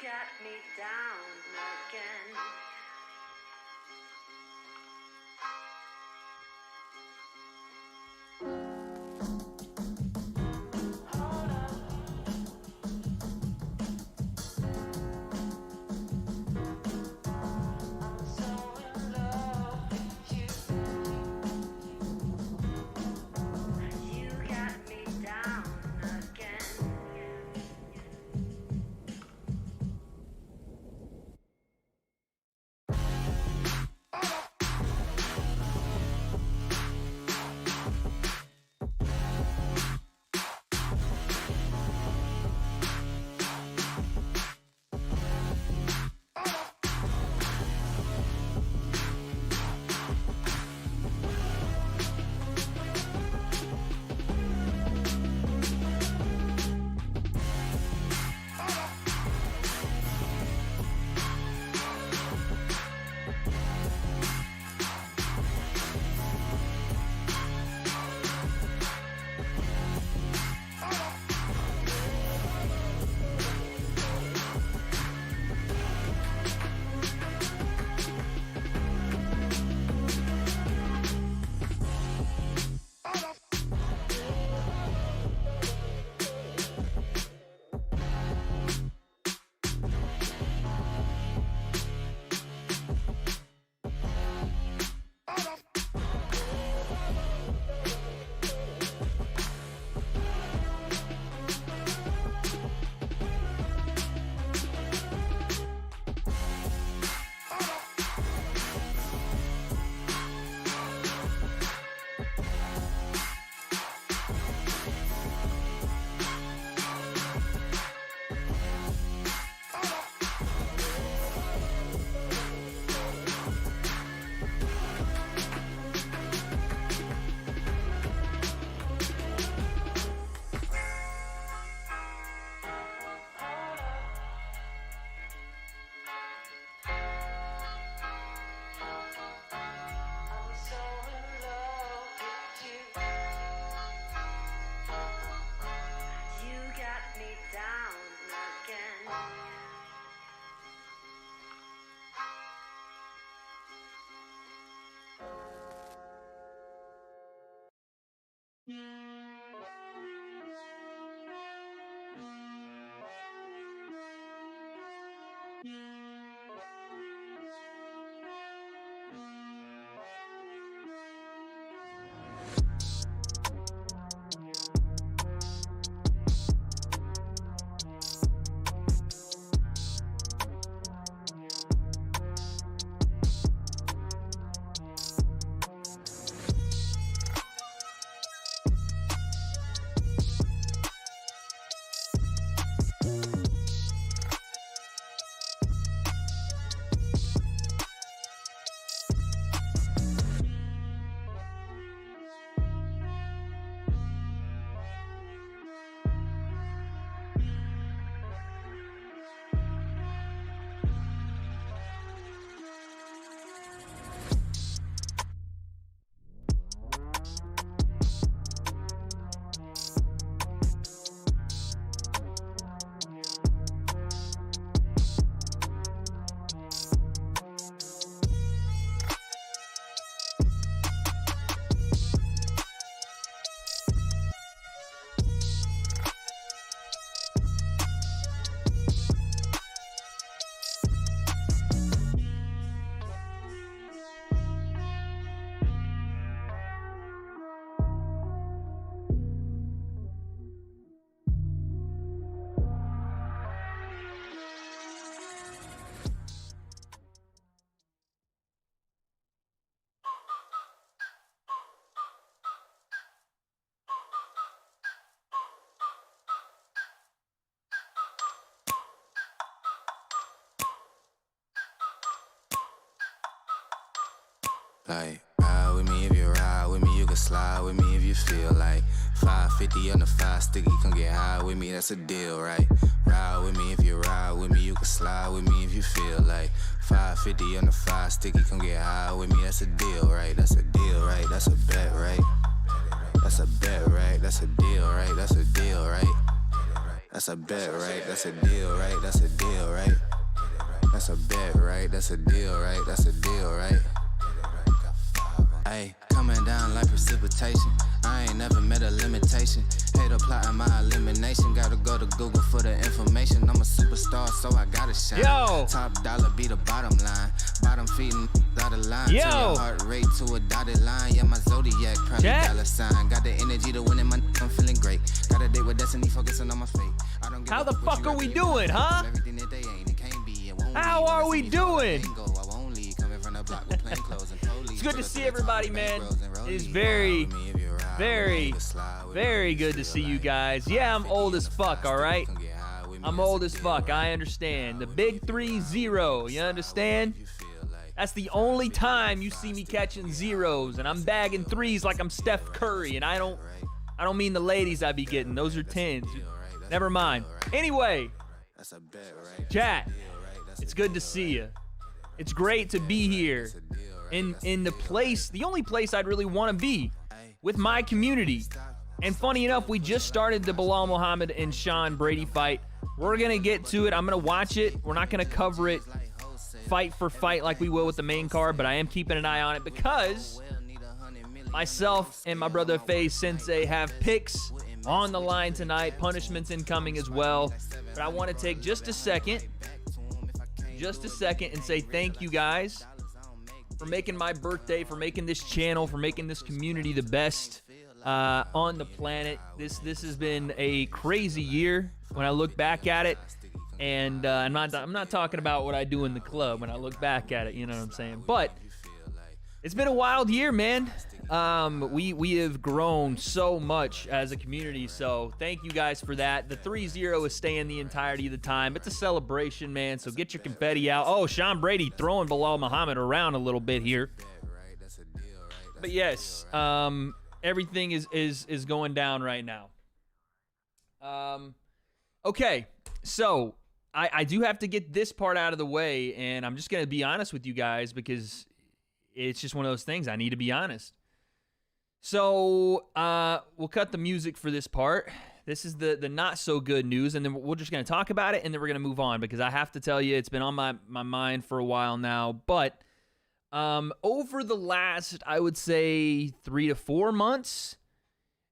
got me down again. Like, ride with me if you ride with me, you can slide with me if you feel like 550 on the 5 sticky, come get high with me, that's a deal, right? Ride with me if you ride with me, you can slide with me if you feel like 550 on the 5 sticky, come get high with me, that's a deal, right? That's a deal, right? That's a bet, right? That's a bet, right? That's a deal, right? That's a deal, right? That's a bet, right? That's a deal, right? That's a deal, right? That's a deal, right? That's a deal, right? Ayy, coming down like precipitation. I ain't never met a limitation. Hate plotting my elimination. Gotta go to Google for the information. I'm a superstar, so I gotta shine. Yo. Top dollar be the bottom line. Bottom feeding out of line. Yo. Turn your heart rate to a dotted line. Yeah, my zodiac probably dollar sign. Got the energy to win in my. I'm feeling great. Got a date with destiny, focusing on my fate. I don't give How the a fuck are we doing, huh? Everything that they ain't, it can't be. It won't How be. are we doing? It's good to see everybody, man. It is very, very, very good to see you guys. Yeah, I'm old as fuck, all right? I'm old as fuck, I understand. The big 3-0, you understand? That's the only time you see me catching zeros, and I'm bagging threes like I'm Steph Curry, and I don't mean the ladies I be getting. Those are 10s. Never mind. Anyway, chat, it's good to see you. It's great to be here in the place, the only place I'd really want to be, with my community. And funny enough, we just started the Bilal Muhammad and Sean Brady fight. We're going to get to it. I'm going to watch it. We're not going to cover it fight for fight like we will with the main card, but I am keeping an eye on it because myself and my brother Faye Sensei have picks on the line tonight. Punishments incoming as well. But I want to take just a second and say thank you guys for making my birthday, for making this channel, for making this community the best on the planet. This has been a crazy year when I look back at it, and I'm not talking about what I do in the club when I look back at it, you know what I'm saying? But it's been a wild year, man. We have grown so much as a community, so thank you guys for that. The 3-0 is staying the entirety of the time. It's a celebration, man, so get your confetti out. Oh, Sean Brady throwing Bilal Muhammad around a little bit here. But yes, everything is going down right now. Okay, so I do have to get this part out of the way, and I'm just going to be honest with you guys because it's just one of those things. I need to be honest. So we'll cut the music for this part. This is the not so good news, and then we're just going to talk about it, and then we're going to move on because I have to tell you, it's been on my mind for a while now. But over the last, I would say, 3 to 4 months,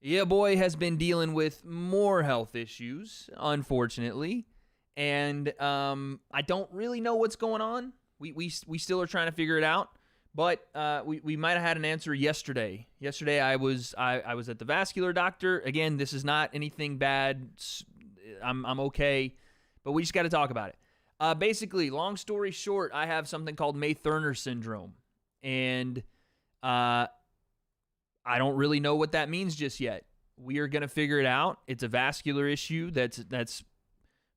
yeah, boy has been dealing with more health issues, unfortunately, and I don't really know what's going on. We still are trying to figure it out. But we might have had an answer yesterday. Yesterday I was at the vascular doctor. Again, this is not anything bad. I'm okay, but we just got to talk about it. Basically, long story short, I have something called May-Thurner syndrome, and I don't really know what that means just yet. We are gonna figure it out. It's a vascular issue that's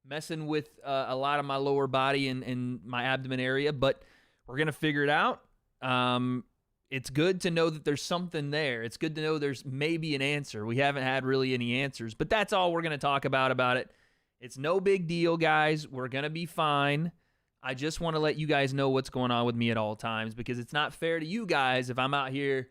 messing with a lot of my lower body and my abdomen area, but we're gonna figure it out. It's good to know that there's something there. It's good to know there's maybe an answer. We haven't had really any answers, but that's all we're going to talk about it. It's no big deal, guys. We're going to be fine. I just want to let you guys know what's going on with me at all times because it's not fair to you guys if I'm out here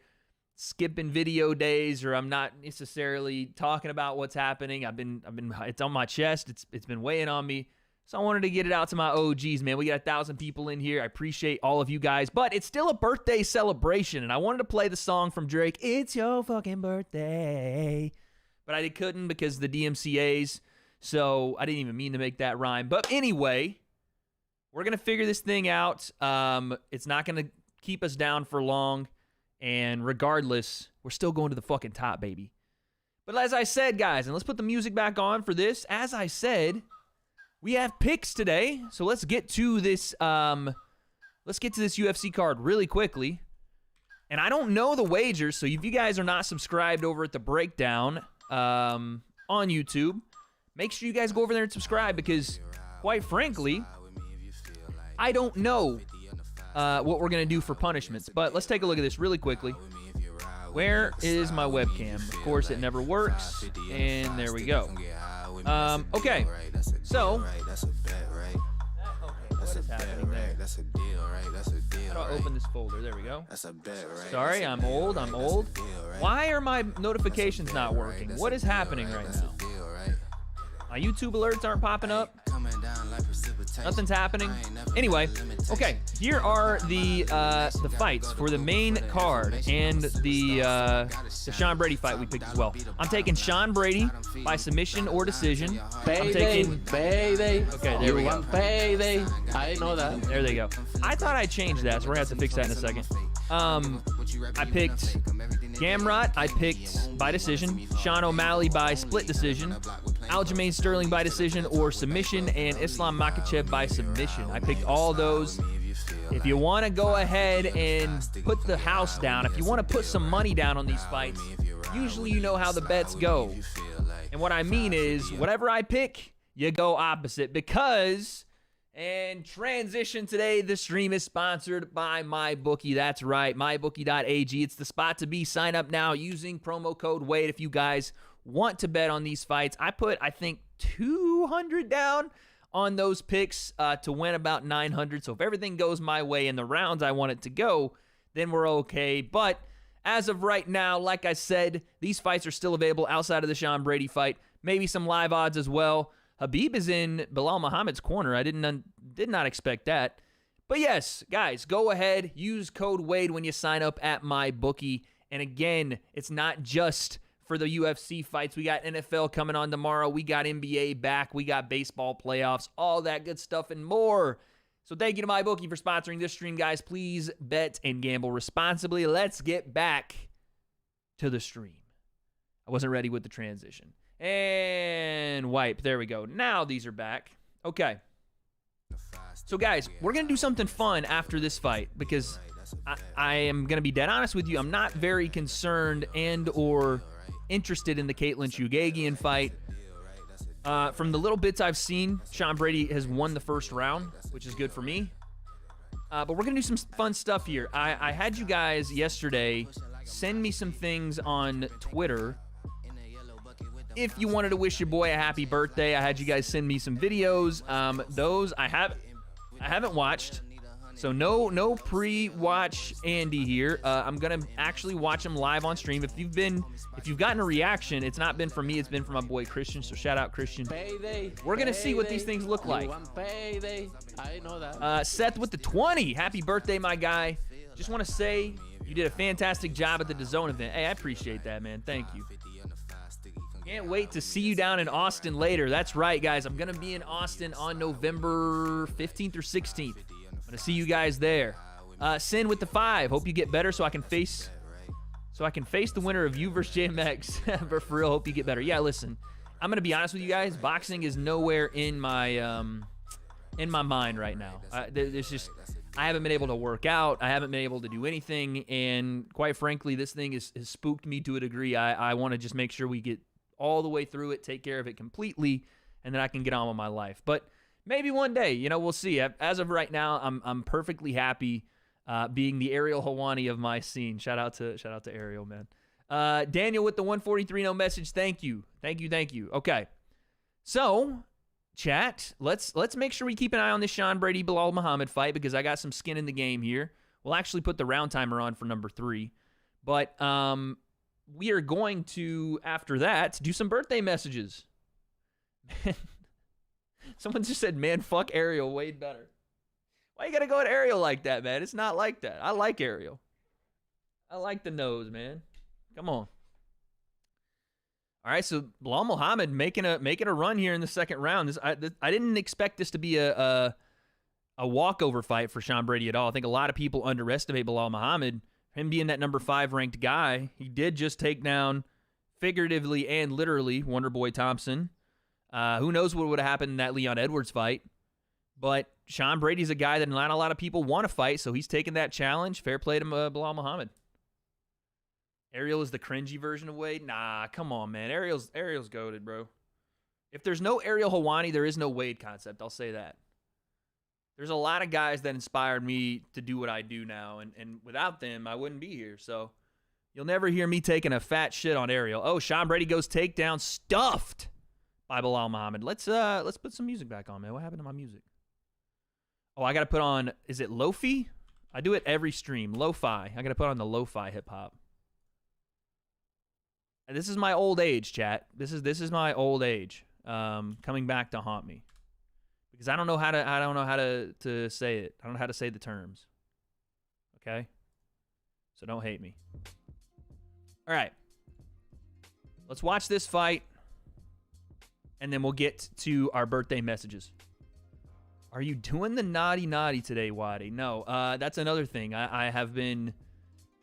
skipping video days or I'm not necessarily talking about what's happening. It's on my chest. It's been weighing on me. So I wanted to get it out to my OGs, man. We got 1,000 people in here. I appreciate all of you guys. But it's still a birthday celebration, and I wanted to play the song from Drake, It's Your Fucking Birthday. But I couldn't because of the DMCAs, so I didn't even mean to make that rhyme. But anyway, we're going to figure this thing out. It's not going to keep us down for long, and regardless, we're still going to the fucking top, baby. But as I said, guys, and let's put the music back on for this. As I said, we have picks today, so let's get to this. Let's get to this UFC card really quickly. And I don't know the wagers, so if you guys are not subscribed over at the Breakdown on YouTube, make sure you guys go over there and subscribe because, quite frankly, I don't know what we're gonna do for punishments. But let's take a look at this really quickly. Where is my webcam? Of course, it never works. And there we go. Okay, so what is happening there? How do I open this folder? There we go. Sorry, I'm old. Why are my notifications not working? What is happening right now? My YouTube alerts aren't popping up. Nothing's happening. Anyway, okay, here are the fights for the main card and the Sean Brady fight we picked as well. I'm taking Sean Brady by submission or decision. Payday. Okay, there we go. Payday. I know that. There they go. I thought I changed that, so we're gonna have to fix that in a second. I picked Gamrot. I picked by decision. Sean O'Malley by split decision. Aljamain Sterling by decision or submission, and Islam Makhachev by submission. I picked all those. If you want to go ahead and put the house down, if you want to put some money down on these fights, usually you know how the bets go. And what I mean is, whatever I pick, you go opposite because... And transition today, the stream is sponsored by MyBookie. That's right, MyBookie.ag. It's the spot to be. Sign up now using promo code WADE if you guys want to bet on these fights. I put, I think, 200 down on those picks to win about 900. So if everything goes my way in the rounds I want it to go, then we're okay. But as of right now, like I said, these fights are still available outside of the Sean Brady fight. Maybe some live odds as well. Habib is in Bilal Muhammad's corner. I did not expect that. But yes, guys, go ahead. Use code WADE when you sign up at MyBookie. And again, it's not just for the UFC fights. We got NFL coming on tomorrow. We got NBA back. We got baseball playoffs, all that good stuff and more. So thank you to MyBookie for sponsoring this stream, guys. Please bet and gamble responsibly. Let's get back to the stream. I wasn't ready with the transition. And wipe. There we go. Now these are back. Okay. So, guys, we're going to do something fun after this fight because I am going to be dead honest with you. I'm not very concerned and or interested in the Caitlin Chugagian fight. From the little bits I've seen, Sean Brady has won the first round, which is good for me. But we're going to do some fun stuff here. I had you guys yesterday send me some things on Twitter. If you wanted to wish your boy a happy birthday, I had you guys send me some videos. Those I haven't watched, so no pre-watch Andy here. I'm gonna actually watch him live on stream. If you've gotten a reaction, it's not been from me, it's been from my boy Christian. So shout out Christian. We're gonna see what these things look like. I know that. Seth with the 20. Happy birthday, my guy. Just want to say you did a fantastic job at the DAZN event. Hey, I appreciate that, man. Thank you. Can't wait to see you down in Austin later. That's right, guys. I'm going to be in Austin on November 15th or 16th. I'm going to see you guys there. Sin with the 5. Hope you get better so I can face the winner of you versus JMX. But for real, hope you get better. Yeah, listen. I'm going to be honest with you guys. Boxing is nowhere in my mind right now. I haven't been able to work out. I haven't been able to do anything. And quite frankly, this thing has spooked me to a degree. I want to just make sure we get all the way through it, take care of it completely, and then I can get on with my life. But maybe one day, we'll see. As of right now, I'm perfectly happy being the Ariel Helwani of my scene. Shout out to Ariel, man. Daniel with the 143 no message. Thank you. Okay, so chat, let's make sure we keep an eye on this Sean Brady Bilal Muhammad fight because I got some skin in the game here. We'll actually put the round timer on for number 3, but we are going to, after that, do some birthday messages. Someone just said, man, fuck Ariel, way better. Why you gotta go at Ariel like that, man? It's not like that. I like Ariel. I like the nose, man. Come on. All right, so Bilal Muhammad making a run here in the second round. I didn't expect this to be a walkover fight for Sean Brady at all. I think a lot of people underestimate Bilal Muhammad. Him being that number 5 ranked guy, he did just take down, figuratively and literally, Wonderboy Thompson. Who knows what would have happened in that Leon Edwards fight. But Sean Brady's a guy that not a lot of people want to fight, so he's taking that challenge. Fair play to Bilal Muhammad. Ariel is the cringy version of Wade? Nah, come on, man. Ariel's goated, bro. If there's no Ariel Helwani, there is no Wade concept. I'll say that. There's a lot of guys that inspired me to do what I do now, and without them, I wouldn't be here. So you'll never hear me taking a fat shit on Ariel. Oh, Sean Brady goes takedown stuffed by Bilal Muhammad. Let's put some music back on, man. What happened to my music? Oh, I got to put on, is it lo-fi? I do it every stream. Lo-fi. I got to put on the lo-fi hip-hop. And this is my old age, chat. This is my old age coming back to haunt me. because I don't know how to say it. I don't know how to say the terms. Okay? So don't hate me. All right. Let's watch this fight, and then we'll get to our birthday messages. Are you doing the naughty today, W.A.D.E? No, that's another thing. I have been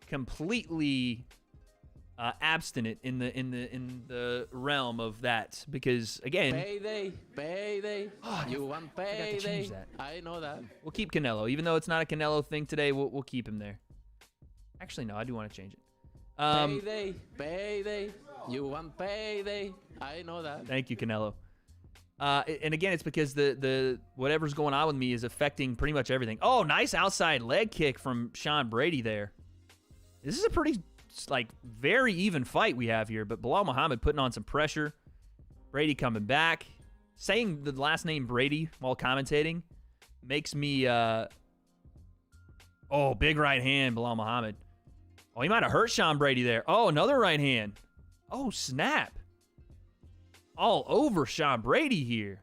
completely abstinent in the realm of that because again, payday. Oh, You want I forgot to payday? change that. I know that. We'll keep Canelo, even though it's not a Canelo thing today. We'll keep him there. Actually, no, I do want to change it. Payday. You want payday? I know that. Thank you, Canelo. And again, it's because the whatever's going on with me is affecting pretty much everything. Oh, nice outside leg kick from Sean Brady there. This is a pretty, like, very even fight we have here, but Belal Muhammad putting on some pressure. Brady coming back. Saying the last name Brady while commentating makes me, oh, big right hand, Belal Muhammad. Oh, he might have hurt Sean Brady there. Oh, another right hand. Oh, snap. All over Sean Brady here.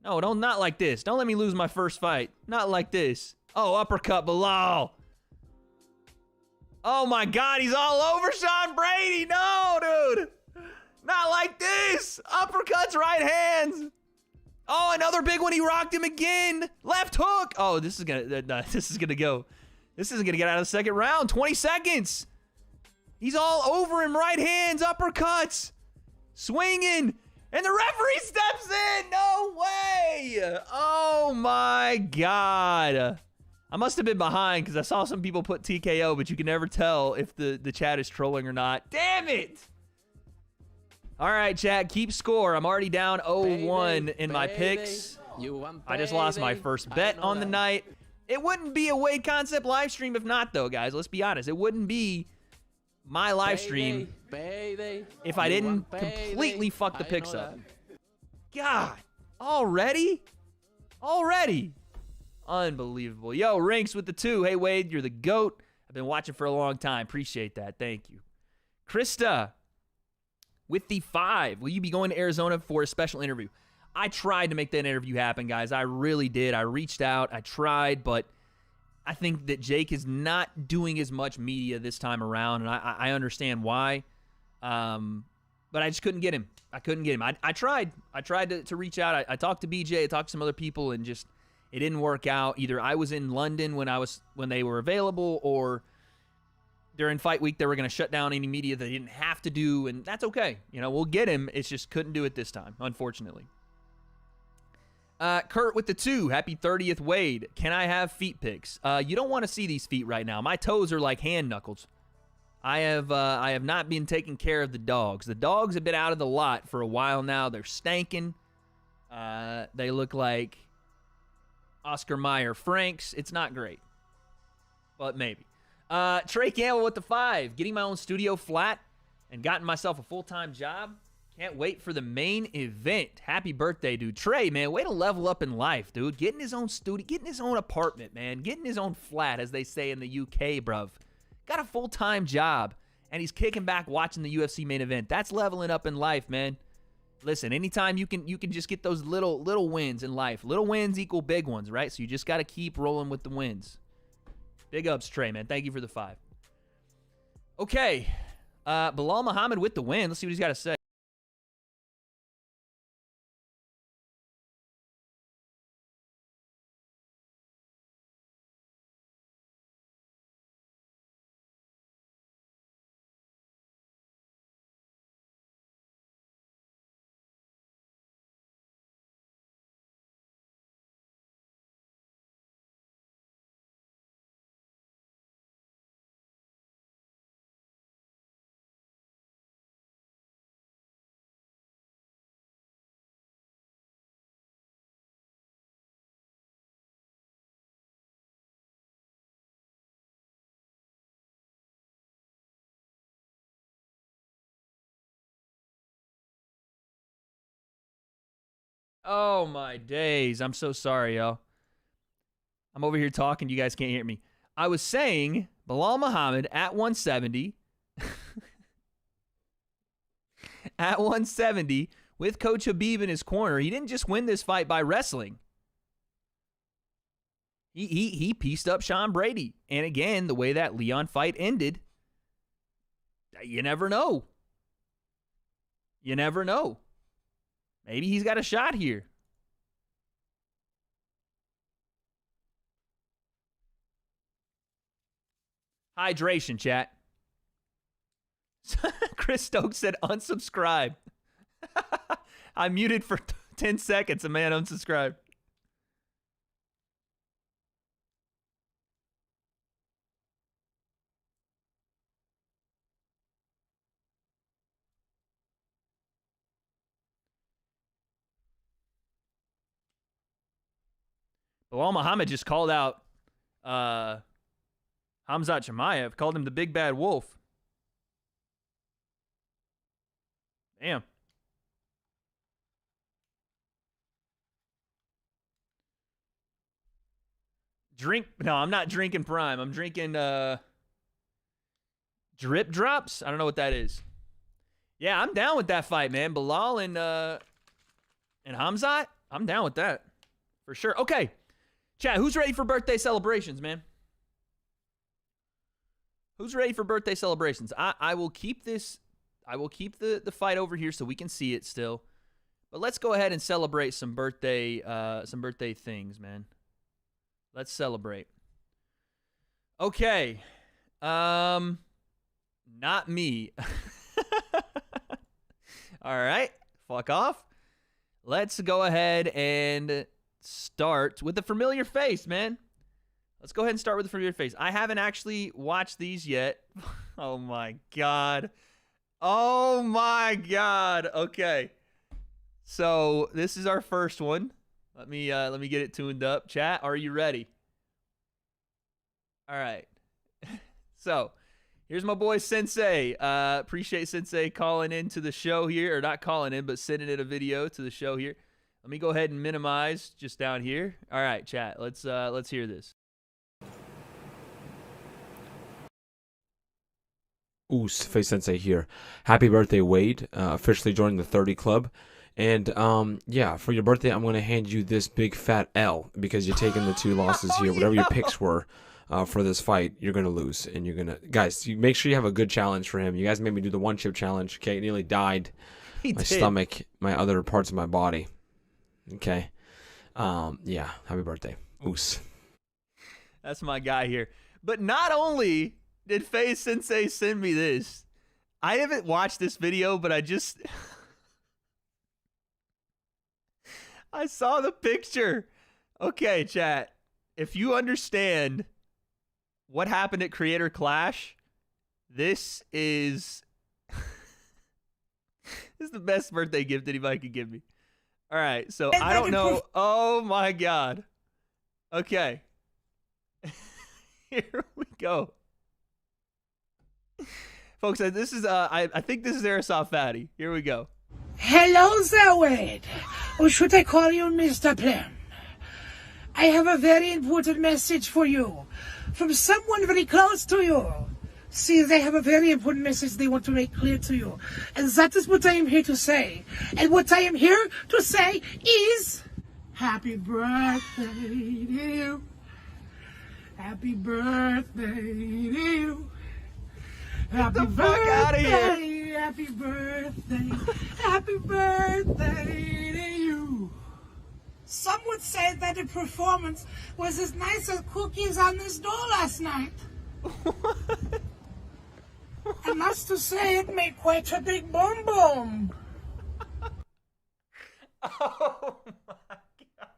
No, not like this. Don't let me lose my first fight. Not like this. Oh, uppercut Belal. Oh my God, he's all over Sean Brady. No, dude. Not like this. Uppercuts, right hands. Oh, another big one. He rocked him again. Left hook. Oh, this is gonna go. This isn't gonna get out of the second round. 20 seconds. He's all over him. Right hands, uppercuts. Swinging, and the referee steps in. No way. Oh my God. I must have been behind because I saw some people put TKO, but you can never tell if the chat is trolling or not. Damn it. All right, chat, keep score. I'm already down 0-1 in my picks. I just lost my first bet on the night. It wouldn't be a Wade Concept live stream if not, though, guys. Let's be honest. It wouldn't be my live stream if I didn't completely fuck the picks up. God, already? Unbelievable. Yo, Rinks with the 2. Hey, Wade, you're the GOAT. I've been watching for a long time. Appreciate that. Thank you. Krista with the 5. Will you be going to Arizona for a special interview? I tried to make that interview happen, guys. I really did. I reached out. I tried, but I think that Jake is not doing as much media this time around, and I understand why. But I just couldn't get him. I tried. I tried to reach out. I talked to BJ. I talked to some other people, and just it didn't work out. Either I was in London when they were available, or during fight week they were going to shut down any media they didn't have to do, and that's okay. You know, we'll get him. It's just couldn't do it this time, unfortunately. Kurt with the 2. Happy 30th, Wade. Can I have feet pics? You don't want to see these feet right now. My toes are like hand knuckles. I have not been taking care of the dogs. The dogs have been out of the lot for a while now. They're stanking. They look like Oscar Mayer Franks. It's not great, but maybe. Trey Campbell with the 5. Getting my own studio flat and gotten myself a full-time job. Can't wait for the main event. Happy birthday, dude. Trey, man, way to level up in life, dude. Getting his own studio, getting his own apartment, man. Getting his own flat, as they say in the UK, bruv. Got a full-time job, and he's kicking back watching the UFC main event. That's leveling up in life, man. Listen, anytime you can just get those little wins in life. Little wins equal big ones, right? So you just got to keep rolling with the wins. Big ups, Trey, man. Thank you for the 5. Okay. Belal Muhammad with the win. Let's see what he's got to say. Oh, my days. I'm so sorry, y'all. I'm over here talking. You guys can't hear me. I was saying Belal Muhammad at 170. At 170 with Coach Habib in his corner. He didn't just win this fight by wrestling. He pieced up Sean Brady. And again, the way that Leon fight ended, you never know. You never know. Maybe he's got a shot here. Hydration, chat. Chris Stokes said unsubscribe. I muted for 10 seconds. A man unsubscribed. Well, Muhammad just called out Hamzat Chimaev, called him the big bad wolf. Damn. No, I'm not drinking Prime. I'm drinking Drip Drops. I don't know what that is. Yeah, I'm down with that fight, man. Bilal and Hamzat, I'm down with that. For sure. Okay. Chat, who's ready for birthday celebrations, man? Who's ready for birthday celebrations? I will keep this. I will keep the fight over here so we can see it still. But let's go ahead and celebrate some birthday things, man. Let's celebrate. Okay. Not me. All right. Fuck off. Let's go ahead and start with a familiar face, man. Let's go ahead and start with a familiar face. I haven't actually watched these yet. Oh my god. Oh my god. Okay. So this is our first one. Let me get it tuned up. Chat, are you ready? All right. So here's my boy Sensei. Appreciate Sensei calling into the show here, or not calling in, but sending in a video to the show here. Let me go ahead and minimize just down here. All right, chat. Let's hear this. Oos, Face Sensei here. Happy birthday, Wade. Officially joining the 30 Club. And, yeah, for your birthday, I'm going to hand you this big fat L because you're taking the 2 losses here. Whatever your picks were for this fight, you're going to lose. And you're going to... Guys, you make sure you have a good challenge for him. You guys made me do the 1-chip challenge. Okay, it nearly died. My stomach, my other parts of my body. Okay. Yeah, happy birthday. Oos. That's my guy here. But not only did Face Sensei send me this, I haven't watched this video, but I saw the picture. Okay, chat. If you understand what happened at Creator Clash, this is the best birthday gift anybody could give me. All right, so I don't know. Oh my god. Okay. Here we go. Folks, this is I think this is Airsoft Fatty. Here we go. Hello there, Wade. Or should I call you Mr. Plum? I have a very important message for you from someone very close to you. See, they have a very important message they want to make clear to you. And that is what I am here to say. And what I am here to say is, happy birthday to you. Happy birthday to you. Happy birthday, happy birthday, happy birthday to you. Some would say that the performance was as nice as cookies on this door last night. I must to say it made quite a big boom boom. Oh my god.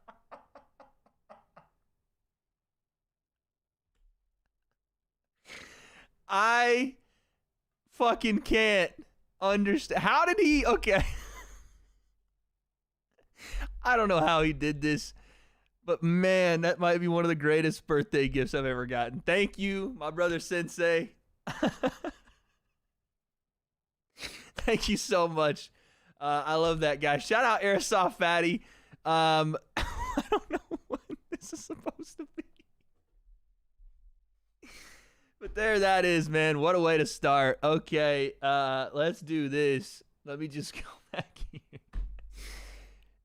I fucking can't understand. How did he? Okay. I don't know how he did this, but man, that might be one of the greatest birthday gifts I've ever gotten. Thank you, my brother Sensei. Thank you so much. I love that guy. Shout out Airsoft Fatty. I don't know what this is supposed to be. But there that is, man. What a way to start. Okay, let's do this. Let me just go back here.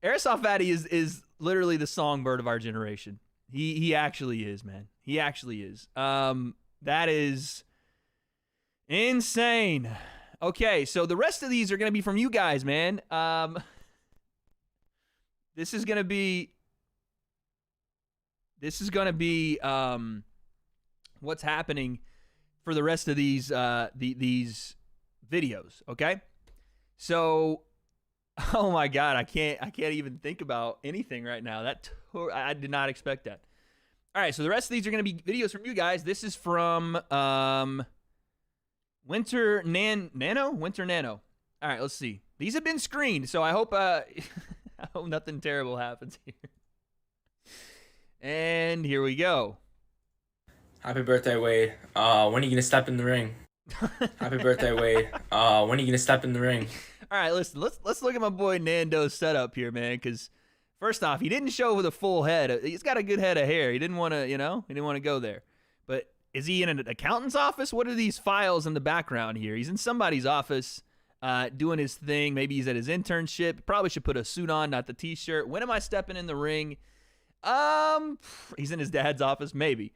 Airsoft Fatty is literally the songbird of our generation. He actually is, man. He actually is. That is insane. Okay, so the rest of these are going to be from you guys, man. This is going to be what's happening for the rest of these these videos, okay? So, oh my God, I can't even think about anything right now. I did not expect that. All right, so the rest of these are going to be videos from you guys. This is from Winter Nano. All right, let's see. These have been screened, so I hope I hope nothing terrible happens here. And here we go. Happy birthday, Wade. When are you gonna step in the ring? Happy birthday, Wade. When are you gonna step in the ring? All right, listen. Let's look at my boy Nando's setup here, man. Because first off, he didn't show with a full head. He's got a good head of hair. He didn't want to, he didn't want to go there. But is he in an accountant's office? What are these files in the background here? He's in somebody's office, doing his thing. Maybe he's at his internship. Probably should put a suit on, not the t-shirt. When am I stepping in the ring? He's in his dad's office. Maybe.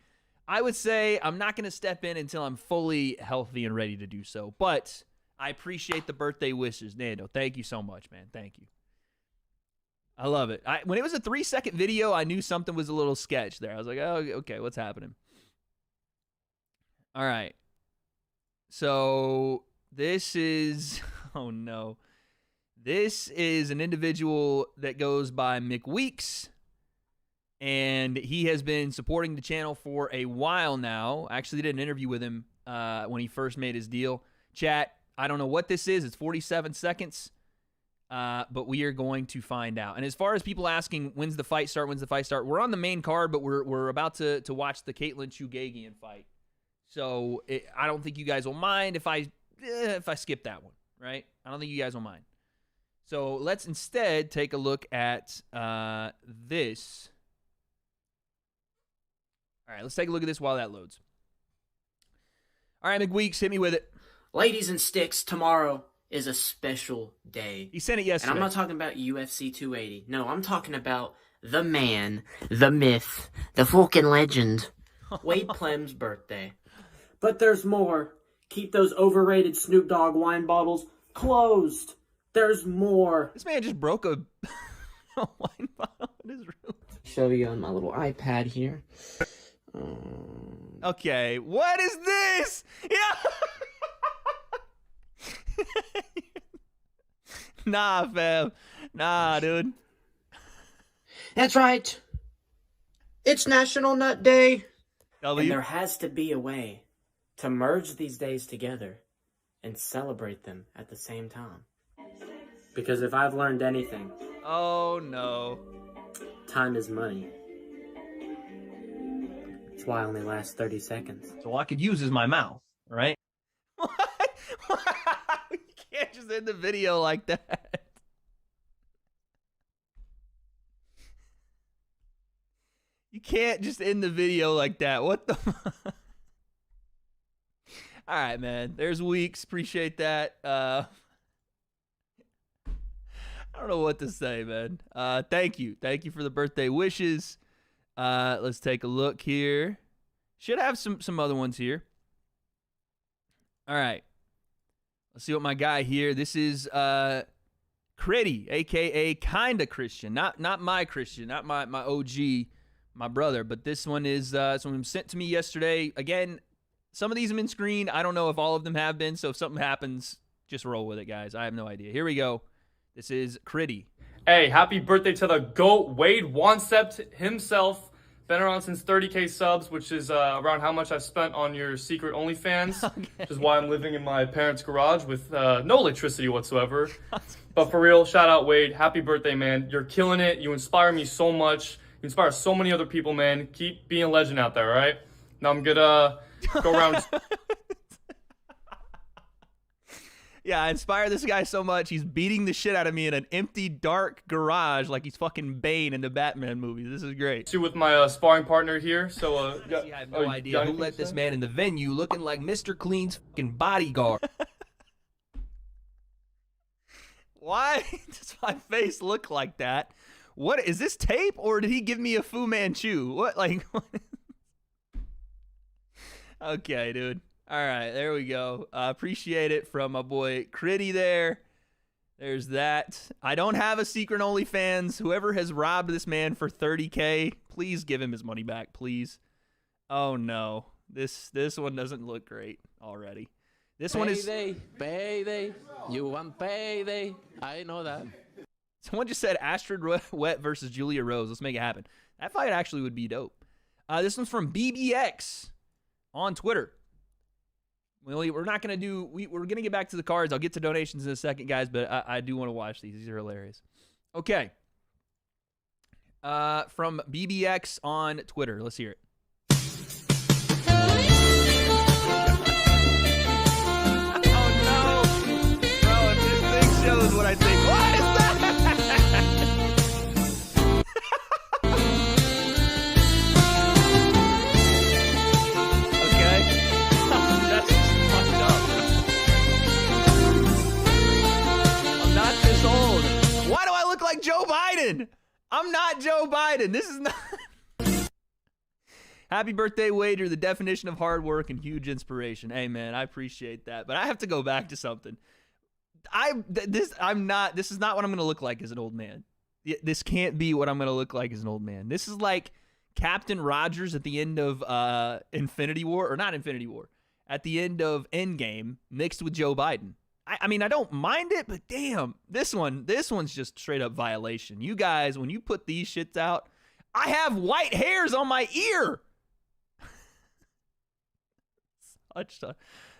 I would say I'm not going to step in until I'm fully healthy and ready to do so. But I appreciate the birthday wishes, Nando. Thank you so much, man. Thank you. I love it. When it was a 3-second video, I knew something was a little sketch there. I was like, oh, okay, what's happening? All right. So this is, oh no. This is an individual that goes by McWeeks. And he has been supporting the channel for a while now. I actually did an interview with him when he first made his deal. Chat, I don't know what this is. It's 47 seconds. But we are going to find out. And as far as people asking, when's the fight start, we're on the main card, but we're about to watch the Caitlin Chugagian fight. So I don't think you guys will mind if I skip that one, right? I don't think you guys will mind. So let's instead take a look at this. All right, let's take a look at this while that loads. All right, McWeeks, hit me with it. Ladies and sticks, tomorrow is a special day. He sent it yesterday. And I'm not talking about UFC 280. No, I'm talking about the man, the myth, the fucking legend, Wade Plem's birthday. But there's more. Keep those overrated Snoop Dogg wine bottles closed. There's more. This man just broke a wine bottle in his room. Show you on my little iPad here. Okay, what is this? Yeah. Nah, fam. Nah, dude. That's right. It's National Nut Day. W. And there has to be a way to merge these days together and celebrate them at the same time. Because if I've learned anything... Oh, no. Time is money. That's why I only last 30 seconds. So all I could use is my mouth, right? What? You can't just end the video like that. You can't just end the video like that. What the fuck? All right, man. There's Weeks. Appreciate that. I don't know what to say, man. Thank you. Thank you for the birthday wishes. Let's take a look here. Should have some other ones here. All right. Let's see what my guy here. This is Critty, a.k.a. Kinda Christian. Not my Christian. Not my OG, my brother. But this one is someone sent to me yesterday. Again, some of these have been screened. I don't know if all of them have been. So if something happens, just roll with it, guys. I have no idea. Here we go. This is Critty. Hey, happy birthday to the GOAT, W.A.D.E himself. Been around since 30K subs, which is around how much I've spent on your secret OnlyFans, which is why I'm living in my parents' garage with no electricity whatsoever. But for real, shout out Wade. Happy birthday, man. You're killing it. You inspire me so much. You inspire so many other people, man. Keep being a legend out there, all right? Now I'm going to go around... Yeah, I inspire this guy so much. He's beating the shit out of me in an empty, dark garage like he's fucking Bane in the Batman movies. This is great. With my sparring partner here. So, I have no idea who let this man in the venue looking like Mr. Clean's fucking bodyguard. Why does my face look like that What is this tape, or did he give me a Fu Manchu? What, like? What? Okay, dude. All right, there we go. Appreciate it from my boy Critty there. There's that. I don't have a secret OnlyFans. Whoever has robbed this man for $30K, please give him his money back, please. Oh no, this one doesn't look great already. This one is payday. You want payday? I know that. Someone just said Astrid Wet versus Julia Rose. Let's make it happen. That fight actually would be dope. This one's from BBX on Twitter. We're not going to do... We're going to get back to the cards. I'll get to donations in a second, guys, but I do want to watch these. These are hilarious. Okay. From BBX on Twitter. Let's hear it. Oh, no. Bro, if this thing shows what I think... What is that? Why do I look like Joe Biden? I'm not Joe Biden. This is not. Happy birthday, Wade. You're the definition of hard work and huge inspiration. Hey, man, I appreciate that. But I have to go back to something. This is not what I'm going to look like as an old man. This can't be what I'm going to look like as an old man. This is like Captain Rogers at the end of Infinity War, or not Infinity War, at the end of Endgame mixed with Joe Biden. I mean, I don't mind it, but damn, this one's just straight up violation. You guys, when you put these shits out, I have white hairs on my ear.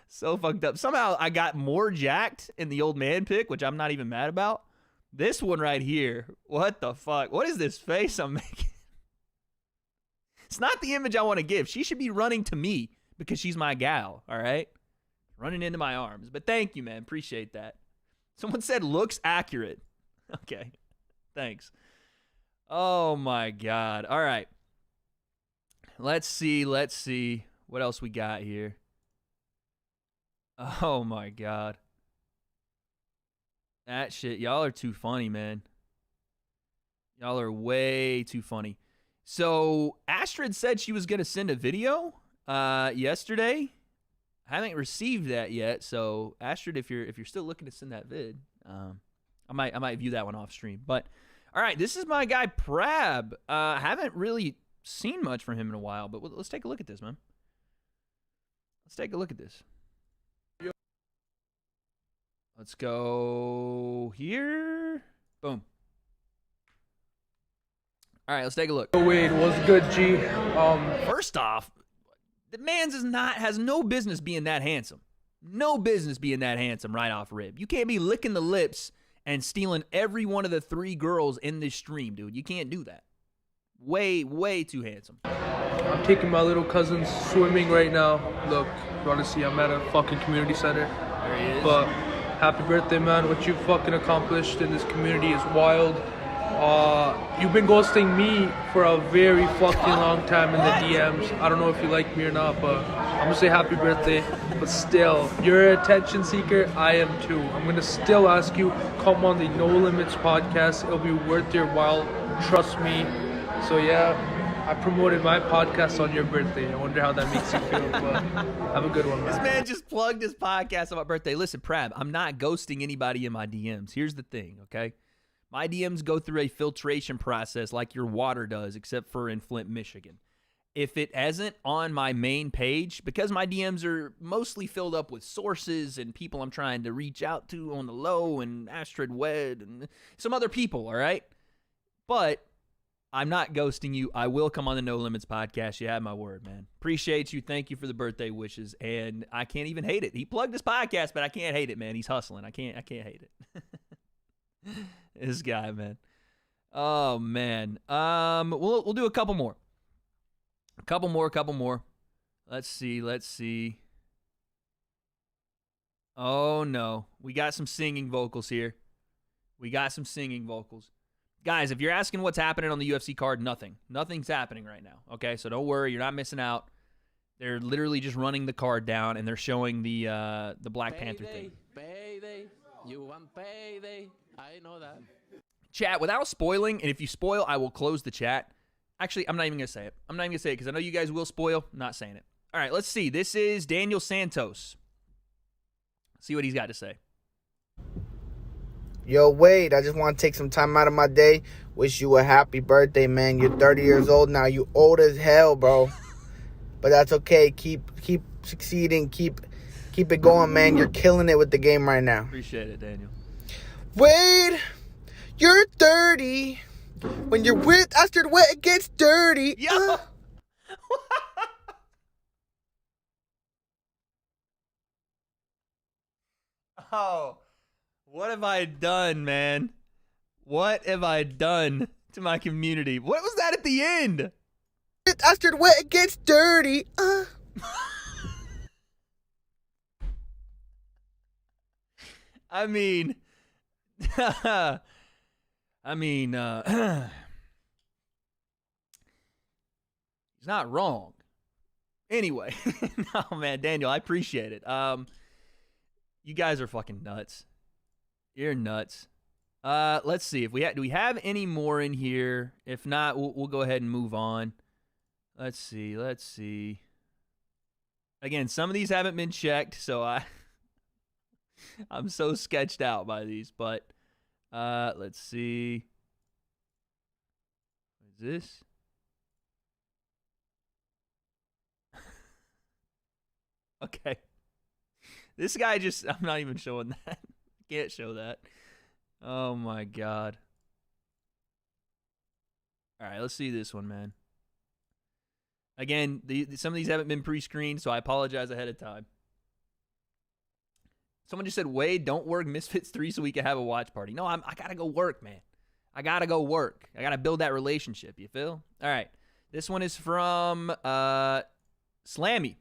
So fucked up. Somehow I got more jacked in the old man pick, which I'm not even mad about. This one right here, what the fuck? What is this face I'm making? It's not the image I want to give. She should be running to me because she's my gal, all right? Running into my arms. But thank you, man. Appreciate that. Someone said looks accurate. Okay. Thanks. Oh, my God. All right. Let's see. What else we got here? Oh, my God. That shit. Y'all are too funny, man. Y'all are way too funny. So, Astrid said she was going to send a video yesterday. I haven't received that yet, so Astrid, if you're still looking to send that vid, I might view that one off stream. But all right, this is my guy Prab. Haven't really seen much from him in a while, but let's take a look at this, man. Let's take a look at this. Let's go here. Boom. All right, let's take a look. Wade, what's good, G? First off, the man's has no business being that handsome. No business being that handsome right off rib. You can't be licking the lips and stealing every one of the 3 girls in this stream, dude. You can't do that. Way, way too handsome. I'm taking my little cousin swimming right now. Look, you want to see I'm at a fucking community center. There he is. But happy birthday, man. What you fucking accomplished in this community is wild. You've been ghosting me for a very fucking long time in the DMs. I don't know if you like me or not, but I'm gonna say happy birthday. But still, you're an attention seeker. I am too. I'm gonna still ask you, come on the No Limits podcast. It'll be worth your while. Trust me. So yeah, I promoted my podcast on your birthday. I wonder how that makes you feel. But have a good one, man. This man just plugged his podcast on my birthday. Listen, Prab, I'm not ghosting anybody in my DMs. Here's the thing, okay? My DMs go through a filtration process like your water does, except for in Flint, Michigan. If it isn't on my main page, because my DMs are mostly filled up with sources and people I'm trying to reach out to on the low, and Astrid W.A.D.E and some other people, all right? But I'm not ghosting you. I will come on the No Limits podcast. You have my word, man. Appreciate you. Thank you for the birthday wishes. And I can't even hate it. He plugged his podcast, but I can't hate it, man. He's hustling. I can't hate it. This guy, man. Oh, man. We'll do a couple more. A couple more. Let's see. Oh, no. We got some singing vocals here. Guys, if you're asking what's happening on the UFC card, nothing's happening right now. Okay, so don't worry, you're not missing out. They're literally just running the card down, and they're showing the Black Panther thing. Payday, you want payday? I know that. Chat, without spoiling, and if you spoil, I will close the chat. Actually, I'm not even going to say it. I'm not even going to say it because I know you guys will spoil. I'm not saying it. All right, let's see. This is Daniel Santos. See what he's got to say. Yo, Wade, I just want to take some time out of my day. Wish you a happy birthday, man. You're 30 years old now. You old as hell, bro. But that's okay. Keep succeeding. Keep it going, man. You're killing it with the game right now. Appreciate it, Daniel. Wade, you're 30. When you're with Astrid Wet, it gets dirty. Yo. Oh, what have I done, man? What have I done to my community? What was that at the end? With Astrid Wet, it gets dirty. I mean, he's not wrong. Anyway, no, man, Daniel, I appreciate it. You guys are fucking nuts. You're nuts. Let's see if do we have any more in here? If not, we'll go ahead and move on. Let's see. Again, some of these haven't been checked, so I'm so sketched out by these, but let's see. What is this? Okay. This guy I'm not even showing that. Can't show that. Oh my God. All right, let's see this one, man. Again, some of these haven't been pre-screened, so I apologize ahead of time. Someone just said, Wade, don't work Misfits 3 so we can have a watch party. No, I got to go work, man. I got to go work. I got to build that relationship, you feel? All right. This one is from Slammy.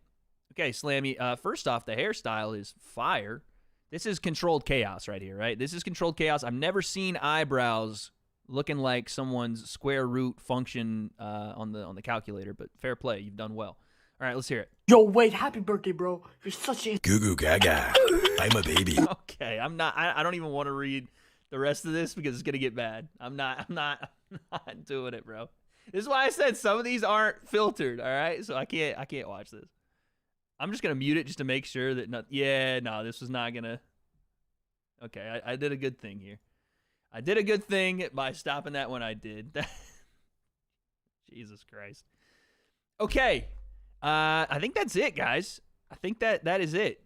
Okay, Slammy. First off, the hairstyle is fire. This is controlled chaos right here, right? This is controlled chaos. I've never seen eyebrows looking like someone's square root function on the calculator, but fair play. You've done well. All right, let's hear it. Yo, Wade, happy birthday, bro. You're such a... Goo goo gaga. I'm a baby. Okay, I don't even want to read the rest of this because it's going to get bad. I'm not doing it, bro. This is why I said some of these aren't filtered, all right? So I can't watch this. I'm just going to mute it just to make sure that this was not going to... Okay, I did a good thing here. I did a good thing by stopping that when I did. Jesus Christ. Okay. I think that's it, guys. I think that is it.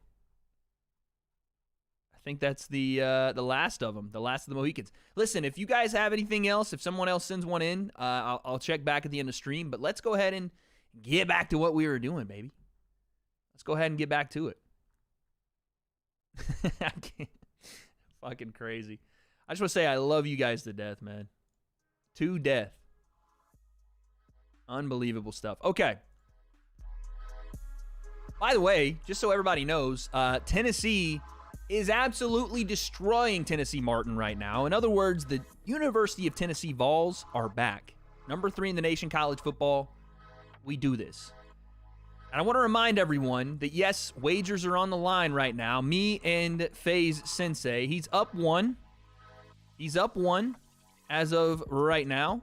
I think that's the last of them, the last of the Mohicans. Listen, if you guys have anything else, if someone else sends one in, I'll check back at the end of stream. But let's go ahead and get back to what we were doing, baby. Let's go ahead and get back to it. I can't. Fucking crazy. I just want to say I love you guys to death, man. To death. Unbelievable stuff. Okay. By the way, just so everybody knows, Tennessee is absolutely destroying Tennessee Martin right now. In other words, the University of Tennessee Vols are back. Number 3 in the nation, college football. We do this. And I want to remind everyone that, yes, wagers are on the line right now. Me and FaZe Sensei. He's up 1. He's up 1 as of right now.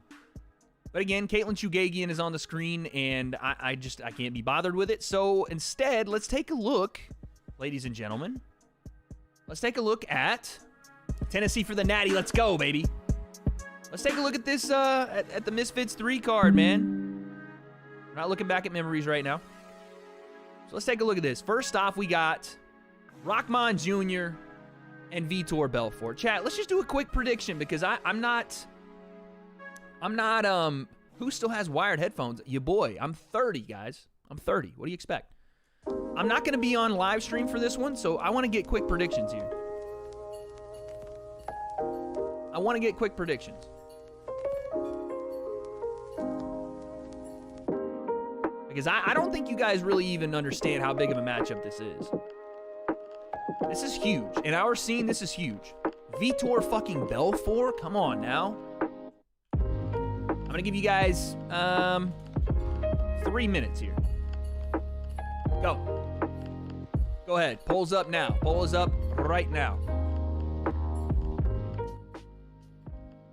But again, Caitlin Chugagian is on the screen, and I can't be bothered with it. So instead, let's take a look, ladies and gentlemen. Let's take a look at Tennessee for the Natty. Let's go, baby. Let's take a look at this, at the Misfits 3 card, man. We're not looking back at memories right now. So let's take a look at this. First off, we got Rockman Jr. and Vitor Belfort. Chat, let's just do a quick prediction because I'm not, who still has wired headphones? Your boy. I'm 30, guys. I'm 30. What do you expect? I'm not going to be on live stream for this one, so I want to get quick predictions here. I want to get quick predictions. Because I don't think you guys really even understand how big of a matchup this is. This is huge. In our scene, this is huge. Vitor fucking Belfort? Come on now. I'm going to give you guys 3 minutes here. Go. Go ahead. Polls up now. Poll is up right now.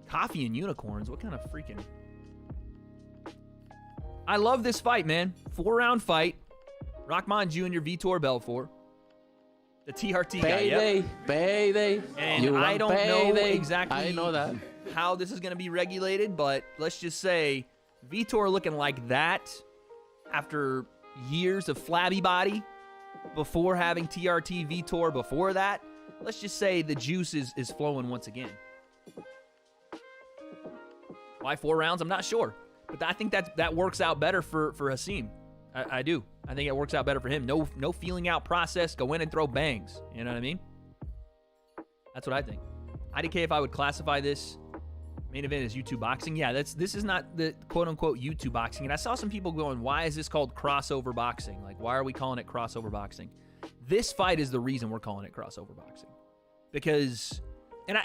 Coffee and unicorns. What kind of freaking... I love this fight, man. 4-round fight. Rahman Jr., Vitor Belfort. The TRT guy, yep. Payday. And You I want don't know payday? exactly I know that. how this is going to be regulated, but let's just say Vitor looking like that after years of flabby body before having TRT Vitor before that. Let's just say the juice is flowing once again. Why 4 rounds? I'm not sure. But I think that works out better for Hasim. I do. I think it works out better for him. No feeling out process. Go in and throw bangs. You know what I mean? That's what I think. IDK, if I would classify this main event as YouTube boxing, yeah, this is not the quote-unquote YouTube boxing. And I saw some people going, why is this called crossover boxing? Like, why are we calling it crossover boxing? This fight is the reason we're calling it crossover boxing. Because, and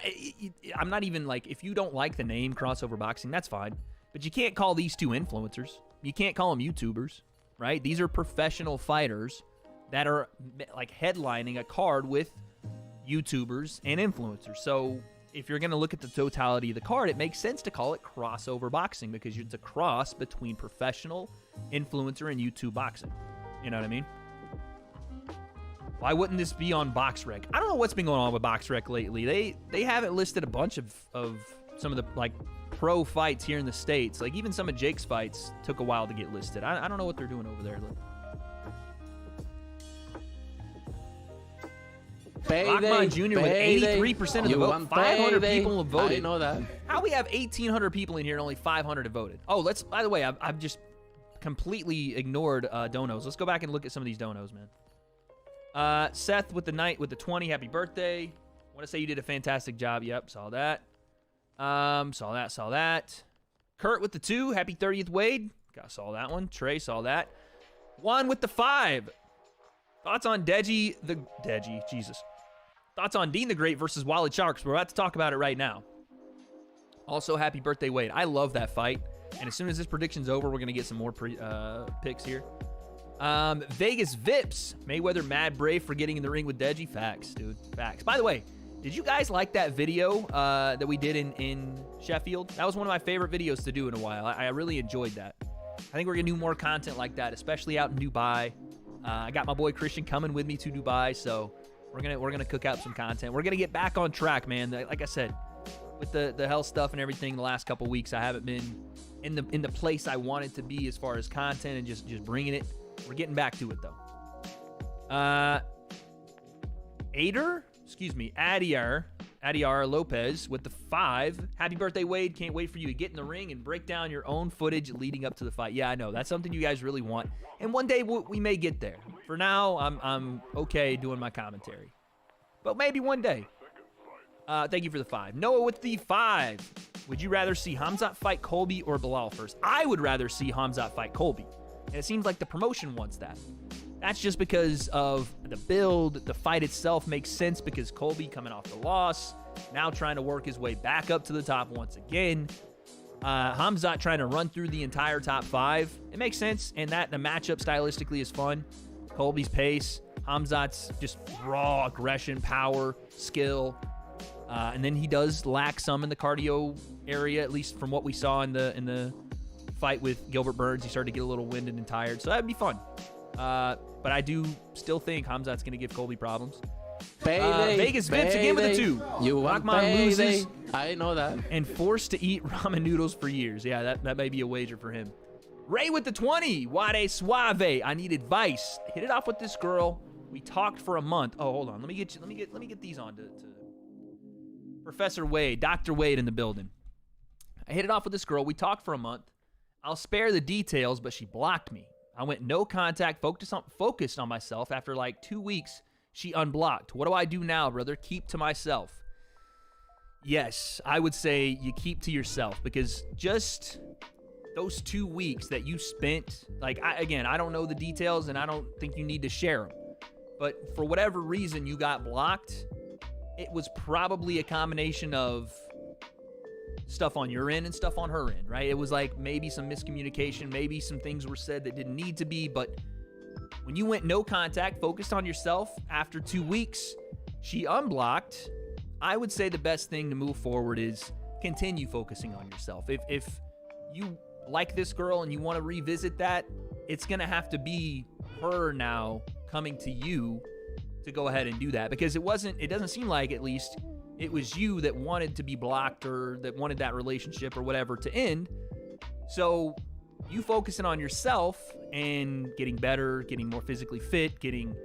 I'm not even like, if you don't like the name crossover boxing, that's fine. But you can't call these two influencers. You can't call them YouTubers, right? These are professional fighters that are like headlining a card with YouTubers and influencers. So if you're going to look at the totality of the card, it makes sense to call it crossover boxing because it's a cross between professional, influencer, and YouTube boxing. You know what I mean? Why wouldn't this be on BoxRec? I don't know what's been going on with BoxRec lately. They haven't listed a bunch of some of the like pro fights here in the States. Like even some of Jake's fights took a while to get listed. I don't know what they're doing over there. Rahman Jr. with 83% of the vote. 500 people have voted. I know that. How we have 1,800 people in here and only 500 have voted? Oh, by the way, I've just completely ignored donos. Let's go back and look at some of these donos, man. Seth with the 20. Happy birthday. Want to say you did a fantastic job. Yep, saw that. Saw that. Kurt with the 2. Happy 30th, Wade. Saw that one. Trey saw that. 1 with the 5. Thoughts on Deji, Jesus. Thoughts on Dean the Great versus Wallet Sharks. We're about to talk about it right now. Also, happy birthday, Wade. I love that fight. And as soon as this prediction's over, we're going to get some more picks here. Vegas Vips. Mayweather mad brave for getting in the ring with Deji. Facts, dude. Facts. By the way, did you guys like that video that we did in Sheffield? That was one of my favorite videos to do in a while. I really enjoyed that. I think we're going to do more content like that, especially out in Dubai. I got my boy Christian coming with me to Dubai, so we're gonna cook out some content. We're gonna get back on track, man. Like I said, with the health stuff and everything, the last couple weeks I haven't been in the place I wanted to be as far as content and just bringing it. We're getting back to it though. Adiar Lopez with the 5. Happy birthday, Wade. Can't wait for you to get in the ring and break down your own footage leading up to the fight. Yeah, I know. That's something you guys really want. And one day we may get there. For now, I'm okay doing my commentary. But maybe one day. Thank you for the 5. Noah with the 5. Would you rather see Hamzat fight Colby or Bilal first? I would rather see Hamzat fight Colby. And it seems like the promotion wants that. That's just because of the build. The fight itself makes sense because Colby coming off the loss, now trying to work his way back up to the top once again. Hamzat trying to run through the entire top 5. It makes sense, and that the matchup stylistically is fun. Colby's pace, Hamzat's just raw aggression, power, skill, and then he does lack some in the cardio area, at least from what we saw in the fight with Gilbert Burns. He started to get a little winded and tired, so that'd be fun. But I do still think Hamzat's going to give Colby problems. Vegas Vips again with the 2. Rahman loses. I know that. And forced to eat ramen noodles for years. Yeah, that may be a wager for him. Ray with the 20. Wade Suave. I need advice. Hit it off with this girl. We talked for a month. Oh, hold on. Let me get these on to Professor Wade, Dr. Wade in the building. I hit it off with this girl. We talked for a month. I'll spare the details, but she blocked me. I went no contact, focused on myself. After like 2 weeks, she unblocked. What do I do now, brother? Keep to myself. Yes, I would say you keep to yourself because just those 2 weeks that you spent, like, I don't know the details and I don't think you need to share them. But for whatever reason you got blocked, it was probably a combination of stuff on your end and stuff on her end, right? It was like maybe some miscommunication, maybe some things were said that didn't need to be, but when you went no contact, focused on yourself, after 2 weeks, she unblocked. I would say the best thing to move forward is continue focusing on yourself. If you like this girl and you want to revisit that, it's going to have to be her now coming to you to go ahead and do that, because it doesn't seem like, at least, it was you that wanted to be blocked or that wanted that relationship or whatever to end. So you focusing on yourself and getting better, getting more physically fit, getting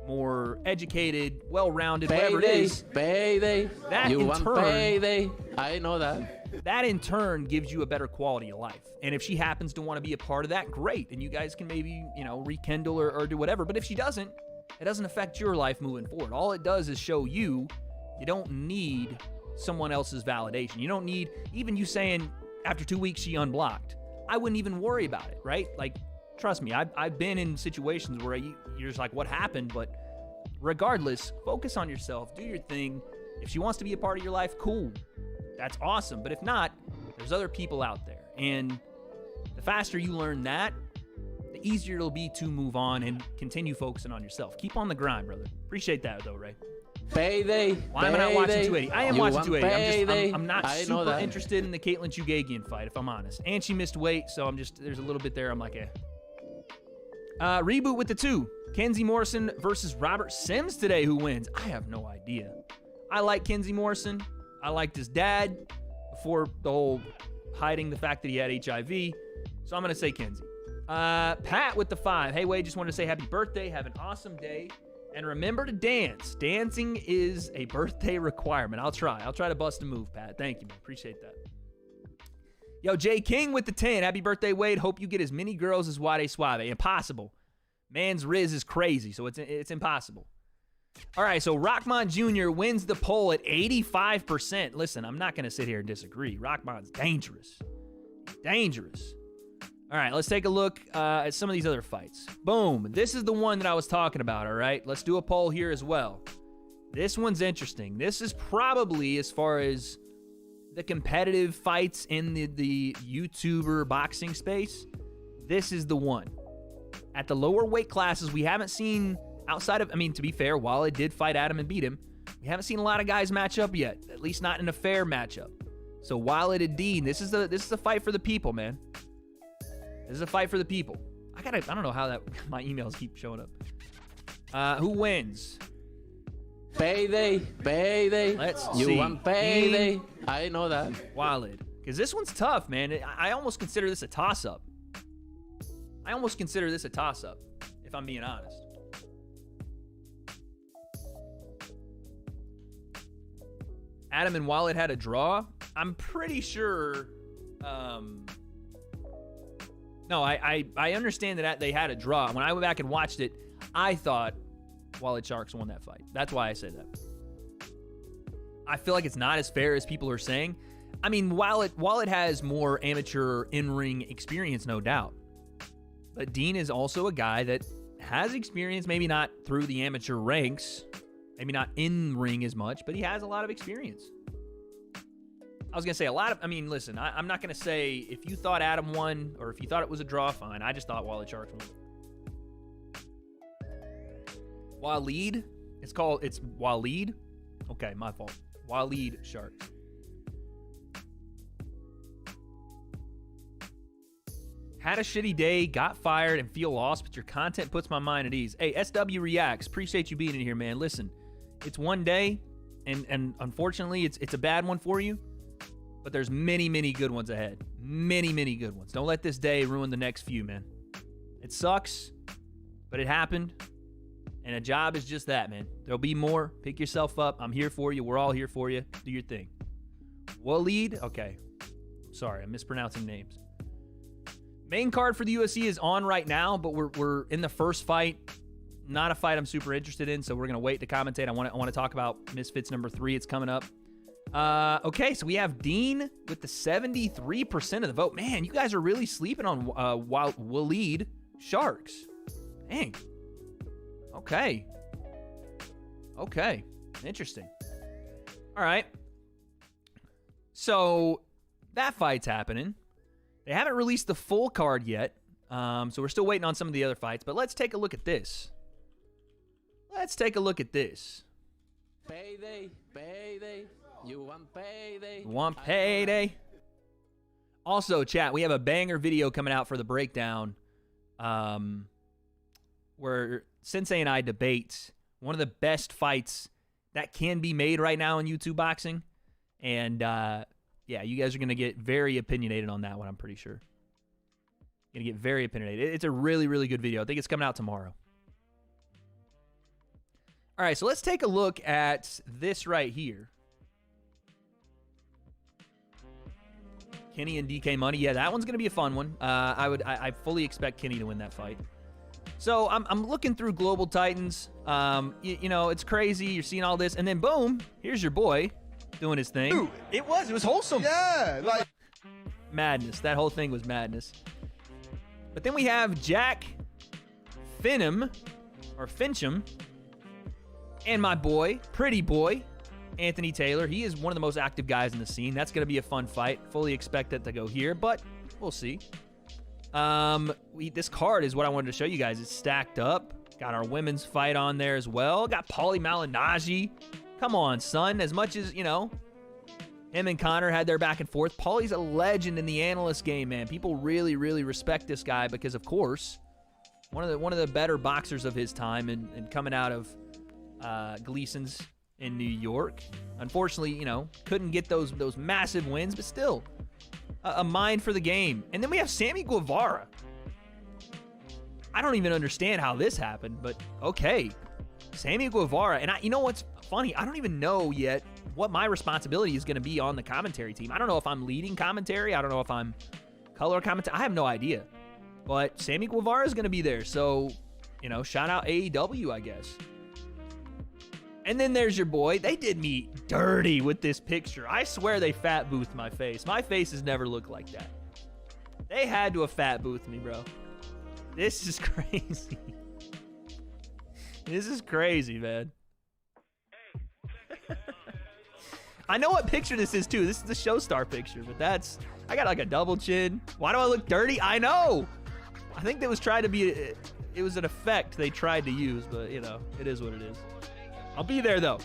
more educated, well-rounded, whatever it is. Payday. That You in want turn, payday. I know that. That in turn gives you a better quality of life. And if she happens to want to be a part of that, great. And you guys can maybe, rekindle or do whatever. But if she doesn't, it doesn't affect your life moving forward. All it does is show you don't need someone else's validation. You don't need, even you saying after 2 weeks she unblocked, I wouldn't even worry about it, right? Like, trust me, I've been in situations where you're just like, what happened? But regardless, focus on yourself, do your thing. If she wants to be a part of your life, cool. That's awesome. But if not, there's other people out there. And the faster you learn that, the easier it'll be to move on and continue focusing on yourself. Keep on the grind, brother. Appreciate that, though, Ray. Payday. Why am I not watching 280? I am You watching want 280. payday? I'm not I know super that. interested in the Caitlin Chugagian fight, if I'm honest. And she missed weight, so there's a little bit there. I'm like, eh. Reboot with the 2. Kenzie Morrison versus Robert Sims today. Who wins? I have no idea. I like Kenzie Morrison. I liked his dad before the whole hiding the fact that he had HIV. So I'm going to say Kenzie. Pat with the 5. Hey, Wade, just wanted to say happy birthday. Have an awesome day. And remember to dance. Dancing is a birthday requirement. I'll try to bust a move, Pat. Thank you, man. Appreciate that. Yo, Jay King with the 10. Happy birthday, Wade. Hope you get as many girls as W.A.D.E Suave. Impossible. Man's Riz is crazy, so it's impossible. All right, so Rockmon Jr. wins the poll at 85%. Listen, I'm not going to sit here and disagree. Rockmon's dangerous. Dangerous. All right, let's take a look at some of these other fights. Boom. This is the one that I was talking about, all right? Let's do a poll here as well. This one's interesting. This is probably, as far as the competitive fights in the YouTuber boxing space, this is the one. At the lower weight classes, we haven't seen, outside of, to be fair, while it did fight Adam and beat him, we haven't seen a lot of guys match up yet, at least not in a fair matchup. So W.A.D.E, this is a fight for the people, man. This is a fight for the people. I don't know how my emails keep showing up. Who wins? Payday. Let's see. You want payday? I know that. W.A.D.E. Because this one's tough, man. I almost consider this a toss-up. If I'm being honest. Adam and W.A.D.E had a draw. I'm pretty sure... No, I understand that they had a draw. When I went back and watched it, I thought W.A.D.E Sharks won that fight. That's why I said that. I feel like it's not as fair as people are saying. W.A.D.E has more amateur in-ring experience, no doubt. But Dean is also a guy that has experience, maybe not through the amateur ranks, maybe not in-ring as much, but he has a lot of experience. I was going to say a lot of, listen, I'm not going to say if you thought Adam won or if you thought it was a draw, fine. I just thought W.A.D.E Sharks won. W.A.D.E? It's W.A.D.E? Okay, my fault. W.A.D.E Sharks. Had a shitty day, got fired, and feel lost, but your content puts my mind at ease. Hey, SW Reacts, appreciate you being in here, man. Listen, it's one day, and unfortunately, it's a bad one for you. But there's many, many good ones ahead. Many, many good ones. Don't let this day ruin the next few, man. It sucks, but it happened. And a job is just that, man. There'll be more. Pick yourself up. I'm here for you. We're all here for you. Do your thing. W.A.D.E? Okay. Sorry, I'm mispronouncing names. Main card for the UFC is on right now, but we're in the first fight. Not a fight I'm super interested in, so we're going to wait to commentate. I want to talk about Misfits number 3. It's coming up. Okay, so we have Dean with the 73% of the vote. Man, you guys are really sleeping on W.A.D.E Sharks. Dang. Okay. Interesting. All right. So that fight's happening. They haven't released the full card yet, so we're still waiting on some of the other fights. But let's take a look at this. Payday. You want payday? Want payday? Also, chat, we have a banger video coming out for the breakdown where Sensei and I debate one of the best fights that can be made right now in YouTube boxing. And, yeah, you guys are going to get very opinionated on that one, I'm pretty sure. Going to get very opinionated. It's a really, really good video. I think it's coming out tomorrow. All right, so let's take a look at this right here. Kenny and DK Money. Yeah, that one's going to be a fun one. I fully expect Kenny to win that fight. So I'm looking through Global Titans. You know, it's crazy. You're seeing all this. And then, boom, here's your boy doing his thing. Dude, it was wholesome. Yeah, like madness. That whole thing was madness. But then we have Jack Fincham, and my boy, pretty boy, Anthony Taylor. He is one of the most active guys in the scene. That's going to be a fun fight. Fully expect it to go here, but we'll see. This card is what I wanted to show you guys. It's stacked up. Got our women's fight on there as well. Got Paulie Malignaggi. Come on, son. As much as, you know, him and Connor had their back and forth, Paulie's a legend in the analyst game, man. People really, really respect this guy because, of course, one of the better boxers of his time and coming out of Gleason's in New York. Unfortunately, you know, couldn't get those massive wins, but still a mind for the game. And then we have Sammy Guevara. I don't even understand how this happened, but okay. Sammy Guevara. And you know what's funny? I don't even know yet what my responsibility is going to be on the commentary team. I don't know if I'm leading commentary. I don't know if I'm color commentary. I have no idea. But Sammy Guevara is going to be there. So, you know, shout out AEW, I guess. And then there's your boy. They did me dirty with this picture. I swear they fat boothed my face. My face has never looked like that. They had to have fat boothed me, bro. This is crazy. This is crazy, man. I know what picture this is, too. This is the Showstar picture, but I got like a double chin. Why do I look dirty? I know. I think that was trying to be, it was an effect they tried to use, but, you know, it is what it is. I'll be there, though.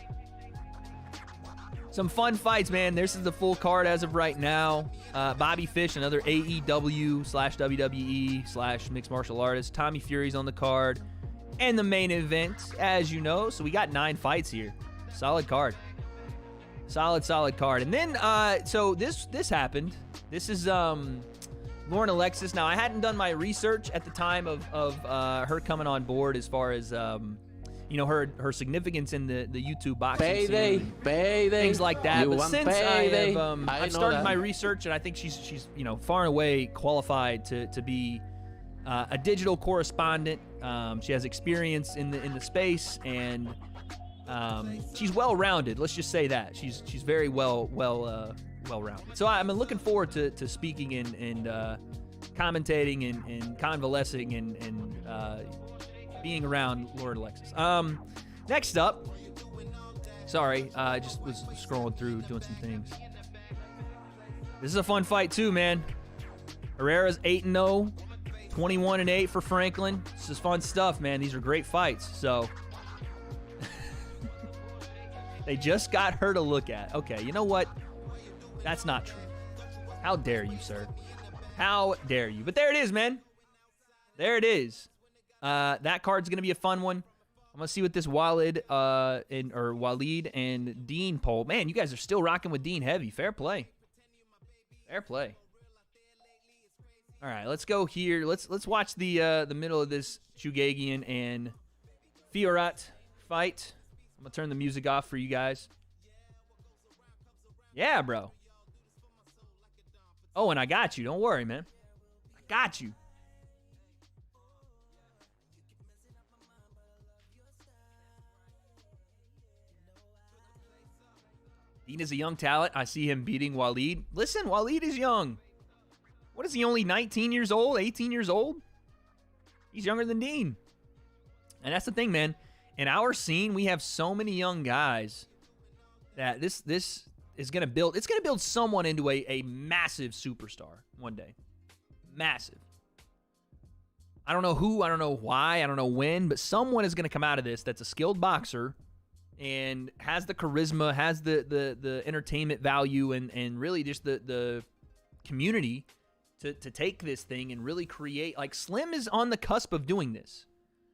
Some fun fights, man. This is the full card as of right now. Bobby Fish, another AEW/WWE/mixed martial artist. Tommy Fury's on the card. And the main event, as you know. So we got 9 fights here. Solid card. Solid card. And then, so this happened. This is Lauren Alexis. Now, I hadn't done my research at the time of her coming on board as far as, you know, her significance in the YouTube boxing scene. Things like that. But since I've started my research, and I think she's you know, far and away qualified to be a digital correspondent. She has experience in the space, and she's well-rounded. Let's just say that she's very well-rounded. So I'm looking forward to speaking and commentating and convalescing and being around Lord Alexis. Next up, sorry, I just was scrolling through doing some things. This is a fun fight too, man. Herrera's 8-0. 21-8 for Franklin. This is fun stuff, man. These are great fights. So they just got her to look at. Okay, you know what? That's not true. How dare you, sir? How dare you? But there it is, man. There it is. That card's gonna be a fun one. I'm gonna see what this Waleed and Dean poll. Man, you guys are still rocking with Dean heavy. Fair play. Fair play. All right, let's go here. Let's watch the middle of this Chugagian and Fiorat fight. I'm gonna turn the music off for you guys. Yeah, bro. Oh, and I got you. Don't worry, man. I got you. Dean is a young talent. I see him beating Waleed. Listen, Waleed is young. What is he, only 19 years old, 18 years old? He's younger than Dean. And that's the thing, man. In our scene, we have so many young guys that this is going to build. It's going to build someone into a massive superstar one day. Massive. I don't know who, I don't know why, I don't know when, but someone is going to come out of this that's a skilled boxer and has the charisma, has the entertainment value, and really just the community to take this thing and really create. Like, Slim is on the cusp of doing this.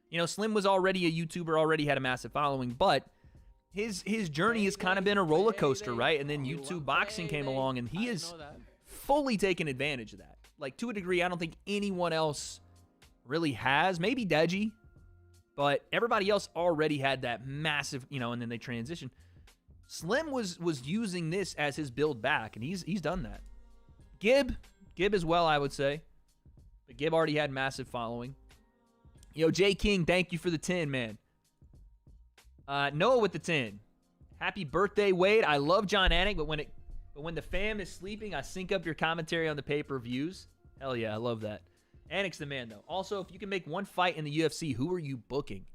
You know, Slim was already a YouTuber, already had a massive following, but his journey has kind of been a roller coaster, right? And then YouTube boxing came along, and he has fully taken advantage of that. Like, to a degree, I don't think anyone else really has. Maybe Deji, but everybody else already had that massive, you know, and then they transitioned. Slim was using this as his build back, and he's done that. Gib as well, I would say. But Gib already had massive following. Yo, J King, thank you for the 10, man. Noah with the 10. Happy birthday, Wade. I love John Anik, but when the fam is sleeping, I sync up your commentary on the pay-per-views. Hell yeah, I love that. Anik's the man, though. Also, if you can make one fight in the UFC, who are you booking?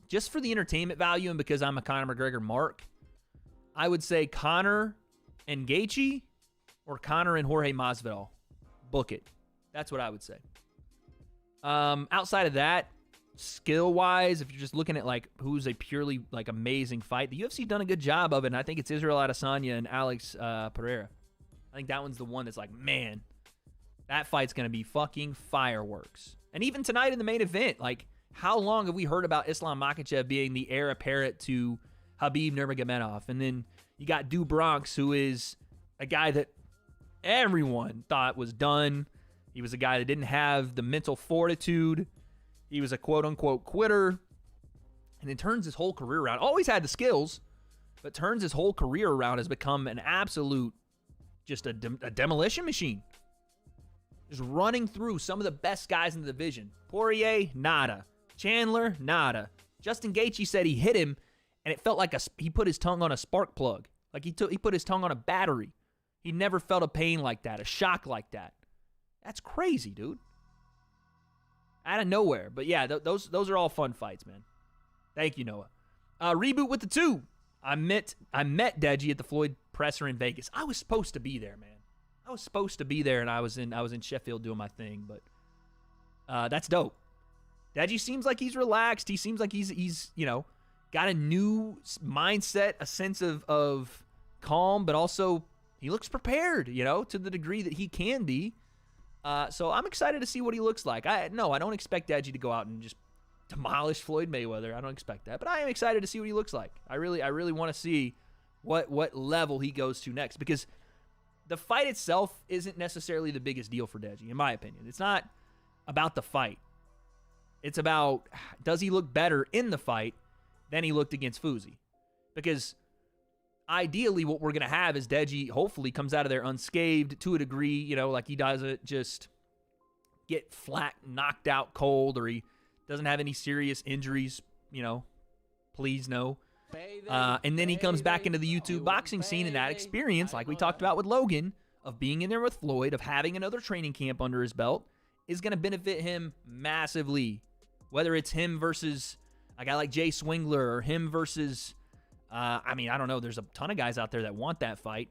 Just for the entertainment value and because I'm a Conor McGregor mark, I would say Conor and Gaethje or Conor and Jorge Masvidal. Book it. That's what I would say. Outside of that, skill-wise, if you're just looking at like who's a purely like amazing fight, the UFC done a good job of it, and I think it's Israel Adesanya and Alex Pereira. I think that one's the one that's like, man, that fight's going to be fucking fireworks. And even tonight in the main event, like, how long have we heard about Islam Makhachev being the heir apparent to Habib Nurmagomedov? And then you got Du Bronx, who is a guy that everyone thought was done. He was a guy that didn't have the mental fortitude. He was a quote-unquote quitter. And then turns his whole career around. Always had the skills, but turns his whole career around, has become an absolute, just a demolition machine. Just running through some of the best guys in the division. Poirier, nada. Chandler, nada. Justin Gaethje said he hit him, and it felt like he put his tongue on a spark plug. Like he put his tongue on a battery. He never felt a pain like that, a shock like that. That's crazy, dude. Out of nowhere. But yeah, those are all fun fights, man. Thank you, Noah. Reboot with the 2. I met Deji at the Floyd presser in Vegas. I was supposed to be there, man. I was supposed to be there, and I was in Sheffield doing my thing, but that's dope. Deji seems like he's relaxed. He seems like he's you know, got a new mindset, a sense of calm, but also he looks prepared, you know, to the degree that he can be. So I'm excited to see what he looks like. I don't expect Deji to go out and just demolish Floyd Mayweather. I don't expect that, but I am excited to see what he looks like. I really want to see what level he goes to next, because the fight itself isn't necessarily the biggest deal for Deji, in my opinion. It's not about the fight. It's about, does he look better in the fight than he looked against Fuzi? Because ideally what we're going to have is Deji hopefully comes out of there unscathed to a degree, you know, like he doesn't just get flat knocked out cold, or he doesn't have any serious injuries, you know, please no. And then he comes back into the YouTube boxing scene, and that experience, like we talked about with Logan, of being in there with Floyd, of having another training camp under his belt, is going to benefit him massively. Whether it's him versus a guy like Jay Swingler, or him versus, I don't know, there's a ton of guys out there that want that fight.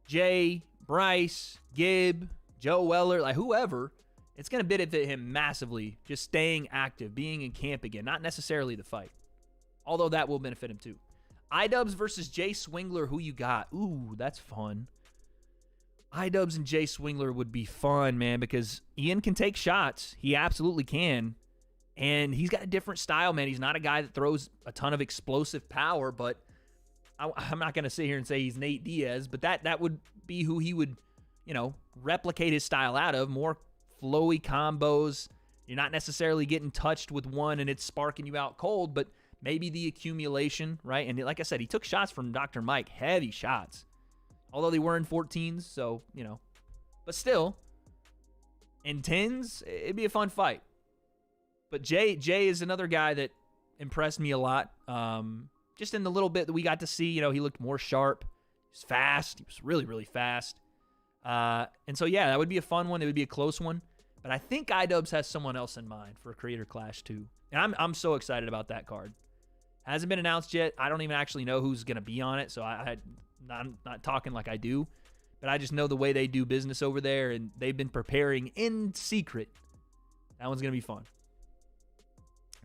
Jay, Bryce, Gibb, Joe Weller, like whoever, it's going to benefit him massively, just staying active, being in camp again, not necessarily the fight. Although that will benefit him too. iDubbbz versus Jay Swingler, who you got? Ooh, that's fun. iDubbbz and Jay Swingler would be fun, man, because Ian can take shots. He absolutely can. And he's got a different style, man. He's not a guy that throws a ton of explosive power, but I'm not going to sit here and say he's Nate Diaz, but that would be who he would, you know, replicate his style out of. More flowy combos. You're not necessarily getting touched with one and it's sparking you out cold, but maybe the accumulation, right? And like I said, he took shots from Dr. Mike, heavy shots. Although they were in 14s, so, you know. But still, in 10s, it'd be a fun fight. But Jay is another guy that impressed me a lot. Just in the little bit that we got to see, you know, he looked more sharp. He was fast. He was really, really fast. And so, yeah, that would be a fun one. It would be a close one. But I think iDubbbz has someone else in mind for Creator Clash 2. And I'm so excited about that card. Hasn't been announced yet. I don't even actually know who's going to be on it, so I'm not talking like I do. But I just know the way they do business over there, and they've been preparing in secret. That one's going to be fun.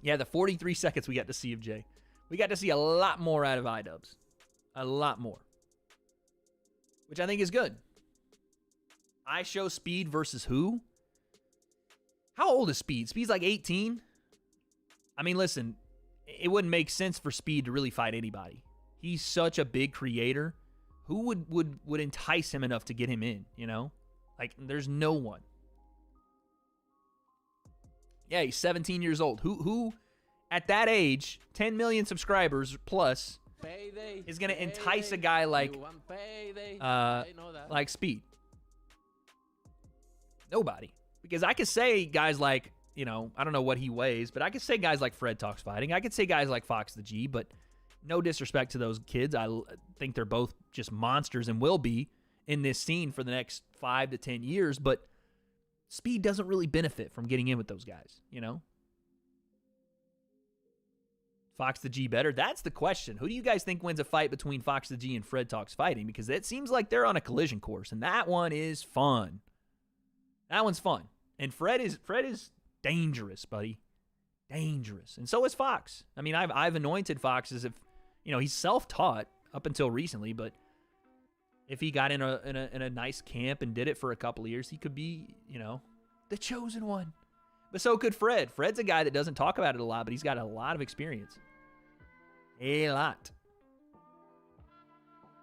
Yeah, the 43 seconds we got to see of Jay We got to see a lot more out of iDubbbz. A lot more. Which I think is good. I show Speed versus who? How old is Speed? Speed's like 18. I mean, listen, it wouldn't make sense for Speed to really fight anybody. He's such a big creator. Who would entice him enough to get him in, you know? Like, there's no one. Yeah, he's 17 years old. Who at that age, 10 million subscribers plus, is going to entice a guy like Speed? Nobody. Because I could say guys like, you know, I don't know what he weighs, but I could say guys like Fred Talks Fighting. I could say guys like Fox the G, but no disrespect to those kids. I think they're both just monsters and will be in this scene for the next 5 to 10 years, but Speed doesn't really benefit from getting in with those guys, you know? Fox the G better? That's the question. Who do you guys think wins a fight between Fox the G and Fred Talks Fighting? Because it seems like they're on a collision course, and that one is fun. That one's fun. And Fred is dangerous, buddy. Dangerous. And so is Fox. I mean, I've anointed Fox as if, you know, he's self-taught up until recently, but if he got in a nice camp and did it for a couple of years, he could be, you know, the chosen one. But so could Fred. Fred's a guy that doesn't talk about it a lot, but he's got a lot of experience. A lot.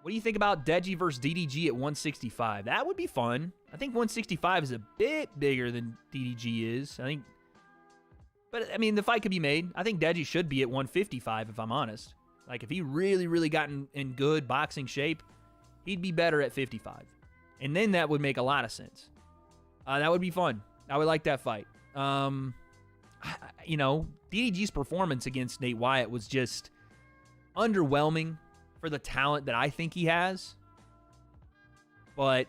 What do you think about Deji versus DDG at 165? That would be fun. I think 165 is a bit bigger than DDG is. But I mean, the fight could be made. I think Deji should be at 155 if I'm honest. Like, if he really, really got in good boxing shape, he'd be better at 55. And then that would make a lot of sense. That would be fun. I would like that fight. You know, DDG's performance against Nate Wyatt was just underwhelming for the talent that I think he has. But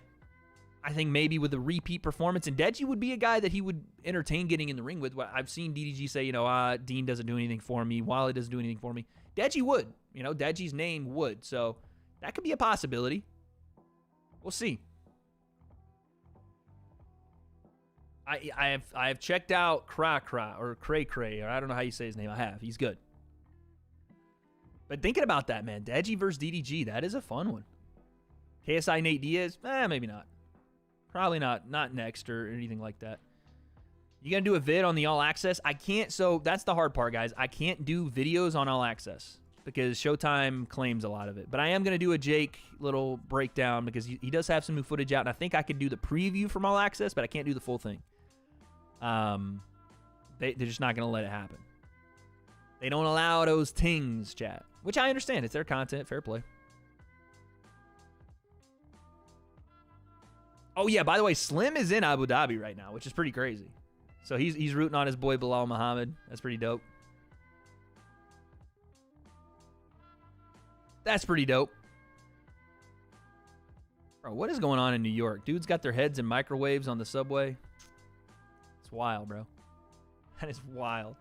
I think maybe with a repeat performance, and Deji would be a guy that he would entertain getting in the ring with. I've seen DDG say, you know, Dean doesn't do anything for me. Wiley doesn't do anything for me. Deji would. You know, Deji's name would. So that could be a possibility. We'll see. I have checked out Cray, or I don't know how you say his name. I have. He's good. But thinking about that, man, Deji versus DDG, that is a fun one. KSI Nate Diaz, maybe not. Probably not next or anything like that. You gonna do a vid on the All Access? I can't, so that's the hard part, guys. I can't do videos on All Access because Showtime claims a lot of it. But I am gonna do a Jake little breakdown because he does have some new footage out, and I think I could do the preview from All Access, but I can't do the full thing. They're just not gonna let it happen. They don't allow those things, chat. Which I understand. It's their content. Fair play. Oh, yeah. By the way, Slim is in Abu Dhabi right now, which is pretty crazy. So he's rooting on his boy Bilal Muhammad. That's pretty dope. That's pretty dope. Bro, what is going on in New York? Dudes got their heads in microwaves on the subway. It's wild, bro. That is wild.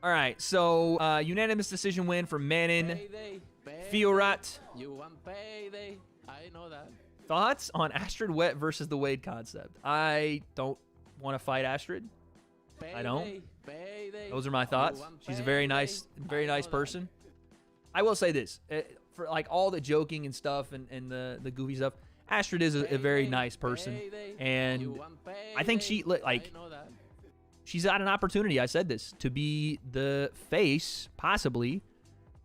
All right, so unanimous decision win for Manin Fiorat. You want payday? I know that. Thoughts on Astrid Wet versus the Wade concept? I don't want to fight Astrid. I don't. Those are my thoughts. She's a very nice person. I will say this. For like all the joking and stuff and the goofy stuff, Astrid is a very nice person. And I think she's got an opportunity, I said this, to be the face, possibly,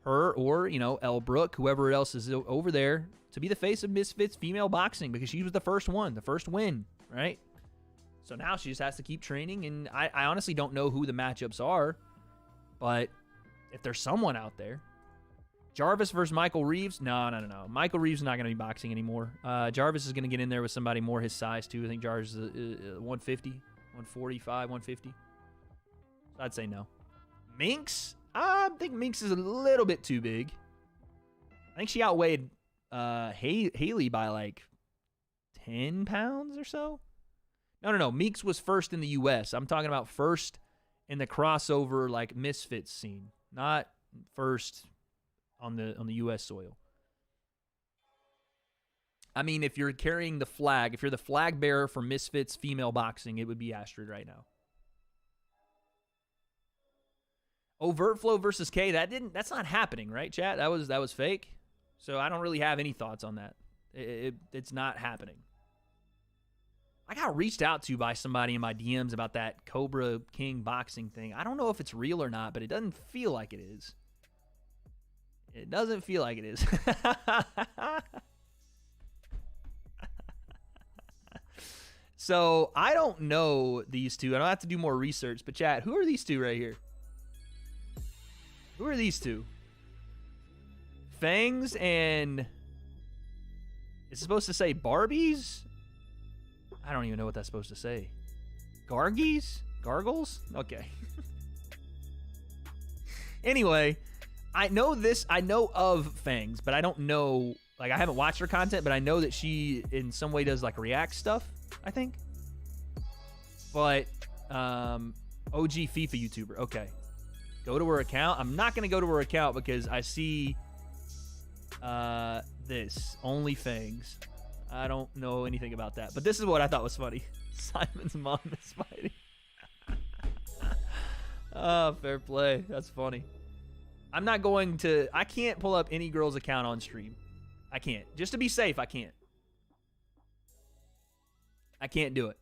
her or, you know, Elle Brooke, whoever else is over there, to be the face of Misfits female boxing because she was the first win, right? So now she just has to keep training, and I honestly don't know who the matchups are, but if there's someone out there. Jarvis versus Michael Reeves? No. Michael Reeves is not going to be boxing anymore. Jarvis is going to get in there with somebody more his size, too. I think Jarvis is 150, 145, 150. So I'd say no. Minx? I think Minx is a little bit too big. I think she outweighed Haley by like 10 pounds or so. No. Meeks was first in the U.S. I'm talking about first in the crossover like Misfits scene, not first on the U.S. soil. I mean, if you're carrying the flag, if you're the flag bearer for Misfits female boxing, it would be Astrid right now. Overt Flow versus K, that's not happening, right, chat? That was fake. So I don't really have any thoughts on that. It's not happening. I got reached out to by somebody in my DMs about that Cobra King boxing thing. I don't know if it's real or not, but it doesn't feel like it is. It doesn't feel like it is. So I don't know these two. I don't have to do more research, but chat, who are these two right here? Who are these two? Fangs and... It's supposed to say Barbies? I don't even know what that's supposed to say. Gargies? Gargles? Okay. Anyway, I know of Fangs, but I don't know, like I haven't watched her content, but I know that she in some way does like react stuff, I think. But OG FIFA YouTuber. Okay. Go to her account. I'm not going to go to her account because I see this. Only Fangs. I don't know anything about that. But this is what I thought was funny. Simon's mom is fighting. Oh, fair play. That's funny. I'm not going to... I can't pull up any girl's account on stream. I can't. Just to be safe, I can't. I can't do it.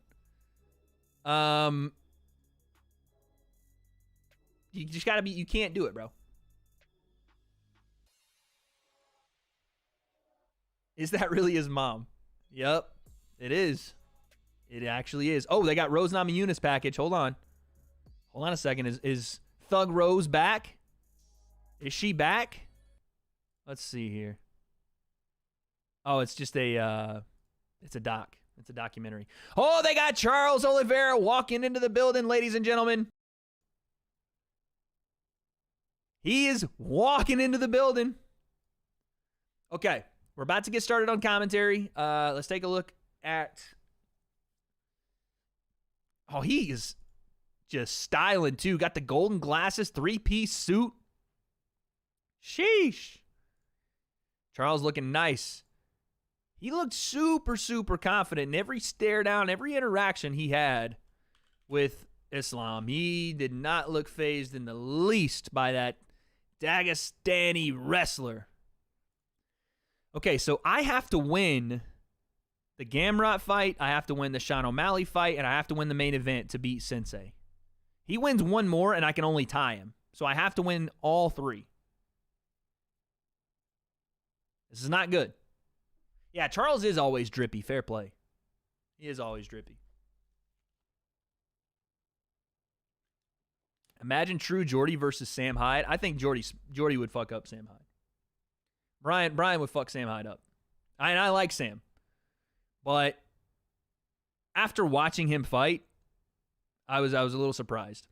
You just gotta be... You can't do it, bro. Is that really his mom? Yep, it is. It actually is. Oh, they got Rose Namajunas package. Hold on. Hold on a second. Is Thug Rose back? Is she back? Let's see here. Oh, it's just a it's a doc. It's a documentary. Oh, they got Charles Oliveira walking into the building, ladies and gentlemen. He is walking into the building. Okay. We're about to get started on commentary. Let's take a look at... Oh, he is just styling, too. Got the golden glasses, three-piece suit. Sheesh. Charles looking nice. He looked super, super confident in every stare down, every interaction he had with Islam. He did not look fazed in the least by that Dagestani wrestler. Okay, so I have to win the Gamrot fight, I have to win the Sean O'Malley fight, and I have to win the main event to beat Sensei. He wins one more, and I can only tie him. So I have to win all three. This is not good. Yeah, Charles is always drippy. Fair play. He is always drippy. Imagine True Jordy versus Sam Hyde. I think Jordy would fuck up Sam Hyde. Brian would fuck Sam Hyde up. I like Sam. But after watching him fight, I was a little surprised.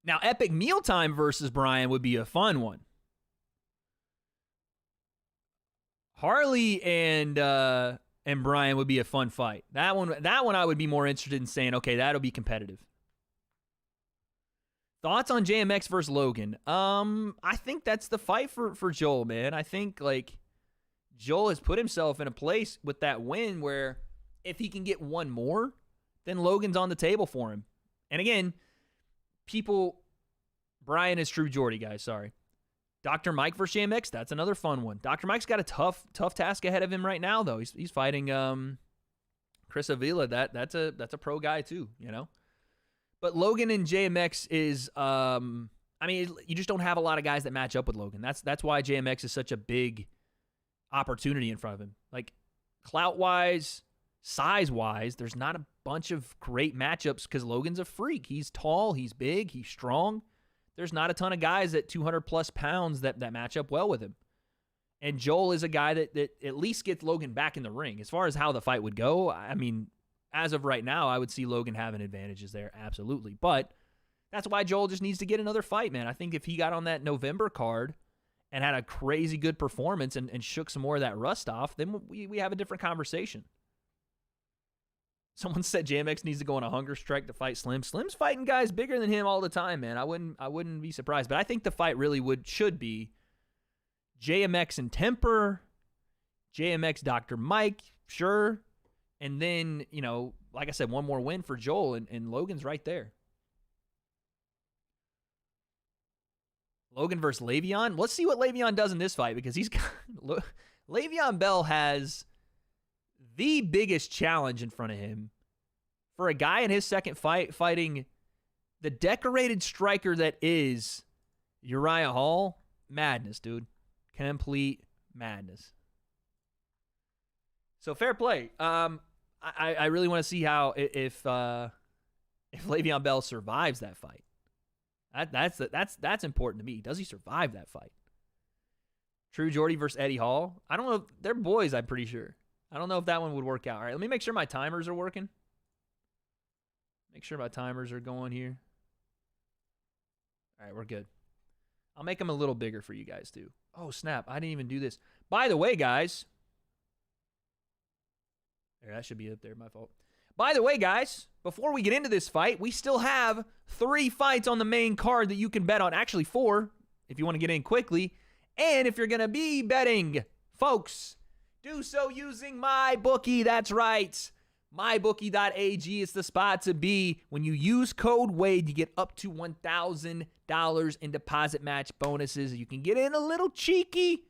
Now, Epic Mealtime versus Brian would be a fun one. Harley and Brian would be a fun fight. That one I would be more interested in saying, okay, that'll be competitive. Thoughts on JMX versus Logan? I think that's the fight for Joel, man. I think like Joel has put himself in a place with that win where if he can get one more, then Logan's on the table for him. And again, Brian is True Jordy, guys. Sorry. Dr. Mike versus JMX, that's another fun one. Dr. Mike's got a tough task ahead of him right now, though. He's fighting Chris Avila. That's a pro guy too, you know. But Logan and JMX is, you just don't have a lot of guys that match up with Logan. That's why JMX is such a big opportunity in front of him. Like, clout-wise, size-wise, there's not a bunch of great matchups because Logan's a freak. He's tall, he's big, he's strong. There's not a ton of guys at 200-plus pounds that match up well with him. And Joel is a guy that at least gets Logan back in the ring. As far as how the fight would go, I mean, as of right now, I would see Logan having advantages there, absolutely. But that's why Joel just needs to get another fight, man. I think if he got on that November card and had a crazy good performance and shook some more of that rust off, then we have a different conversation. Someone said JMX needs to go on a hunger strike to fight Slim. Slim's fighting guys bigger than him all the time, man. I wouldn't be surprised. But I think the fight really should be JMX and Temper, JMX Dr. Mike, sure. And then, like I said, one more win for Joel, and Logan's right there. Logan versus Le'Veon. Let's see what Le'Veon does in this fight, because Le'Veon Bell has the biggest challenge in front of him for a guy in his second fight fighting the decorated striker that is Uriah Hall. Madness, dude. Complete madness. So fair play. I really want to see how if Le'Veon Bell survives that fight. That's important to me. Does he survive that fight? True Jordy versus Eddie Hall. I don't know. They're boys, I'm pretty sure. I don't know if that one would work out. All right, let me make sure my timers are working. Make sure my timers are going here. All right, we're good. I'll make them a little bigger for you guys, too. Oh, snap. I didn't even do this. By the way, guys. There, that should be up there. My fault. By the way, guys, before we get into this fight, we still have 3 fights on the main card that you can bet on. Actually, 4, if you want to get in quickly. And if you're going to be betting, folks, do so using MyBookie. That's right. MyBookie.ag is the spot to be. When you use code WADE, you get up to $1,000 in deposit match bonuses. You can get in a little cheeky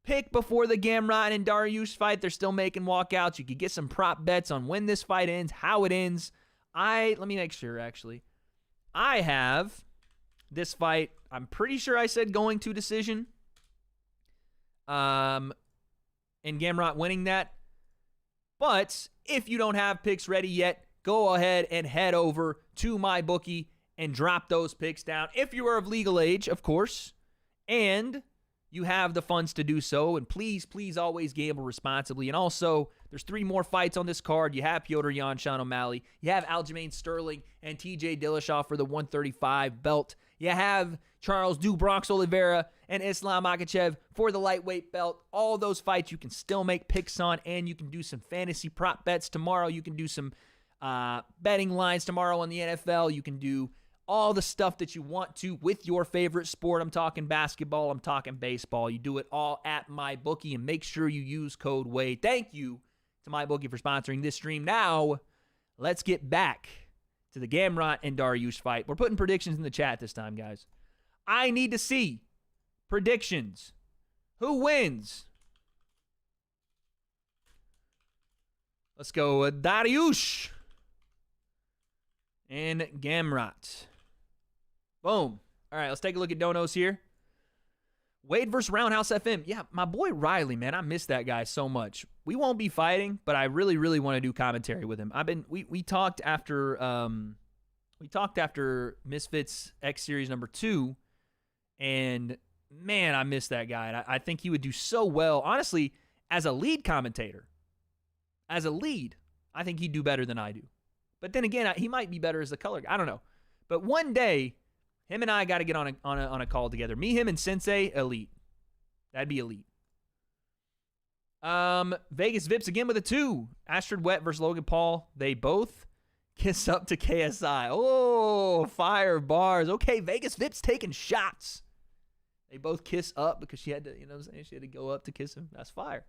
pick before the Gamrot and Dariush fight. They're still making walkouts. You could get some prop bets on when this fight ends, how it ends. Let me make sure, actually. I have this fight, I'm pretty sure I said going to decision. And Gamrot winning that. But if you don't have picks ready yet, go ahead and head over to MyBookie and drop those picks down. If you are of legal age, of course, and you have the funds to do so. And please, please always gamble responsibly. And also, there's 3 more fights on this card. You have Petr Yan, Sean O'Malley. You have Aljamain Sterling and TJ Dillashaw for the 135 belt. You have Charles Do Bronx Oliveira and Islam Makhachev for the lightweight belt. All those fights you can still make picks on, and you can do some fantasy prop bets tomorrow. You can do some betting lines tomorrow on the NFL. You can do all the stuff that you want to with your favorite sport. I'm talking basketball. I'm talking baseball. You do it all at MyBookie, and make sure you use code WADE. Thank you to MyBookie for sponsoring this stream. Now, let's get back to the Gamrot and Dariush fight. We're putting predictions in the chat this time, guys. I need to see predictions. Who wins? Let's go with Dariush and Gamrot. Boom. All right, let's take a look at donos here. Wade versus Roundhouse FM. Yeah, my boy Riley, man, I miss that guy so much. We won't be fighting, but I really, really want to do commentary with him. We talked after Misfits X Series number 2, and man, I miss that guy. And I think he would do so well, honestly, as a lead commentator. As a lead, I think he'd do better than I do. But then again, he might be better as a color guy. I don't know. But one day, him and I got to get on a call together. Me, him, and Sensei, elite. That'd be elite. Vegas Vips again with a 2. Astrid Wet versus Logan Paul. They both kiss up to KSI. Oh, fire bars. Okay, Vegas Vips taking shots. They both kiss up because she had to, she had to go up to kiss him. That's fire.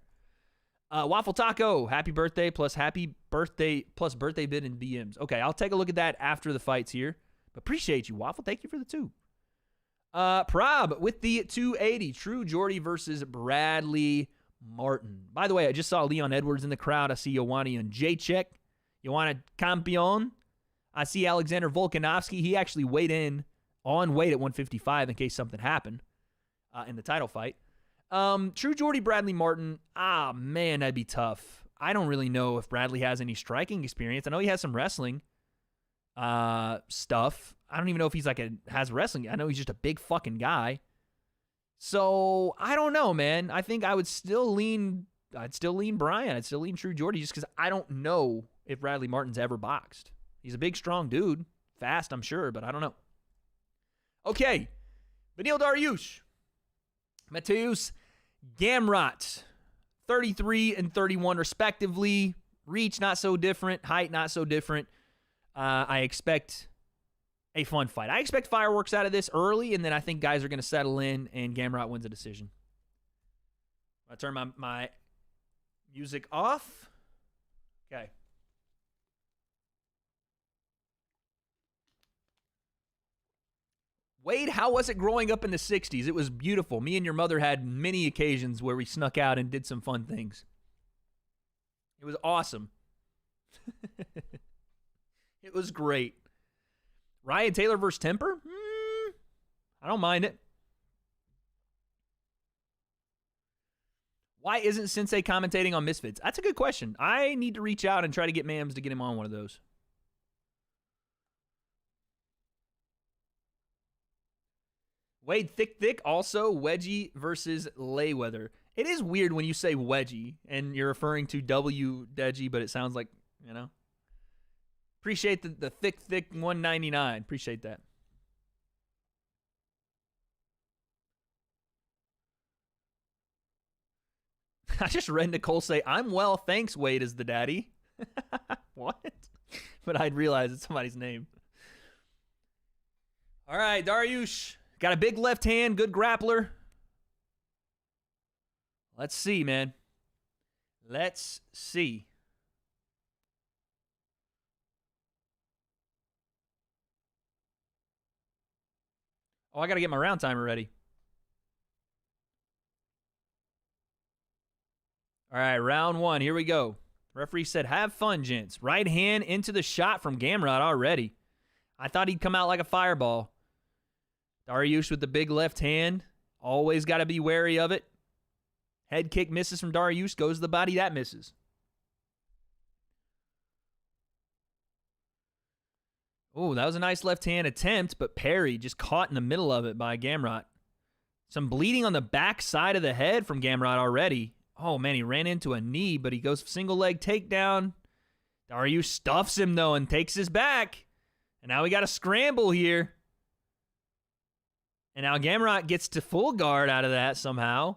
Waffle Taco, happy birthday plus birthday bid and DMs. Okay, I'll take a look at that after the fights here. But appreciate you, Waffle. Thank you for the 2. Prob with the 280. True Jordy versus Bradley Martin. By the way, I just saw Leon Edwards in the crowd. I see Ioana and Jacek. Ioana Campion. I see Alexander Volkanovski. He actually weighed in on weight at 155 in case something happened in the title fight. True Jordy, Bradley Martin. Man, that'd be tough. I don't really know if Bradley has any striking experience. I know he has some wrestling stuff. I don't even know if he's has wrestling. I know he's just a big fucking guy. So I don't know, man. I think I'd still lean Brian. I'd still lean True Jordy just because I don't know if Bradley Martin's ever boxed. He's a big, strong dude. Fast, I'm sure, but I don't know. Okay. Beneil Dariush. Mateusz Gamrot. 33 and 31 respectively. Reach, not so different. Height, not so different. I expect a fun fight. I expect fireworks out of this early, and then I think guys are going to settle in, and Gamrot wins a decision. I turn my music off. Okay. Wade, how was it growing up in the 60s? It was beautiful. Me and your mother had many occasions where we snuck out and did some fun things. It was awesome. It was great. Ryan Taylor versus Temper? I don't mind it. Why isn't Sensei commentating on Misfits? That's a good question. I need to reach out and try to get Mams to get him on one of those. Wade Thick also Wedgie versus Layweather. It is weird when you say Wedgie and you're referring to W.A.D.E, but it sounds like, you know. Appreciate the thick 199. Appreciate that. I just read Nicole say, I'm well, thanks, Wade is the daddy. What? But I'd realize it's somebody's name. All right, Dariush. Got a big left hand, good grappler. Let's see, man. Let's see. Oh, I got to get my round timer ready. All right, round one. Here we go. Referee said, have fun, gents. Right hand into the shot from Gamrot already. I thought he'd come out like a fireball. Dariush with the big left hand. Always got to be wary of it. Head kick misses from Dariush. Goes to the body. That misses. Oh, that was a nice left hand attempt, but parry just caught in the middle of it by Gamrot. Some bleeding on the back side of the head from Gamrot already. Oh, man, he ran into a knee, but he goes single leg takedown. Dariush stuffs him, though, and takes his back. And now we got a scramble here. And now Gamrot gets to full guard out of that somehow.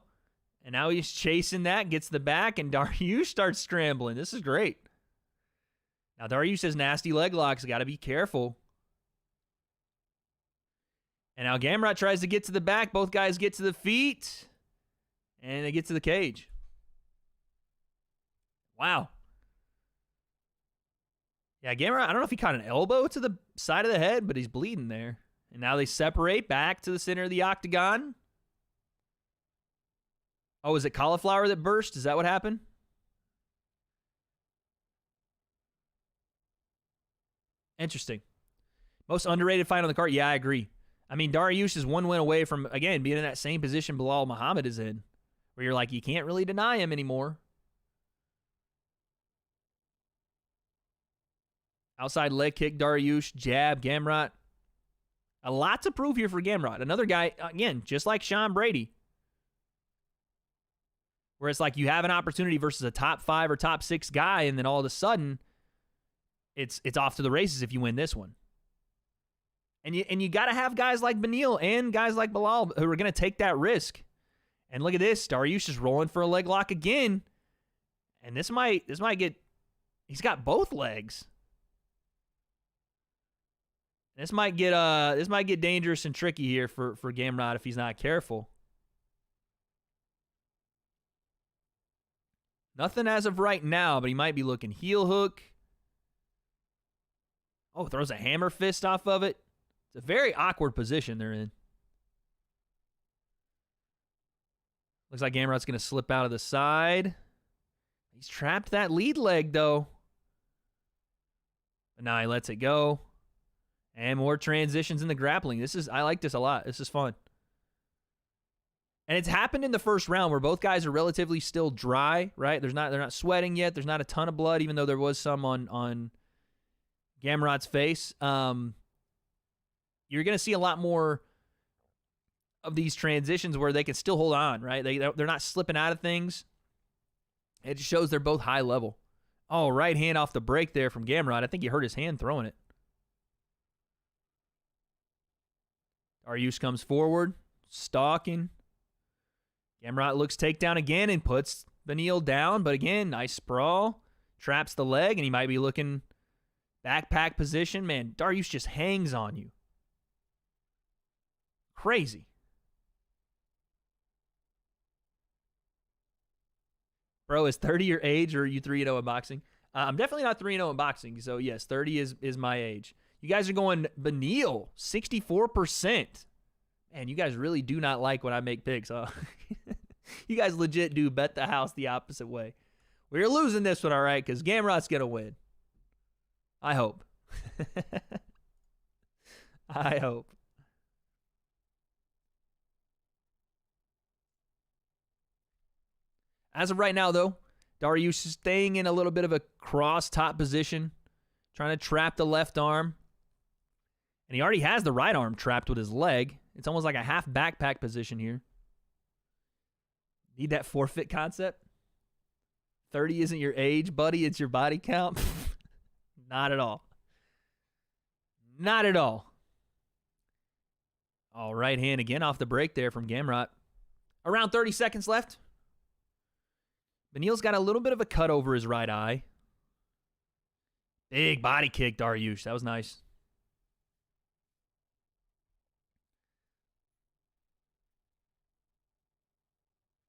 And now he's chasing that, gets the back, and Dariush starts scrambling. This is great. Now Dariush has nasty leg locks. Got to be careful. And now Gamrot tries to get to the back. Both guys get to the feet. And they get to the cage. Wow. Yeah, Gamrot, I don't know if he caught an elbow to the side of the head, but he's bleeding there. And now they separate back to the center of the octagon. Oh, is it cauliflower that burst? Is that what happened? Interesting. Most underrated fight on the card? Yeah, I agree. I mean, Dariush is one win away from, again, being in that same position Bilal Muhammad is in, where you're like, you can't really deny him anymore. Outside leg kick, Dariush, jab, Gamrot. A lot to prove here for Gamrot. Another guy, again, just like Sean Brady, where it's like you have an opportunity versus a top 5 or top 6 guy, and then all of a sudden, it's off to the races if you win this one. And you got to have guys like Beneil and guys like Bilal who are going to take that risk. And look at this, Dariush is rolling for a leg lock again, and this might get. He's got both legs. This might get dangerous and tricky here for Gamrot if he's not careful. Nothing as of right now, but he might be looking heel hook. Oh, throws a hammer fist off of it. It's a very awkward position they're in. Looks like Gamrot's going to slip out of the side. He's trapped that lead leg, though. But now he lets it go. And more transitions in the grappling. I like this a lot. This is fun. And it's happened in the first round where both guys are relatively still dry, right? They're not sweating yet. There's not a ton of blood, even though there was some on Gamrot's face. You're going to see a lot more of these transitions where they can still hold on, right? They're not slipping out of things. It just shows they're both high level. Oh, right hand off the break there from Gamrot. I think he hurt his hand throwing it. Dariush comes forward, stalking. Gamrot looks takedown again and puts Beneil down, but again, nice sprawl. Traps the leg, and he might be looking backpack position. Man, Dariush just hangs on you. Crazy. Bro, is 30 your age, or are you 3-0 in boxing? I'm definitely not 3-0 in boxing. So, yes, 30 is my age. You guys are going Beneil, 64%. Man, you guys really do not like when I make picks, huh? You guys legit do bet the house the opposite way. We're losing this one, all right, because Gamrot's going to win. I hope. I hope. As of right now, though, Dariush is staying in a little bit of a cross-top position, trying to trap the left arm. And he already has the right arm trapped with his leg. It's almost like a half backpack position here. Need that forfeit concept? 30 isn't your age, buddy. It's your body count. Not at all. Not at all. All right hand again off the break there from Gamrot. Around 30 seconds left. Beneil's got a little bit of a cut over his right eye. Big body kick, Dariush. That was nice.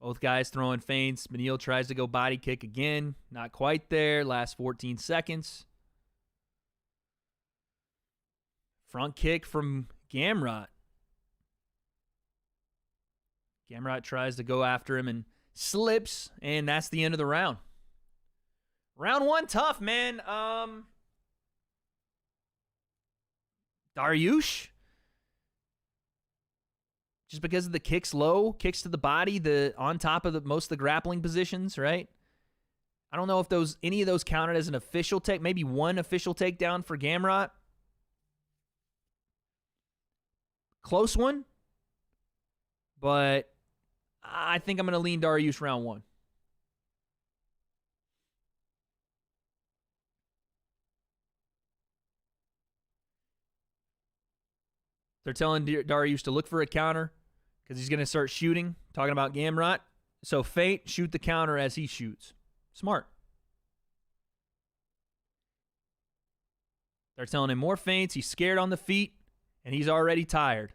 Both guys throwing feints. Beneil tries to go body kick again. Not quite there. Last 14 seconds. Front kick from Gamrot. Gamrot tries to go after him and slips, and that's the end of the round. Round one, tough, man. Dariush, just because of the kicks low, kicks to the body, the on top of most of the grappling positions, right? I don't know if any of those counted as an official take. Maybe one official takedown for Gamrot. Close one, but I think I'm going to lean Dariush round one. They're telling Dariush to look for a counter because he's going to start shooting, talking about Gamrot. So feint, shoot the counter as he shoots. Smart. They're telling him more feints. He's scared on the feet, and he's already tired.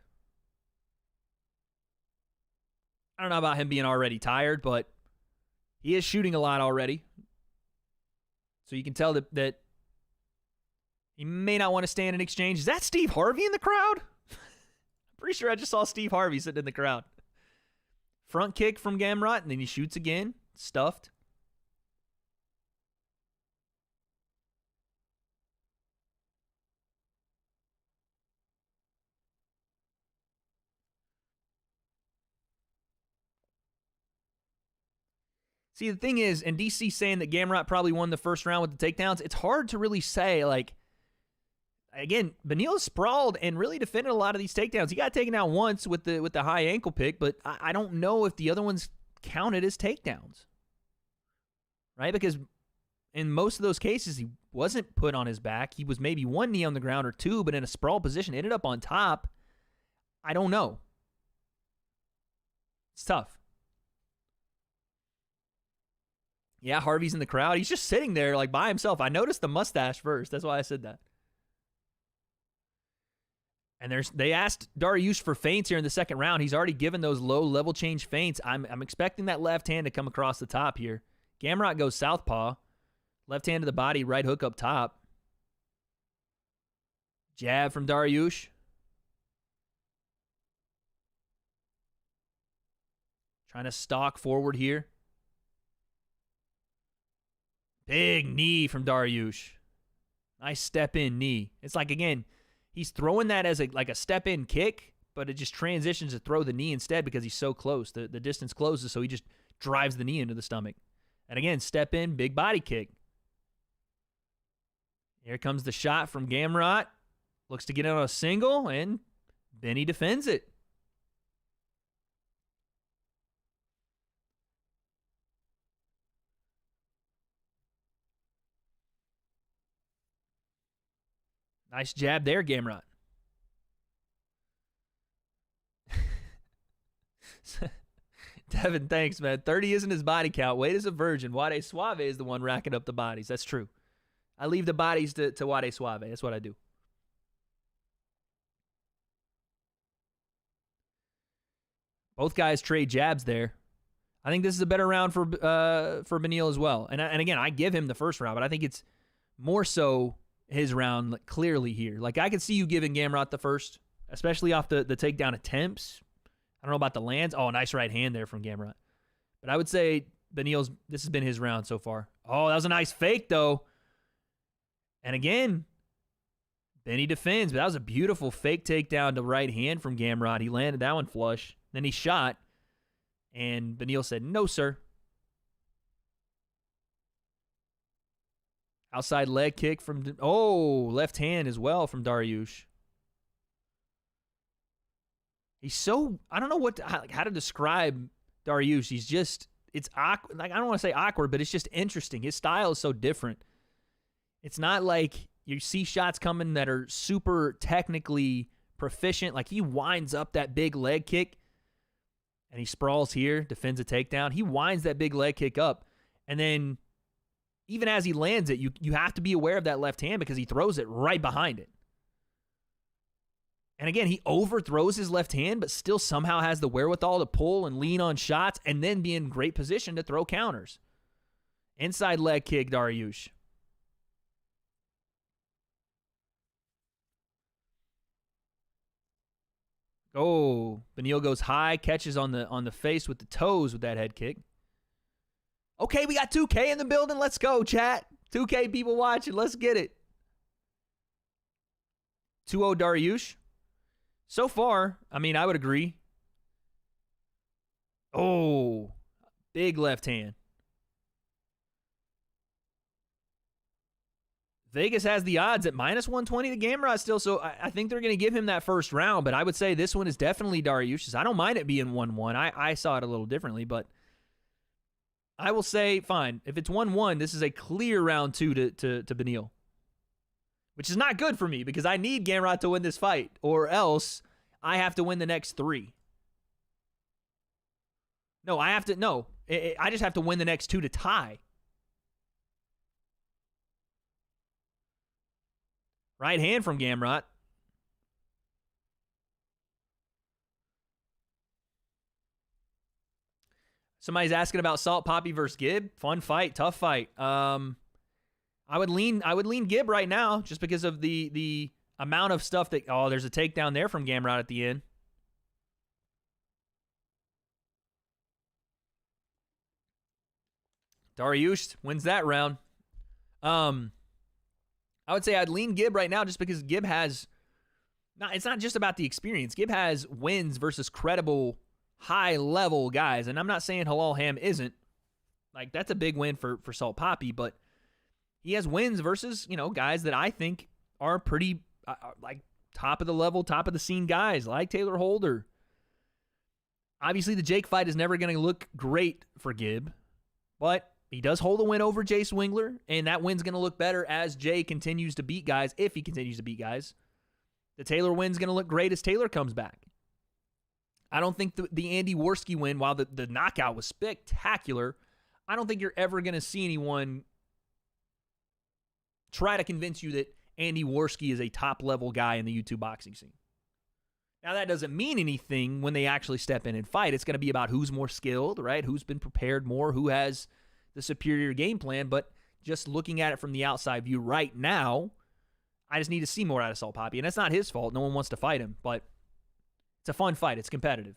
I don't know about him being already tired, but he is shooting a lot already. So you can tell that he may not want to stand in exchange. Is that Steve Harvey in the crowd? I'm pretty sure I just saw Steve Harvey sitting in the crowd. Front kick from Gamrot, and then he shoots again. Stuffed. See, the thing is, and DC saying that Gamrot probably won the first round with the takedowns, it's hard to really say, like, again, Beneil sprawled and really defended a lot of these takedowns. He got taken out once with the high ankle pick, but I don't know if the other ones counted as takedowns, right? Because in most of those cases, he wasn't put on his back. He was maybe one knee on the ground or two, but in a sprawl position, ended up on top. I don't know. It's tough. Yeah, Harvey's in the crowd. He's just sitting there like by himself. I noticed the mustache first. That's why I said that. And they asked Dariush for feints here in the second round. He's already given those low level change feints. I'm expecting that left hand to come across the top here. Gamrot goes southpaw. Left hand to the body, right hook up top. Jab from Dariush. Trying to stalk forward here. Big knee from Dariush. Nice step-in knee. It's like, again, he's throwing that as a step-in kick, but it just transitions to throw the knee instead because he's so close. The distance closes, so he just drives the knee into the stomach. And again, step-in, big body kick. Here comes the shot from Gamrot. Looks to get on a single, and Benny defends it. Nice jab there, Gamrot. Devin, thanks, man. 30 isn't his body count. Wade is a virgin. Wade Suave is the one racking up the bodies. That's true. I leave the bodies to Wade Suave. That's what I do. Both guys trade jabs there. I think this is a better round for Beneil as well. And again, I give him the first round, but I think it's more so his round clearly here. Like, I could see you giving Gamrot the first, especially off the takedown attempts. I don't know about the lands. Oh, nice right hand there from Gamrot. But I would say Beneil's, this has been his round so far. Oh, that was a nice fake, though. And again, Benny defends, but that was a beautiful fake takedown to right hand from Gamrot. He landed that one flush. Then he shot, and Beneil said, no, sir. Outside leg kick from, left hand as well from Dariush. He's so, I don't know how to describe Dariush. He's just, it's awkward. Like, I don't want to say awkward, but it's just interesting. His style is so different. It's not like you see shots coming that are super technically proficient. Like, he winds up that big leg kick, and he sprawls here, defends a takedown. He winds that big leg kick up, and then even as he lands it, you have to be aware of that left hand because he throws it right behind it. And again, he overthrows his left hand, but still somehow has the wherewithal to pull and lean on shots and then be in great position to throw counters. Inside leg kick, Dariush. Oh, Beneil goes high, catches on the face with the toes with that head kick. Okay, we got 2K in the building. Let's go, chat. 2K people watching. Let's get it. 2-0 Dariush. So far, I mean, I would agree. Oh, big left hand. Vegas has the odds at -120 to Gamrot still, so I think they're going to give him that first round, but I would say this one is definitely Dariush's. I don't mind it being 1-1. I saw it a little differently, but I will say, fine. If it's 1-1, this is a clear round 2 to Beneil, which is not good for me because I need Gamrot to win this fight, or else I have to win the next 3. No, I just have to win the next 2 to tie. Right hand from Gamrot. Somebody's asking about Salt Poppy versus Gibb. Fun fight, tough fight. I would lean Gibb right now just because of the amount of stuff that. Oh, there's a takedown there from Gamrot at the end. Dariush wins that round. I would say I'd lean Gibb right now just because Gibb has. It's not just about the experience. Gibb has wins versus credible, high-level guys. And I'm not saying Halal Ham isn't. Like, that's a big win for Salt Poppy, but he has wins versus, guys that I think are pretty, like, top of the level, top of the scene guys, like Taylor Holder. Obviously, the Jake fight is never going to look great for Gibb, but he does hold a win over Jay Swingler, and that win's going to look better as Jay continues to beat guys, if he continues to beat guys. The Taylor win's going to look great as Taylor comes back. I don't think the Andy Worski win, while the knockout was spectacular, I don't think you're ever going to see anyone try to convince you that Andy Worski is a top-level guy in the YouTube boxing scene. Now, that doesn't mean anything when they actually step in and fight. It's going to be about who's more skilled, right? Who's been prepared more, who has the superior game plan, but just looking at it from the outside view right now, I just need to see more out of Salt Poppy, and that's not his fault. No one wants to fight him, but it's a fun fight. It's competitive.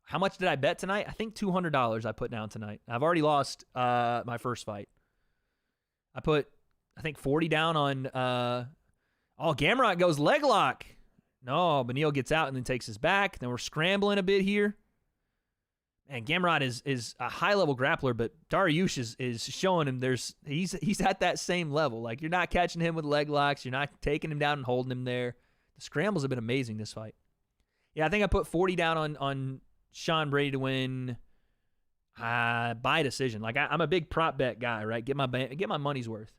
How much did I bet tonight? I think $200 I put down tonight. I've already lost my first fight. I put, I think, 40 down on, Gamrot goes leg lock. No, Beneil gets out and then takes his back. Then we're scrambling a bit here. And Gamrot is a high-level grappler, but Dariush is showing him he's at that same level. Like, you're not catching him with leg locks. You're not taking him down and holding him there. The scrambles have been amazing this fight. Yeah, I think I put 40 down on Sean Brady to win by decision. Like, I'm a big prop bet guy, right? Get my money's worth.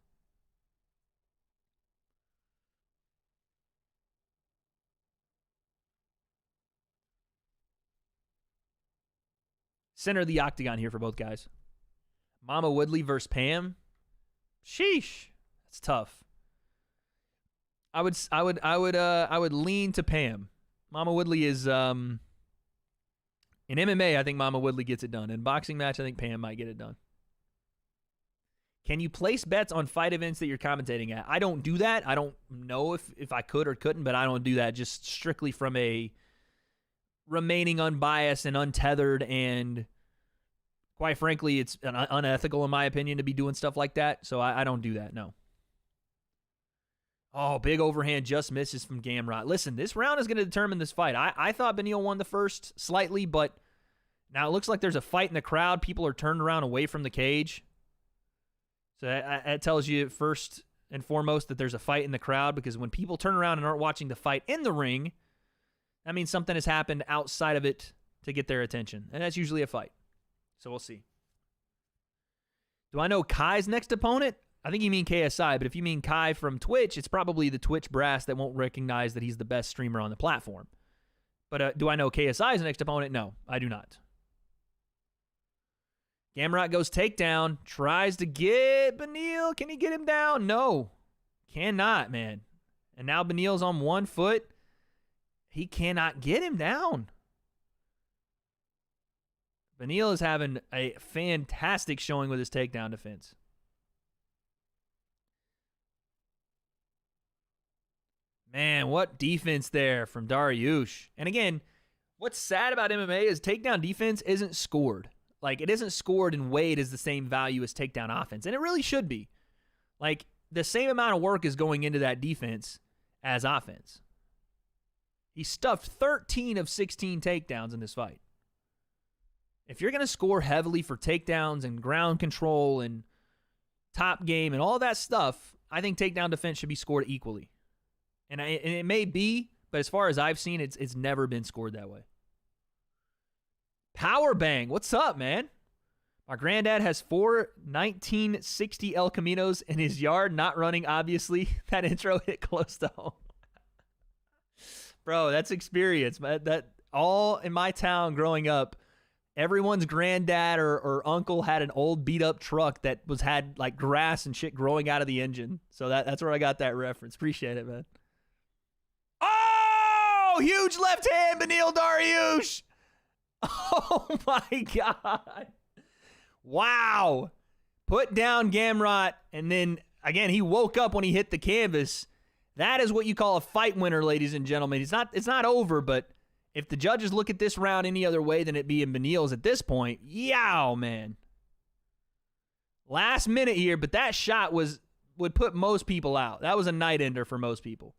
Center of the octagon here for both guys. Mama Woodley versus Pam. Sheesh, that's tough. I would lean to Pam. Mama Woodley is In MMA, I think Mama Woodley gets it done. In boxing match, I think Pam might get it done. Can you place bets on fight events that you're commentating at? I don't do that. I don't know if I could or couldn't, but I don't do that just strictly from a remaining unbiased and untethered, and quite frankly, it's unethical in my opinion to be doing stuff like that, so I don't do that, no. Oh, big overhand just misses from Gamrot. Listen, this round is going to determine this fight. I thought Beneil won the first slightly, but now it looks like there's a fight in the crowd. People are turned around away from the cage. So that tells you first and foremost that there's a fight in the crowd, because when people turn around and aren't watching the fight in the ring, that means something has happened outside of it to get their attention. And that's usually a fight. So we'll see. Do I know Kai's next opponent? I think you mean KSI, but if you mean Kai from Twitch, it's probably the Twitch brass that won't recognize that he's the best streamer on the platform. But do I know KSI's next opponent? No, I do not. Gamrot goes takedown, tries to get Beneil. Can he get him down? No, cannot, man. And now Beneil's on one foot. He cannot get him down. Beneil is having a fantastic showing with his takedown defense. Man, what defense there from Dariush. And again, what's sad about MMA is takedown defense isn't scored. Like, it isn't scored and weighed as the same value as takedown offense. And it really should be. Like, the same amount of work is going into that defense as offense. He stuffed 13 of 16 takedowns in this fight. If you're going to score heavily for takedowns and ground control and top game and all that stuff, I think takedown defense should be scored equally. And it may be, but as far as I've seen, it's never been scored that way. Power bang. What's up, man? My granddad has 4 1960 El Caminos in his yard, not running, obviously. That intro hit close to home. Bro, that's experience. That all in my town growing up, everyone's granddad or uncle had an old beat-up truck that had like grass and shit growing out of the engine. So that's where I got that reference. Appreciate it, man. Oh, huge left hand, Beneil Dariush. Oh, my God. Wow. Put down Gamrot, and then, again, he woke up when he hit the canvas. That is what you call a fight winner, ladies and gentlemen. It's not over, but if the judges look at this round any other way than it being Beneil's at this point, yow, man. Last minute here, but that shot would put most people out. That was a night ender for most people.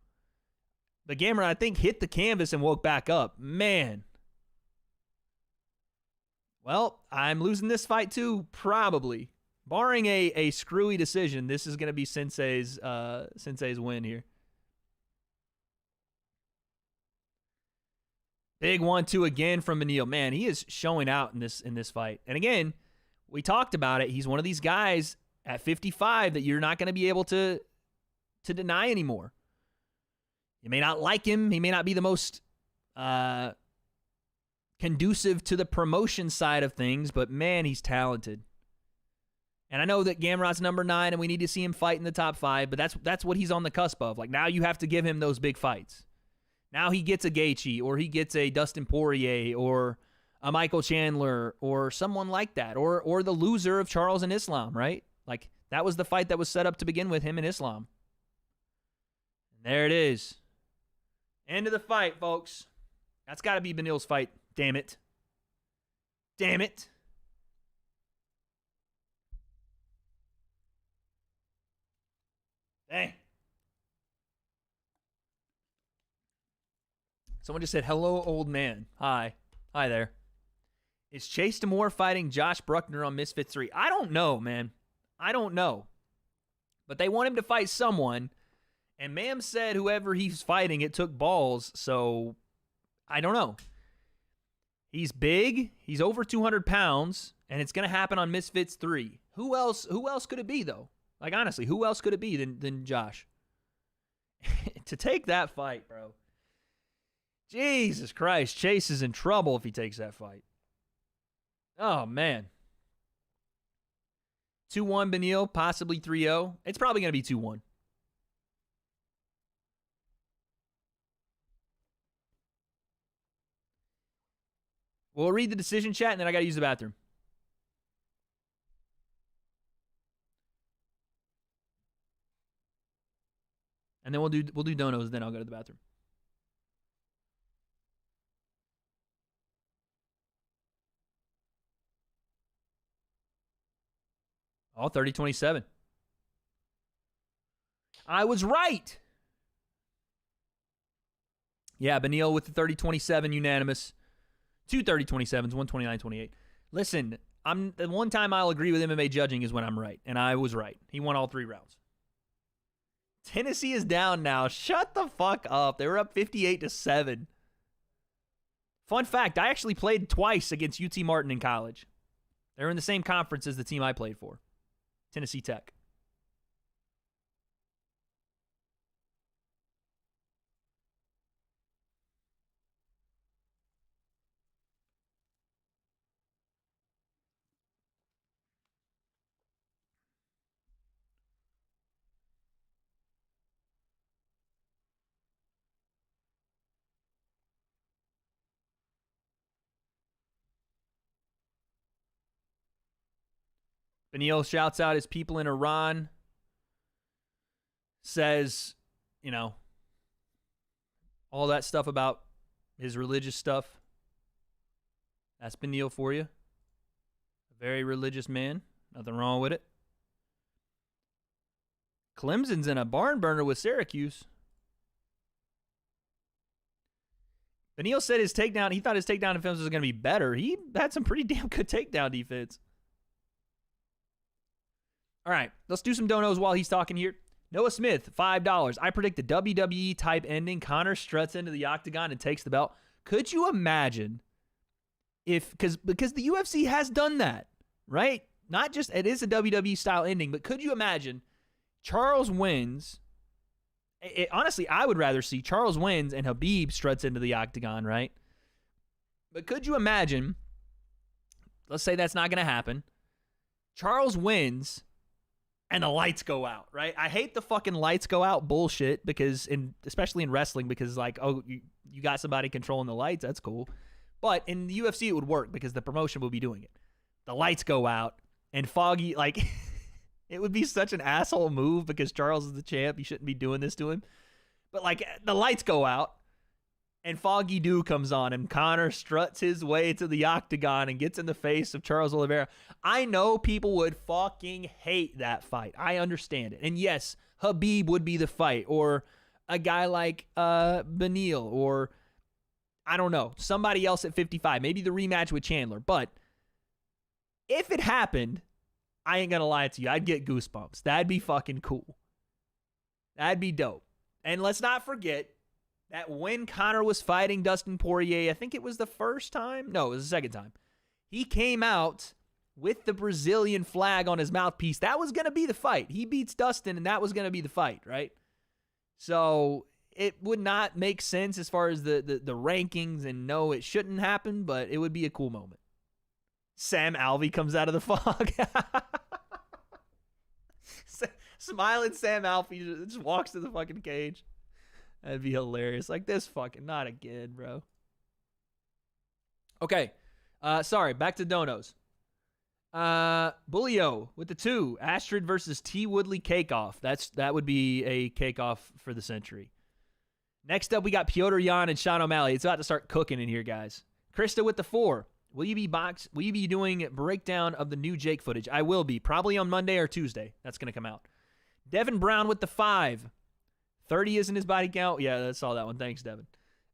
But Gamrot, I think, hit the canvas and woke back up. Man. Well, I'm losing this fight too, probably. Barring a screwy decision, this is going to be Sensei's win here. Big 1-2 again from Beneil. Man, he is showing out in this fight. And again, we talked about it. He's one of these guys at 55 that you're not going to be able to deny anymore. You may not like him. He may not be the most conducive to the promotion side of things, but man, he's talented. And I know that Gamrot's number 9 and we need to see him fight in the top 5, but that's what he's on the cusp of. Like, now you have to give him those big fights. Now he gets a Gaethje, or he gets a Dustin Poirier, or a Michael Chandler, or someone like that, or the loser of Charles and Islam, right? Like, that was the fight that was set up to begin with, him and Islam. And there it is. End of the fight, folks. That's got to be Beneil's fight. Damn it. Damn it. Dang. Someone just said, hello, old man. Hi. Hi there. Is Chase Demore fighting Josh Bruckner on Misfits 3? I don't know, man. I don't know. But they want him to fight someone. And Ma'am said whoever he's fighting, it took balls. So, I don't know. He's big. He's over 200 pounds. And it's going to happen on Misfits 3. Who else could it be, though? Like, honestly, who else could it be than Josh? To take that fight, bro. Jesus Christ. Chase is in trouble if he takes that fight. Oh, man. 2-1 Beneil, possibly 3-0. It's probably going to be 2-1. We'll read the decision chat, and then I got to use the bathroom. And then we'll do donos, then I'll go to the bathroom. Oh, 30-27. I was right. Yeah, Benil with the 30-27 unanimous. 2 30-27s, 129-28. Listen, the one time I'll agree with MMA judging is when I'm right, and I was right. He won all 3 rounds. Tennessee is down now. Shut the fuck up. They were up 58-7. Fun fact, I actually played twice against UT Martin in college. They were in the same conference as the team I played for, Tennessee Tech. Benil shouts out his people in Iran. Says, all that stuff about his religious stuff. That's Benil for you. A very religious man. Nothing wrong with it. Clemson's in a barn burner with Syracuse. Benil said he thought his takedown defense was going to be better. He had some pretty damn good takedown defense. All right, let's do some donos while he's talking here. Noah Smith, $5. I predict the WWE type ending. Connor struts into the octagon and takes the belt. Could you imagine because the UFC has done that, right? Not just, it is a WWE style ending, but could you imagine Charles wins? Honestly, I would rather see Charles wins and Khabib struts into the octagon, right? But could you imagine, let's say that's not going to happen. Charles wins and the lights go out, right? I hate the fucking lights go out bullshit because, especially in wrestling, because you got somebody controlling the lights, that's cool. But in the UFC, it would work because the promotion would be doing it. The lights go out and Foggy, it would be such an asshole move because Charles is the champ. You shouldn't be doing this to him. But the lights go out and Foggy Dew comes on and Connor struts his way to the octagon and gets in the face of Charles Oliveira. I know people would fucking hate that fight. I understand it. And yes, Khabib would be the fight, or a guy like Benil, or I don't know, somebody else at 55. Maybe the rematch with Chandler. But if it happened, I ain't gonna lie to you, I'd get goosebumps. That'd be fucking cool. That'd be dope. And let's not forget that when Connor was fighting Dustin Poirier, I think it was the first time. No, it was the second time. He came out with the Brazilian flag on his mouthpiece. That was going to be the fight. He beats Dustin, and that was going to be the fight, right? So it would not make sense as far as the rankings, and no, it shouldn't happen, but it would be a cool moment. Sam Alvey comes out of the fog. Smiling Sam Alvey just walks to the fucking cage. That'd be hilarious. This fucking, not again, bro. Okay. Sorry, back to donos. Bullio with the 2. Astrid versus T. Woodley Cake-Off. That would be a cake-off for the century. Next up, we got Piotr Jan and Sean O'Malley. It's about to start cooking in here, guys. Krista with the 4. Will you be doing breakdown of the new Jake footage? I will be. Probably on Monday or Tuesday. That's going to come out. Devin Brown with the 5. 30 isn't his body count? Yeah, I saw that one. Thanks, Devin.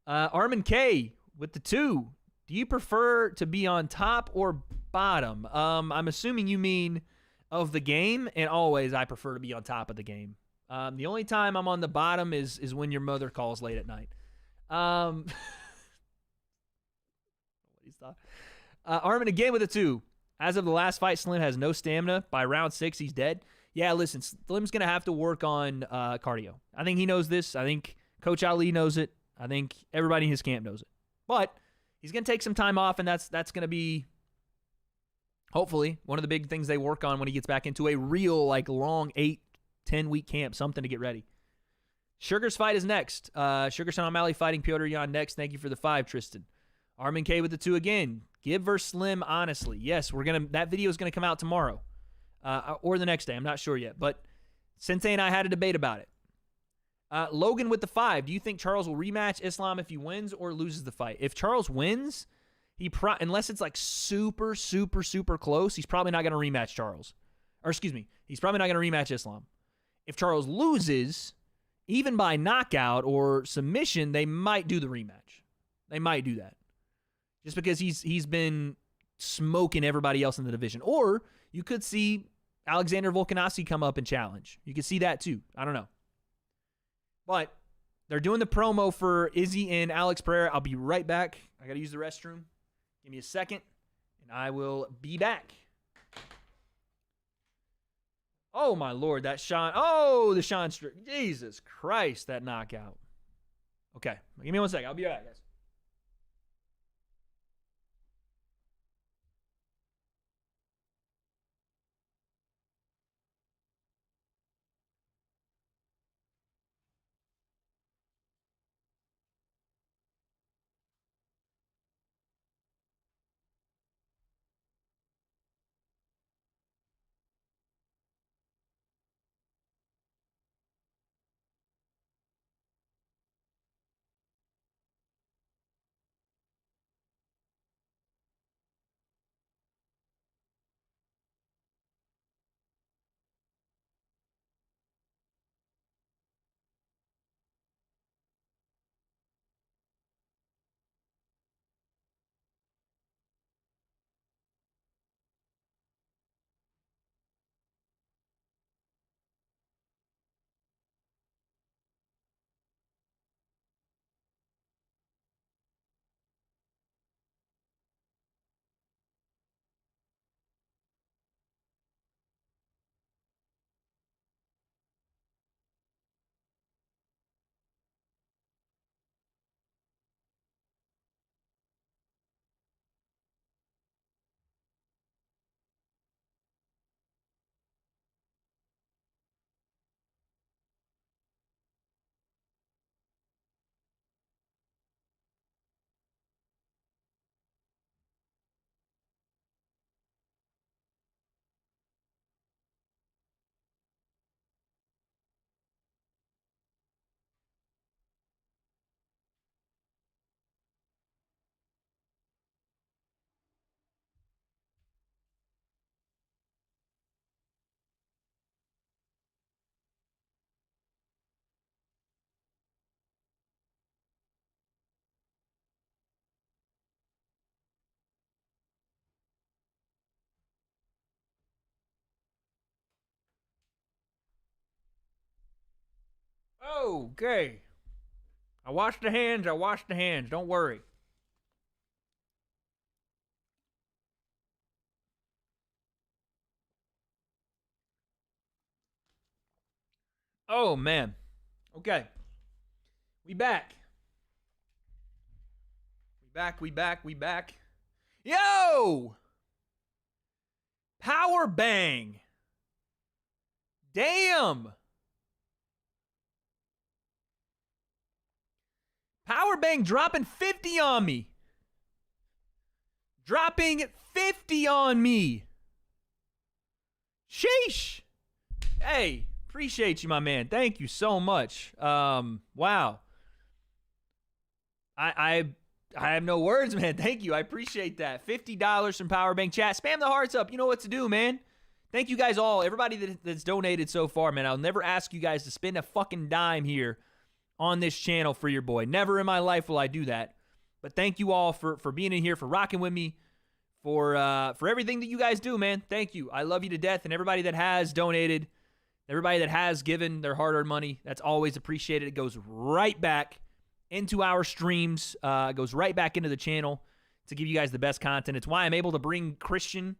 Armin K with the 2. Do you prefer to be on top or bottom? I'm assuming you mean of the game, and always I prefer to be on top of the game. The only time I'm on the bottom is when your mother calls late at night. What he's thought. Armin again with a 2. As of the last fight, Slim has no stamina. By round 6, he's dead. Yeah, listen, Slim's going to have to work on cardio. I think he knows this. I think Coach Ali knows it. I think everybody in his camp knows it. But he's going to take some time off, and that's going to be, hopefully, one of the big things they work on when he gets back into a real, long 8-10-week camp, something to get ready. Sugar's fight is next. Sugar Sean O'Malley fighting Piotr Jan next. Thank you for the 5, Tristan. Armin K with the 2 again. Give versus Slim, honestly. Yes, that video is gonna come out tomorrow, or the next day. I'm not sure yet, but Sensei and I had a debate about it. Logan with the 5. Do you think Charles will rematch Islam if he wins or loses the fight? If Charles wins, unless it's like super, super, super close, he's probably not gonna rematch Charles. Or excuse me, he's probably not gonna rematch Islam. If Charles loses, even by knockout or submission, they might do the rematch. They might do that. Just because he's been smoking everybody else in the division. Or you could see Alexander Volkanovski come up and challenge. You could see that too. I don't know. But they're doing the promo for Izzy and Alex Pereira. I'll be right back. I got to use the restroom. Give me a second, and I will be back. Oh, my Lord, that Sean. Oh, the Sean Strickland. Jesus Christ, that knockout. Okay, give me 1 second. I'll be right back, guys. Okay. I washed the hands. Don't worry. Oh, man. Okay. We back. We back. Yo! Power bang. Damn. Power bang dropping 50 on me. Dropping 50 on me. Sheesh. Hey, appreciate you, my man. Thank you so much. Wow. I have no words, man. Thank you. I appreciate that. $50 from Powerbank Chat. Spam the hearts up. You know what to do, man. Thank you guys all. Everybody that's donated so far, man. I'll never ask you guys to spend a fucking dime here on this channel for your boy. Never in my life will I do that. But thank you all for being in here, for rocking with me, for everything that you guys do, man. Thank you. I love you to death. And everybody that has donated, everybody that has given their hard-earned money, that's always appreciated. It goes right back into our streams, goes right back into the channel to give you guys the best content. It's why I'm able to bring Christian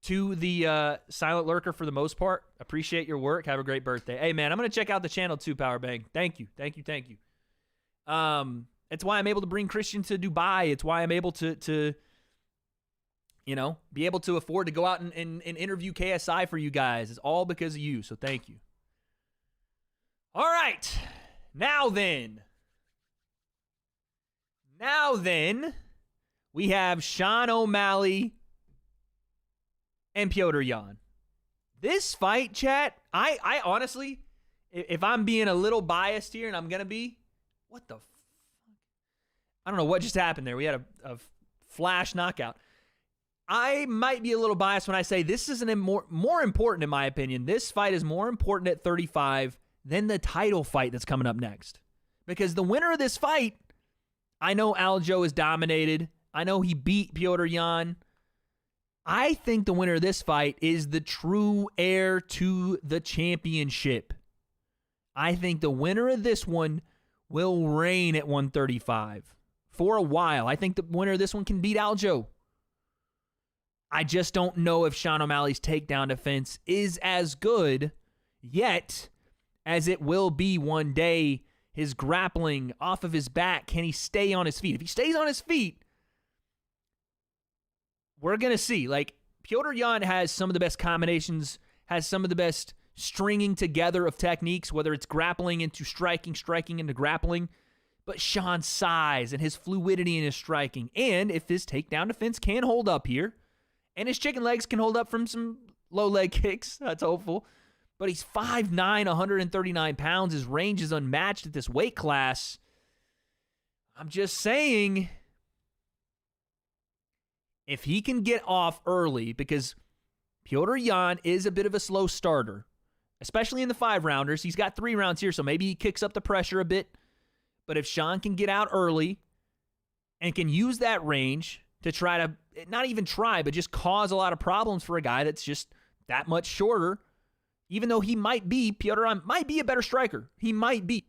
to the Silent Lurker for the most part. Appreciate your work. Have a great birthday. Hey, man, I'm going to check out the channel too, Powerbang. Thank you. It's why I'm able to bring Christian to Dubai. It's why I'm able to be able to afford to go out and interview KSI for you guys. It's all because of you, so thank you. All right. Now then, we have Sean O'Malley and Petr Yan. This fight, chat, I honestly, if I'm being a little biased here, and I'm going to be, what the fuck? I don't know what just happened there. We had a flash knockout. I might be a little biased when I say this is more important, in my opinion. This fight is more important at 35 than the title fight that's coming up next. Because the winner of this fight, I know Aljo is dominated. I know he beat Petr Yan. I think the winner of this fight is the true heir to the championship. I think the winner of this one will reign at 135 for a while. I think the winner of this one can beat Aljo. I just don't know if Sean O'Malley's takedown defense is as good yet as it will be one day. His grappling off of his back, can he stay on his feet? If he stays on his feet, we're going to see. Like, Petr Yan has some of the best combinations, has some of the best stringing together of techniques, whether it's grappling into striking, striking into grappling. But Sean's size and his fluidity in his striking, and if his takedown defense can hold up here, and his chicken legs can hold up from some low leg kicks, that's hopeful. But he's 5'9", 139 pounds. His range is unmatched at this weight class. I'm just saying, if he can get off early, because Petr Yan is a bit of a slow starter, especially in the 5-rounders. He's got 3 rounds here, so maybe he kicks up the pressure a bit. But if Sean can get out early and can use that range to try to, not even try, but just cause a lot of problems for a guy that's just that much shorter, even though Petr Yan might be a better striker. He might be.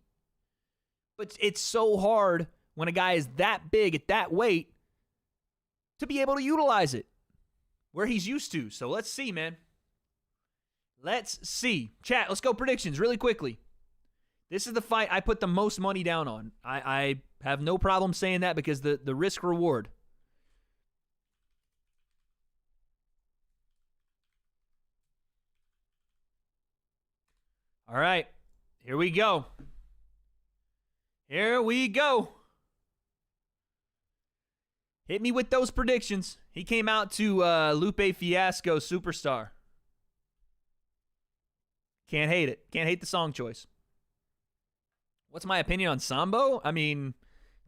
But it's so hard when a guy is that big at that weight to be able to utilize it where he's used to. So let's see, man. Let's see. Chat, let's go predictions really quickly. This is the fight I put the most money down on. I have no problem saying that because the risk reward. All right, here we go. Here we go. Hit me with those predictions. He came out to Lupe Fiasco Superstar. Can't hate it. Can't hate the song choice. What's my opinion on Sambo? I mean,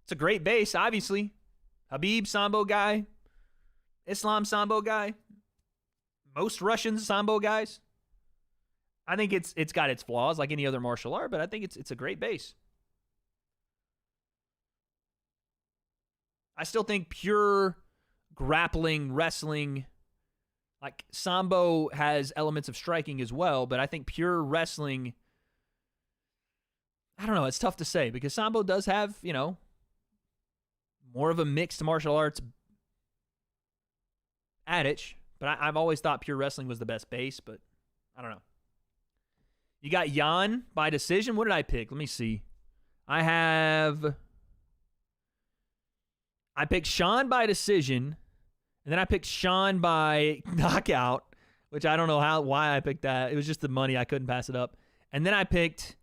it's a great base, obviously. Habib, Sambo guy. Islam, Sambo guy. Most Russians, Sambo guys. I think it's got its flaws like any other martial art, but I think it's a great base. I still think pure grappling, wrestling, like Sambo has elements of striking as well, but I think pure wrestling, I don't know, it's tough to say because Sambo does have, more of a mixed martial arts adage, but I've always thought pure wrestling was the best base, but I don't know. You got Yan by decision. What did I pick? Let me see. I picked Sean by decision, and then I picked Sean by knockout, which I don't know why I picked that. It was just the money. I couldn't pass it up. And then I picked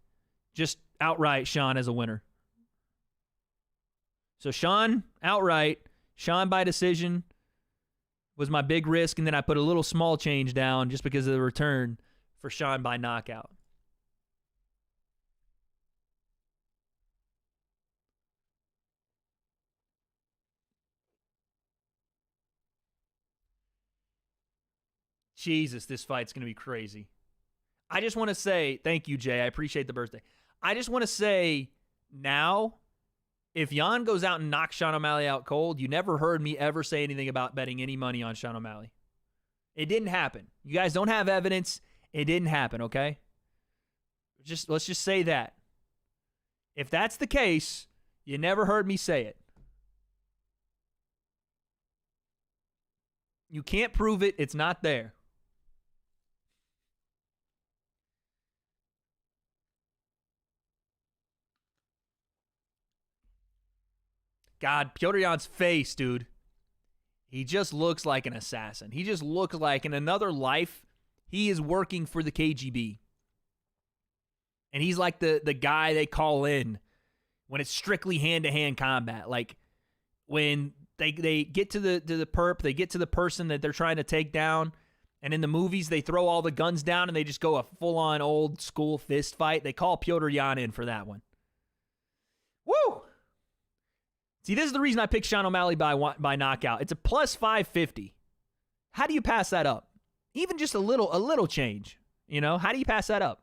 just outright Sean as a winner. So Sean outright, Sean by decision was my big risk, and then I put a little small change down just because of the return for Sean by knockout. Jesus, this fight's going to be crazy. I just want to say, thank you, Jay. I appreciate the birthday. I just want to say now, if Yan goes out and knocks Sean O'Malley out cold, you never heard me ever say anything about betting any money on Sean O'Malley. It didn't happen. You guys don't have evidence. It didn't happen, okay? Let's just say that. If that's the case, you never heard me say it. You can't prove it. It's not there. God, Petr Yan's face, dude. He just looks like an assassin. He just looks like in another life, he is working for the KGB. And he's like the guy they call in when it's strictly hand-to-hand combat. Like when they get to the perp, they get to the person that they're trying to take down, and in the movies they throw all the guns down and they just go a full-on old school fist fight. They call Petr Yan in for that one. Woo! See, this is the reason I picked Sean O'Malley by knockout. It's a plus 550. How do you pass that up? Even just a little change, you know? How do you pass that up?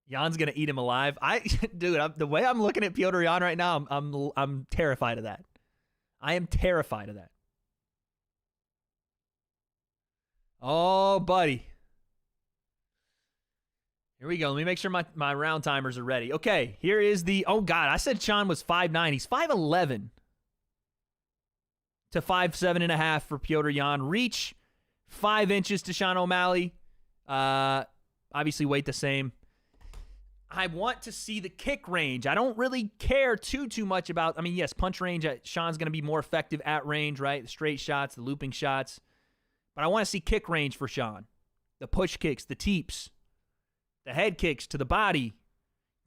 Jan's gonna eat him alive. The way I'm looking at Petr Yan right now, I'm terrified of that. I am terrified of that. Oh, buddy. Here we go. Let me make sure my round timers are ready. Okay, here is the... Oh, God, I said Sean was 5'9". He's 5'11". To 5'7.5" for Petr Yan. Reach, 5 inches to Sean O'Malley. Obviously, weight the same. I want to see the kick range. I don't really care too much about... I mean, yes, punch range. Sean's going to be more effective at range, right? The straight shots, the looping shots. But I want to see kick range for Sean. The push kicks, the teeps, the head kicks to the body.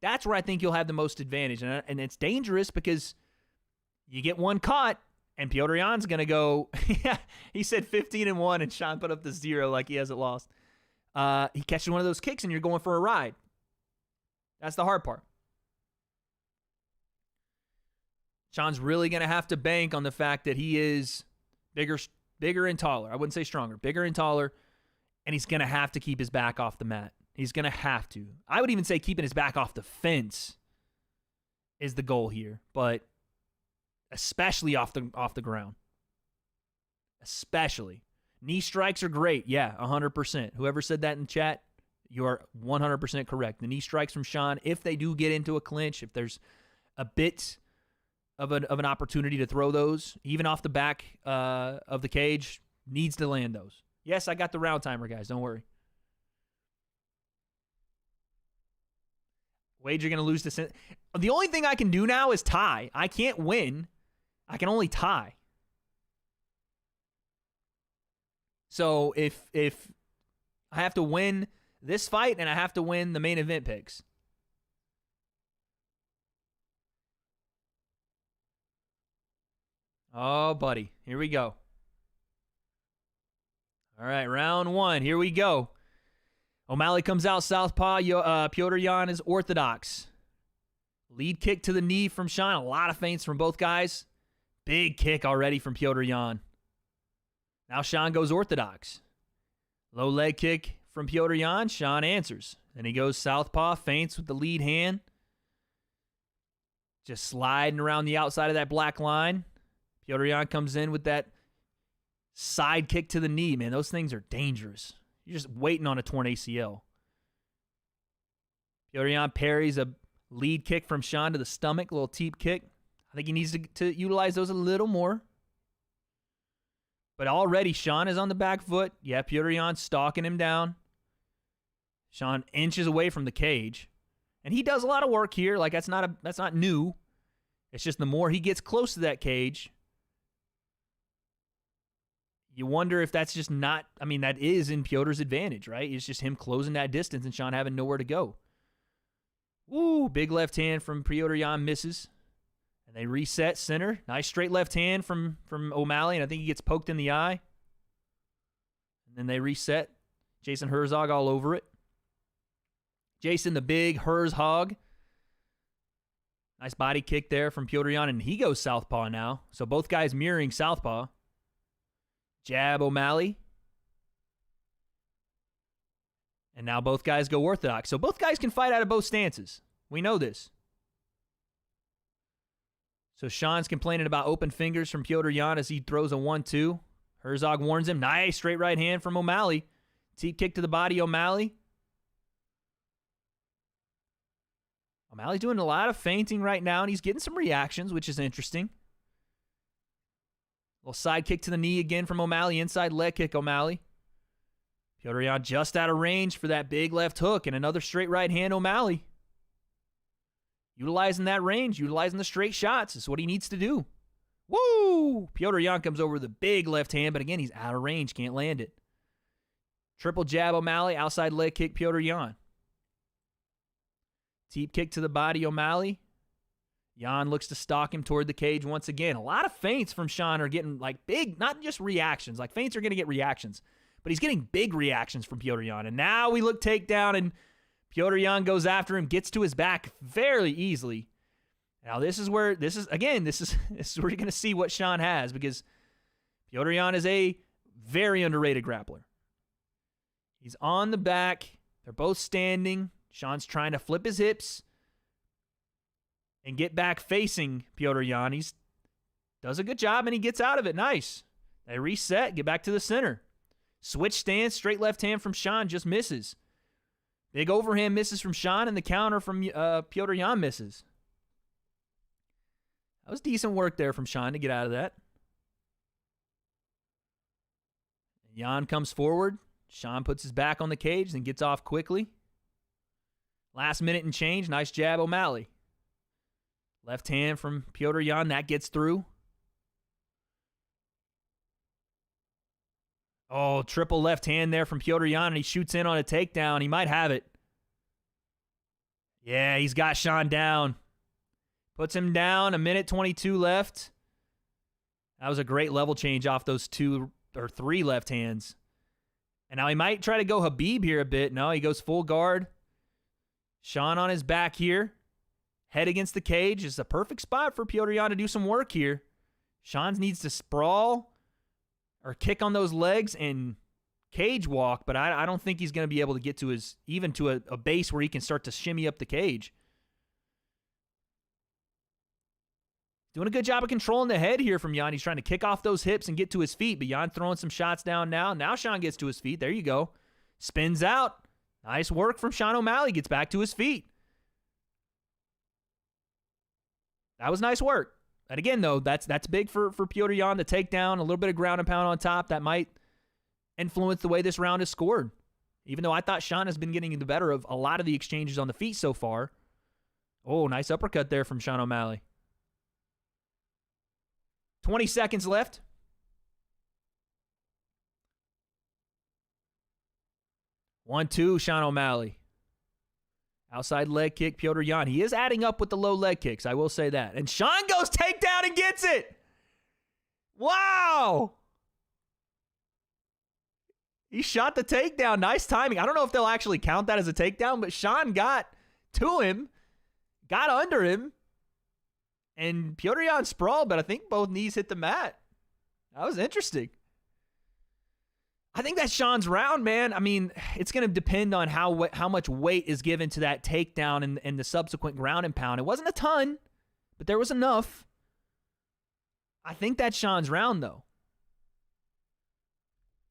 That's where I think you'll have the most advantage. And it's dangerous because you get one caught, and Petr Yan's going to go... he said 15-1, and Sean put up the 0 like he hasn't lost. He catches one of those kicks, and you're going for a ride. That's the hard part. Sean's really going to have to bank on the fact that he is bigger and taller. I wouldn't say stronger. Bigger and taller, and he's going to have to keep his back off the mat. He's going to have to. I would even say keeping his back off the fence is the goal here, but especially off the ground. Especially. Knee strikes are great. Yeah, 100%. Whoever said that in chat, you are 100% correct. The knee strikes from Sean, if they do get into a clinch, if there's a bit of an opportunity to throw those, even off the back of the cage, needs to land those. Yes, I got the round timer, guys. Don't worry. Wade, you're going to lose this. The only thing I can do now is tie. I can't win. I can only tie. So if I have to win this fight and I have to win the main event picks. Oh, buddy. Here we go. All right, round 1. Here we go. O'Malley comes out southpaw. Petr Yan is orthodox. Lead kick to the knee from Sean. A lot of feints from both guys. Big kick already from Petr Yan. Now Sean goes orthodox. Low leg kick from Petr Yan. Sean answers. Then he goes southpaw, feints with the lead hand. Just sliding around the outside of that black line. Petr Yan comes in with that side kick to the knee. Man, those things are dangerous. You're just waiting on a torn ACL. Petr Yan parries a lead kick from Sean to the stomach, a little teep kick. I think he needs to utilize those a little more. But already Sean is on the back foot. Yeah, Petr Yan stalking him down. Sean inches away from the cage. And he does a lot of work here. Like, that's not new. It's just the more he gets close to that cage, you wonder if that's just not... I mean, that is in Piotr's advantage, right? It's just him closing that distance and Sean having nowhere to go. Ooh, big left hand from Petr Yan misses. And they reset center. Nice straight left hand from O'Malley, and I think he gets poked in the eye. And then they reset. Jason Herzog all over it. Jason, the big Herzog. Nice body kick there from Petr Yan, and he goes southpaw now. So both guys mirroring southpaw. Jab O'Malley. And now both guys go orthodox. So both guys can fight out of both stances. We know this. So Sean's complaining about open fingers from Petr Yan as he throws a 1-2. Herzog warns him. Nice straight right hand from O'Malley. Teep kick to the body, O'Malley. O'Malley's doing a lot of feinting right now, and he's getting some reactions, which is interesting. Little side kick to the knee again from O'Malley. Inside leg kick, O'Malley. Petr Yan just out of range for that big left hook, and another straight right hand, O'Malley. Utilizing that range, utilizing the straight shots is what he needs to do. Woo! Petr Yan comes over with a big left hand, but again, he's out of range, can't land it. Triple jab O'Malley, outside leg kick Petr Yan. Deep kick to the body, O'Malley. Jan looks to stalk him toward the cage once again. A lot of feints from Sean are getting like big, not just reactions. Like feints are going to get reactions, but he's getting big reactions from Petr Yan. And now we look takedown, and Petr Yan goes after him, gets to his back fairly easily. Now this is where you're going to see what Sean has, because Petr Yan is a very underrated grappler. He's on the back. They're both standing. Sean's trying to flip his hips and get back facing Petr Yan. He does a good job, and he gets out of it. Nice. They reset, get back to the center. Switch stance, straight left hand from Sean, just misses. Big overhand misses from Sean, and the counter from Petr Yan misses. That was decent work there from Sean to get out of that. Yan comes forward. Sean puts his back on the cage and gets off quickly. Last minute and change. Nice jab, O'Malley. Left hand from Petr Yan. That gets through. Oh, triple left hand there from Petr Yan, and he shoots in on a takedown. He might have it. Yeah, he's got Sean down. Puts him down. 1:22 left. That was a great level change off those 2 or 3 left hands. And now he might try to go Khabib here a bit. No, he goes full guard. Sean on his back here. Head against the cage. It's a perfect spot for Petr Yan to do some work here. Sean needs to sprawl or kick on those legs and cage walk, but I don't think he's going to be able to get to a base where he can start to shimmy up the cage. Doing a good job of controlling the head here from Yan. He's trying to kick off those hips and get to his feet, but Yan throwing some shots down now. Now Sean gets to his feet. There you go. Spins out. Nice work from Sean O'Malley. Gets back to his feet. That was nice work. And again, though, that's big for Petr Yan. The takedown, a little bit of ground and pound on top. That might influence the way this round is scored. Even though I thought Sean has been getting the better of a lot of the exchanges on the feet so far. Oh, nice uppercut there from Sean O'Malley. 20 seconds left. 1-2, Sean O'Malley. Outside leg kick, Petr Yan. He is adding up with the low leg kicks, I will say that. And Sean goes takedown and gets it. Wow. He shot the takedown. Nice timing. I don't know if they'll actually count that as a takedown, but Sean got to him, got under him, and Petr Yan sprawled, but I think both knees hit the mat. That was interesting. I think that's Sean's round, man. I mean, it's going to depend on how much weight is given to that takedown and the subsequent ground and pound. It wasn't a ton, but there was enough. I think that's Sean's round, though.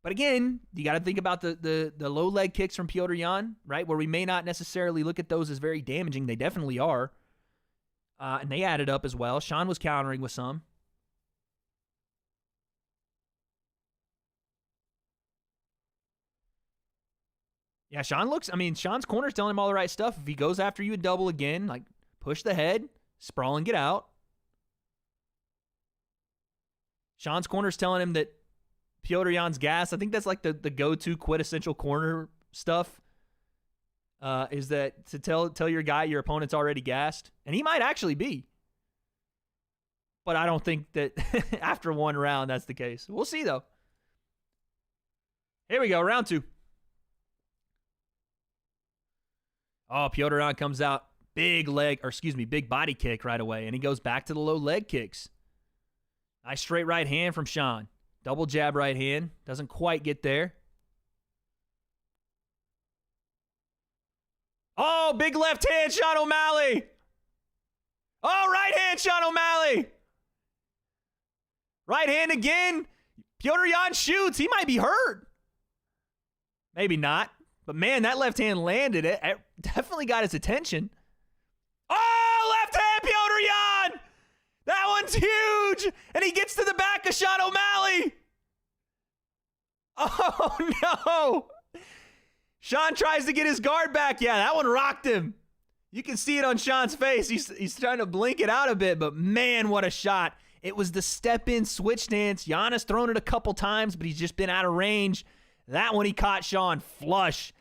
But again, you got to think about the low leg kicks from Petr Yan, right? Where we may not necessarily look at those as very damaging. They definitely are. And they added up as well. Sean was countering with some. Yeah, Sean's corner's telling him all the right stuff. If he goes after you a double again, like push the head, sprawl and get out. Sean's corner's telling him that Petr Yan's gas. I think that's like the go-to quintessential corner stuff. Is that to tell your guy your opponent's already gassed? And he might actually be. But I don't think that after one round that's the case. We'll see, though. Here we go, round 2. Oh, Petr Yan comes out. Big body kick right away. And he goes back to the low leg kicks. Nice straight right hand from Sean. Double jab right hand. Doesn't quite get there. Oh, big left hand, Sean O'Malley. Oh, right hand, Sean O'Malley. Right hand again. Petr Yan shoots. He might be hurt. Maybe not. But, man, that left hand landed. It definitely got his attention. Oh, left hand, Petr Yan. That one's huge. And he gets to the back of Sean O'Malley. Oh, no. Sean tries to get his guard back. Yeah, that one rocked him. You can see it on Sean's face. He's trying to blink it out a bit, but man, what a shot. It was the step-in switch stance. Jan has thrown it a couple times, but he's just been out of range. That one he caught Sean flush.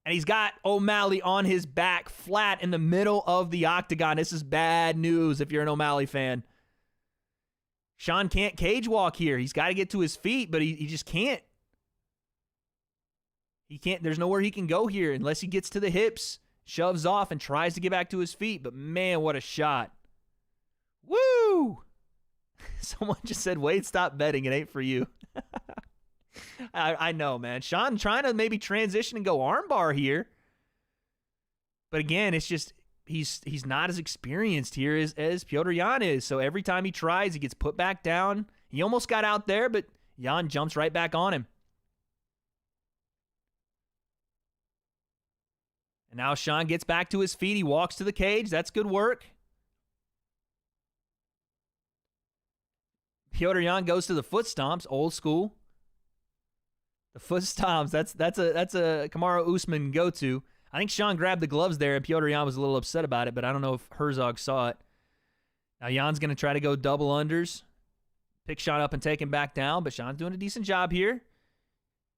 And he's got O'Malley on his back, flat in the middle of the octagon. This is bad news if you're an O'Malley fan. Sean can't cage walk here. He's got to get to his feet, but he just can't. He can't. There's nowhere he can go here unless he gets to the hips, shoves off, and tries to get back to his feet. But man, what a shot. Woo! Someone just said, Wade, stop betting. It ain't for you. I know, man. Sean trying to maybe transition and go armbar here. But again, it's just he's not as experienced here as Petr Yan is. So every time he tries, he gets put back down. He almost got out there, but Yan jumps right back on him. And now Sean gets back to his feet. He walks to the cage. That's good work. Petr Yan goes to the foot stomps, old school. The foot stomps, that's a Kamaru Usman go-to. I think Sean grabbed the gloves there, and Petr Yan was a little upset about it, but I don't know if Herzog saw it. Now Jan's going to try to go double unders, pick Sean up and take him back down, but Sean's doing a decent job here.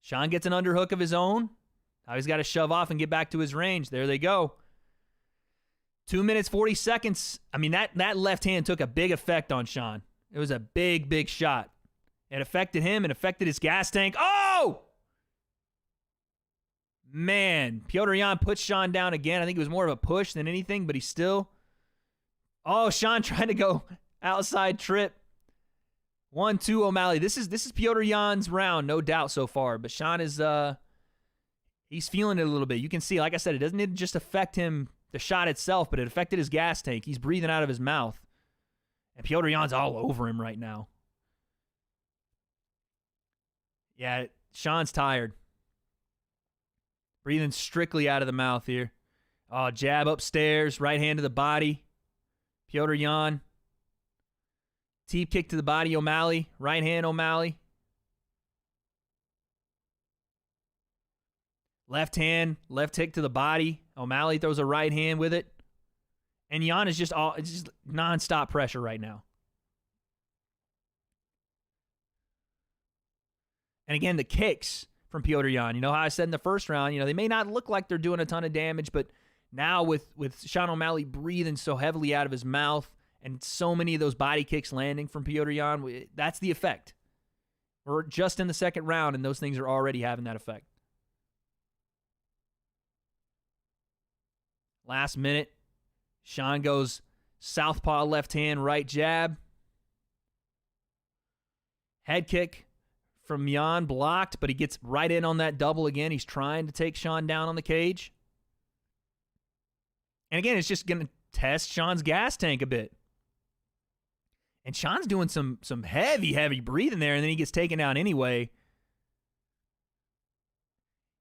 Sean gets an underhook of his own. Now he's got to shove off and get back to his range. There they go. 2 minutes, 40 seconds. I mean, that left hand took a big effect on Sean. It was a big, big shot. It affected him. It affected his gas tank. Oh! Man, Petr Yan puts Sean down again. I think it was more of a push than anything, but he's still... Oh, Sean trying to go outside trip. 1-2 O'Malley. This is Petr Yan's round, no doubt so far. But Sean is... he's feeling it a little bit. You can see, like I said, it doesn't just affect him, the shot itself, but it affected his gas tank. He's breathing out of his mouth. And Petr Yan's all over him right now. Yeah, Sean's tired. Breathing strictly out of the mouth here. Oh, jab upstairs, right hand to the body. Petr Yan. Teep kick to the body, O'Malley. Right hand, O'Malley. Left hand, left kick to the body. O'Malley throws a right hand with it. And Yan is it's just nonstop pressure right now. And again, the kicks from Petr Yan. You know how I said in the first round, they may not look like they're doing a ton of damage, but now with Sean O'Malley breathing so heavily out of his mouth and so many of those body kicks landing from Petr Yan, that's the effect. We're just in the second round, and those things are already having that effect. Last minute, Sean goes southpaw left hand, right jab. Head kick from Yan, blocked, but he gets right in on that double again. He's trying to take Sean down on the cage. And again, it's just going to test Sean's gas tank a bit. And Sean's doing some heavy, heavy breathing there, and then he gets taken down anyway.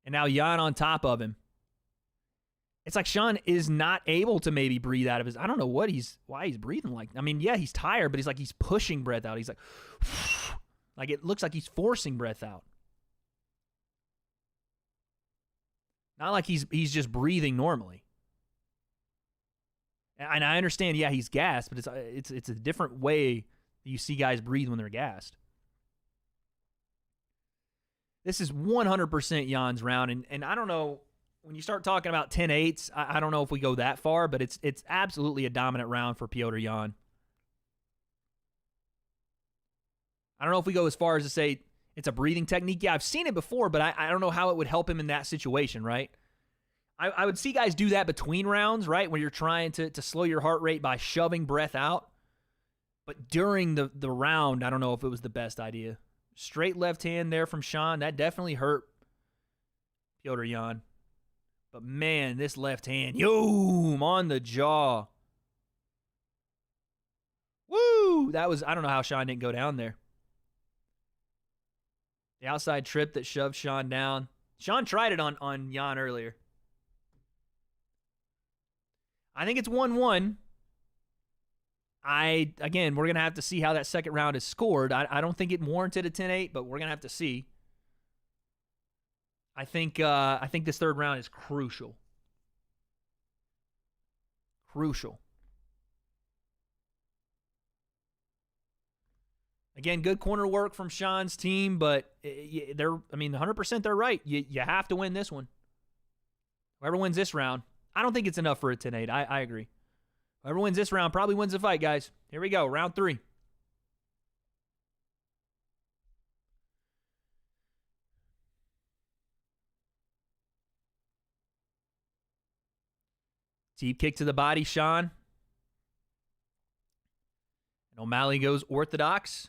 And now Yan on top of him. It's like Sean is not able to maybe breathe out of his... I don't know why he's breathing like... I mean, yeah, he's tired, but he's pushing breath out. He's like... Like, it looks like he's forcing breath out. Not like he's just breathing normally. And I understand, yeah, he's gassed, but it's a different way that you see guys breathe when they're gassed. This is 100% Jan's round, and I don't know... When you start talking about 10-8s, I don't know if we go that far, but it's absolutely a dominant round for Petr Yan. I don't know if we go as far as to say it's a breathing technique. Yeah, I've seen it before, but I don't know how it would help him in that situation, right? I would see guys do that between rounds, right, when you're trying to slow your heart rate by shoving breath out. But during the round, I don't know if it was the best idea. Straight left hand there from Sean. That definitely hurt Petr Yan. But man, this left hand, on the jaw. Woo! That was, I don't know how Sean didn't go down there. The outside trip that shoved Sean down. Sean tried it on Yan earlier. I think it's 1-1. Again, we're going to have to see how that second round is scored. I don't think it warranted a 10-8, but we're going to have to see. I think this third round is crucial. Crucial. Again, good corner work from Sean's team, but 100% they're right. You have to win this one. Whoever wins this round, I don't think it's enough for a 10-8. I agree. Whoever wins this round probably wins the fight, guys. Here we go, round 3. Deep kick to the body, Sean. And O'Malley goes orthodox.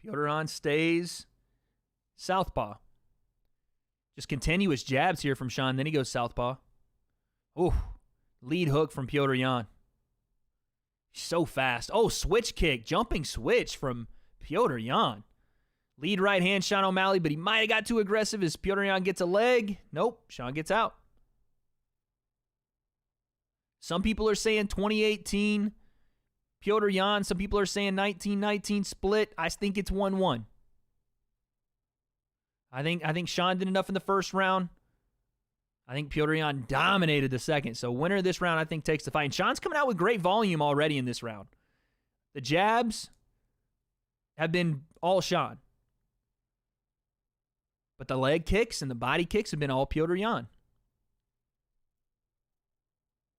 Piotr Yan stays southpaw. Just continuous jabs here from Sean. Then he goes southpaw. Ooh, lead hook from Piotr Yan. So fast. Oh, switch kick. Jumping switch from Piotr Yan. Lead right hand, Sean O'Malley, but he might have got too aggressive as Piotr Yan gets a leg. Nope, Sean gets out. Some people are saying 2018 Piotr Yan. Some people are saying 1919 split. I think it's 1-1. I think Sean did enough in the first round. I think Piotr Yan dominated the second. So winner of this round, I think, takes the fight. And Sean's coming out with great volume already in this round. The jabs have been all Sean. But the leg kicks and the body kicks have been all Piotr Yan.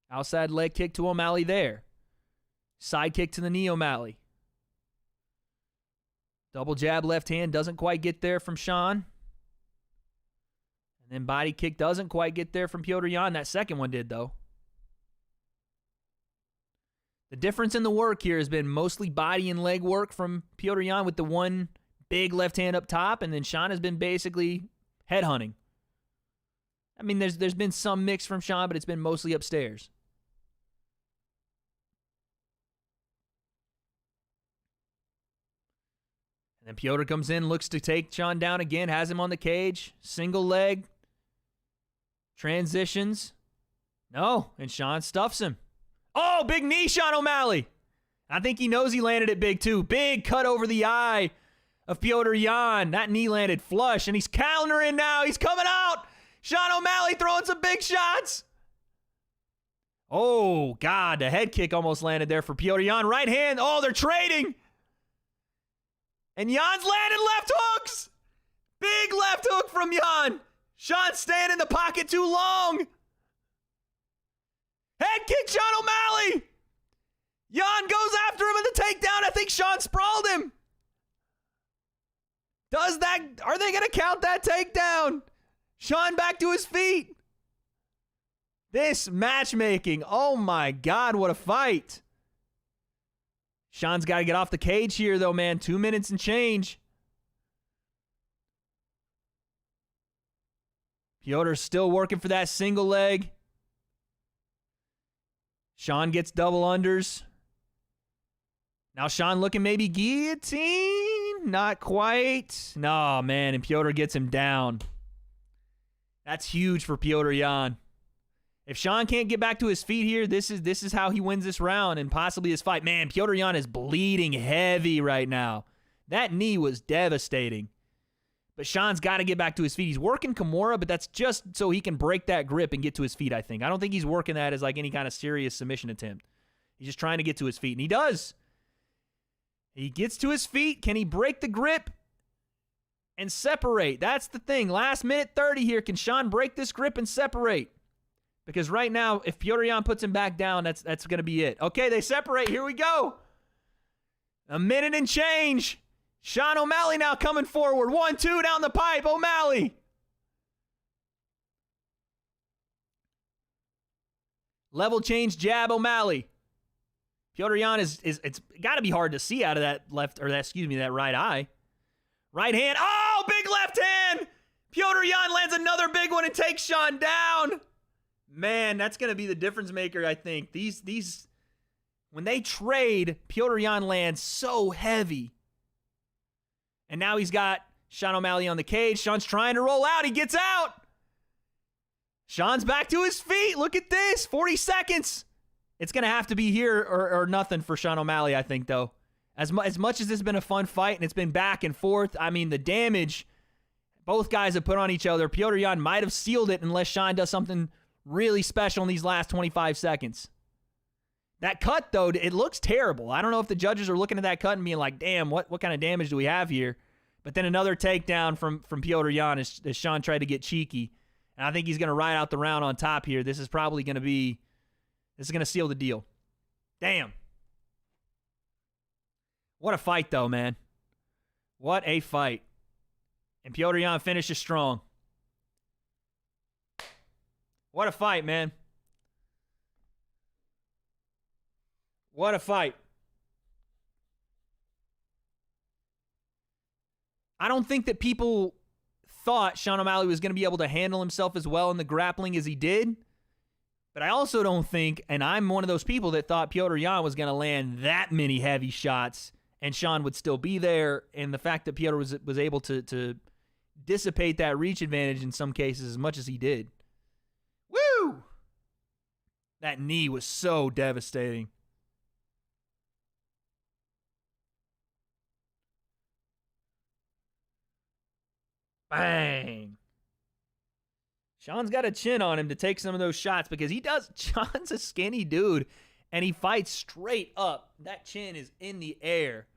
Outside leg kick to O'Malley there. Side kick to the knee, O'Malley. Double jab left hand doesn't quite get there from Sean. And then body kick doesn't quite get there from Piotr Yan. That second one did, though. The difference in the work here has been mostly body and leg work from Piotr Yan with the one big left hand up top, and then Sean has been basically headhunting. I mean, there's been some mix from Sean, but it's been mostly upstairs. And then Piotr comes in, looks to take Sean down again, has him on the cage, single leg, transitions. No, and Sean stuffs him. Oh, big knee, Sean O'Malley. I think he knows he landed it big, too. Big cut over the eye of Piotr Yan. That knee landed flush, and he's countering now. He's coming out. Sean O'Malley throwing some big shots. Oh, God, the head kick almost landed there for Piotr Yan. Right hand. Oh, they're trading. And Jan's landing left hooks. Big left hook from Yan. Sean staying in the pocket too long. Head kick, Sean O'Malley. Yan goes after him in the takedown. I think Sean sprawled him. Are they going to count that takedown? Sean back to his feet. This matchmaking. Oh my God, what a fight. Sean's got to get off the cage here, though, man. 2 minutes and change. Piotr's still working for that single leg. Sean gets double unders. Now Sean looking maybe guillotine. Not quite. No, man, and Piotr gets him down. That's huge for Piotr Yan. If Sean can't get back to his feet here, this is how he wins this round and possibly his fight. Man, Piotr Yan is bleeding heavy right now. That knee was devastating. But Sean's got to get back to his feet. He's working Kimura, but that's just so he can break that grip and get to his feet, I think. I don't think he's working that as like any kind of serious submission attempt. He's just trying to get to his feet, and he does. He gets to his feet. Can he break the grip and separate? That's the thing. Last minute 30 here. Can Sean break this grip and separate? Because right now, if Piotr Yan puts him back down, that's going to be it. Okay, they separate. Here we go. A minute and change. Sean O'Malley now coming forward. 1-2 down the pipe. O'Malley. Level change jab O'Malley. Piotr Yan it's got to be hard to see out of that that right eye. Right hand. Oh, big left hand. Piotr Yan lands another big one and takes Sean down. Man, that's going to be the difference maker, I think. These when they trade, Piotr Yan lands so heavy. And now he's got Sean O'Malley on the cage. Sean's trying to roll out. He gets out. Sean's back to his feet. Look at this. 40 seconds. It's going to have to be here or nothing for Sean O'Malley, I think, though. As much as it's been a fun fight and it's been back and forth, I mean, the damage both guys have put on each other. Piotr Yan might have sealed it unless Sean does something really special in these last 25 seconds. That cut, though, it looks terrible. I don't know if the judges are looking at that cut and being like, damn, what kind of damage do we have here? But then another takedown from Piotr Yan as Sean tried to get cheeky. And I think he's going to ride out the round on top here. This is probably going to seal the deal. Damn. What a fight, though, man. What a fight. And Petr Yan finishes strong. What a fight, man. What a fight. I don't think that people thought Sean O'Malley was going to be able to handle himself as well in the grappling as he did. But I also don't think, and I'm one of those people that thought Petr Yan was going to land that many heavy shots and Sean would still be there. And the fact that Petr was able to dissipate that reach advantage in some cases as much as he did. Woo! That knee was so devastating. Bang. Sean's got a chin on him to take some of those shots because he does. Sean's a skinny dude, and he fights straight up. That chin is in the air,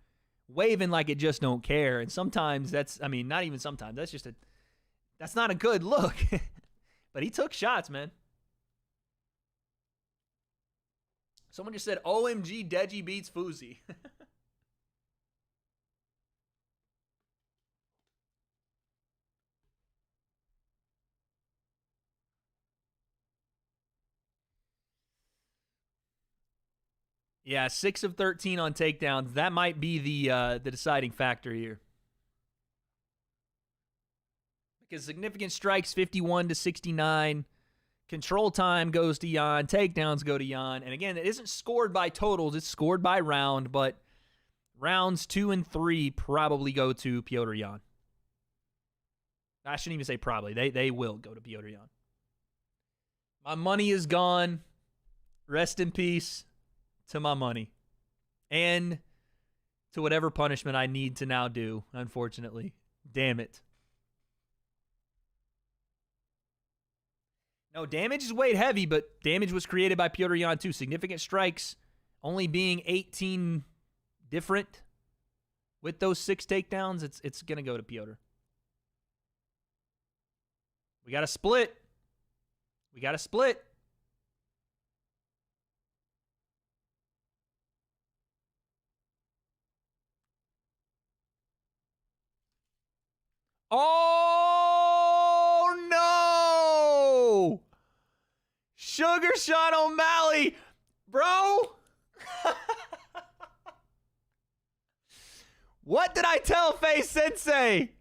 waving like it just don't care. And sometimes not even sometimes, that's not a good look. But he took shots, man. Someone just said, OMG, Deji beats Fuzi. Yeah, 6 of 13 on takedowns. That might be the deciding factor here. Because significant strikes, 51-69. Control time goes to Yan. Takedowns go to Yan. And again, it isn't scored by totals. It's scored by round. But rounds 2 and 3 probably go to Petr Yan. I shouldn't even say probably. They will go to Petr Yan. My money is gone. Rest in peace to my money. And to whatever punishment I need to now do, unfortunately. Damn it. No, damage is weighed heavy, but damage was created by Petr Yan too. Significant strikes only being 18 different with those 6 takedowns. It's going to go to Petr. We got to split. We got to split. Oh, no! Sugar Sean O'Malley, bro! What did I tell Face Sensei?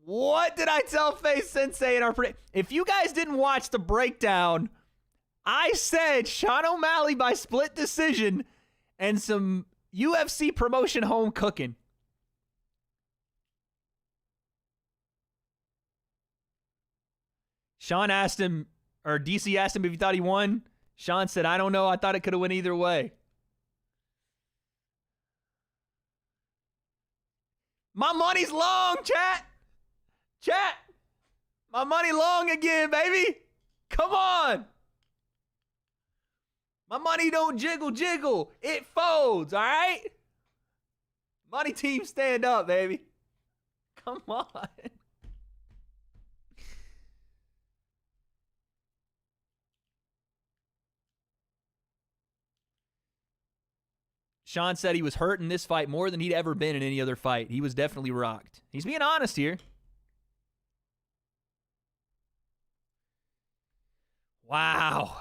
What did I tell Face Sensei in our If you guys didn't watch the breakdown, I said Sean O'Malley by split decision and some UFC promotion home cooking. Sean asked him, or DC asked him if he thought he won. Sean said, I don't know. I thought it could have went either way. My money's long, chat. Chat. My money long again, baby. Come on. My money don't jiggle. It folds, all right? Money team, stand up, baby. Come on. Sean said he was hurt in this fight more than he'd ever been in any other fight. He was definitely rocked. He's being honest here. Wow.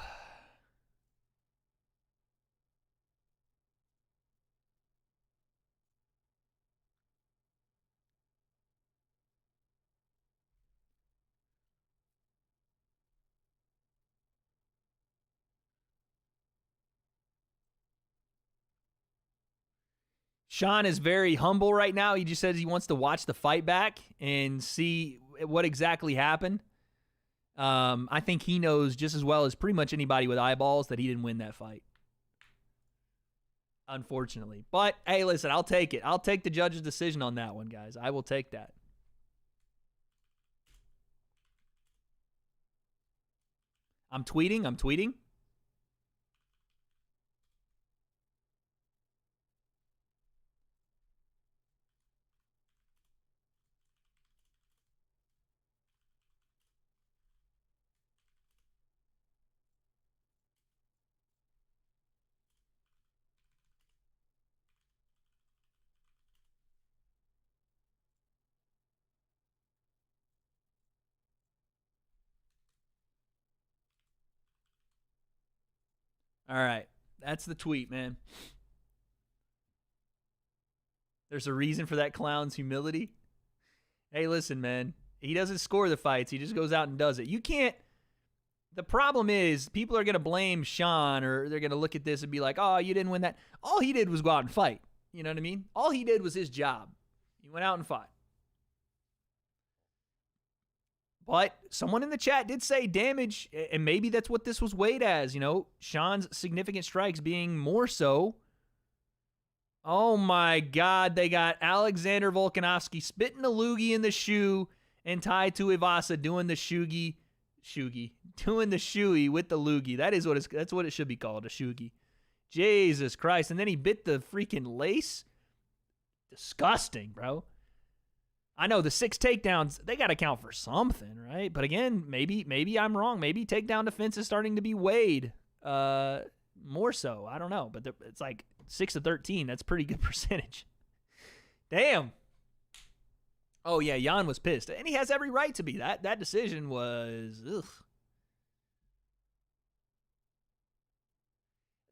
Sean is very humble right now. He just says he wants to watch the fight back and see what exactly happened. I think he knows just as well as pretty much anybody with eyeballs that he didn't win that fight. Unfortunately. But, hey, listen, I'll take it. I'll take the judge's decision on that one, guys. I will take that. I'm tweeting. All right. That's the tweet, man. There's a reason for that clown's humility. Hey, listen, man. He doesn't score the fights. He just goes out and does it. You can't. The problem is people are going to blame Sean, or they're going to look at this and be like, oh, you didn't win that. All he did was go out and fight. You know what I mean? All he did was his job. He went out and fought. But someone in the chat did say damage, and maybe that's what this was weighed as. You know, Sean's significant strikes being more so. Oh, my God. They got Alexander Volkanovski spitting a loogie in the shoe and Tai Tuivasa doing the doing the shoey with the loogie. That's what it should be called, a shoogie. Jesus Christ. And then he bit the freaking lace. Disgusting, bro. I know the 6 takedowns, they got to count for something, right? But again, maybe I'm wrong. Maybe takedown defense is starting to be weighed more so. I don't know. But it's like 6 to 13. That's a pretty good percentage. Damn. Oh, yeah, Jan was pissed. And he has every right to be. That decision was, ugh.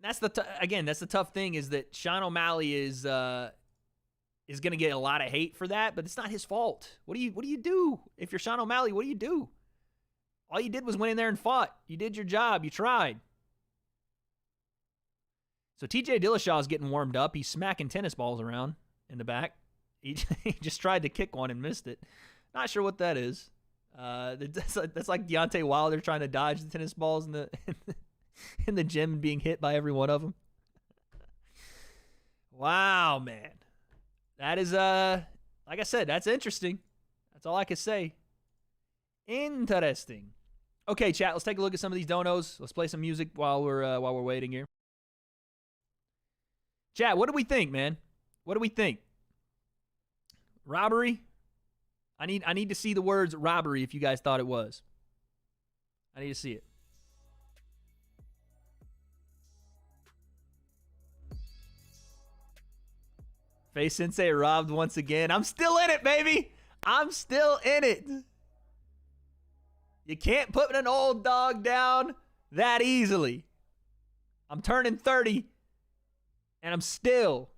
That's the tough thing is that Sean O'Malley is going to get a lot of hate for that, but it's not his fault. What do you do? If you're Sean O'Malley, what do you do? All you did was went in there and fought. You did your job. You tried. So TJ Dillashaw is getting warmed up. He's smacking tennis balls around in the back. He just tried to kick one and missed it. Not sure what that is. That's like Deontay Wilder trying to dodge the tennis balls in the gym and being hit by every one of them. Wow, man. That is, like I said, that's interesting. That's all I can say. Interesting. Okay, chat, let's take a look at some of these donos. Let's play some music while we're waiting here. Chat, what do we think, man? What do we think? Robbery? I need to see the words robbery if you guys thought it was. I need to see it. Face Sensei robbed once again. I'm still in it, baby. I'm still in it. You can't put an old dog down that easily. I'm turning 30, and I'm still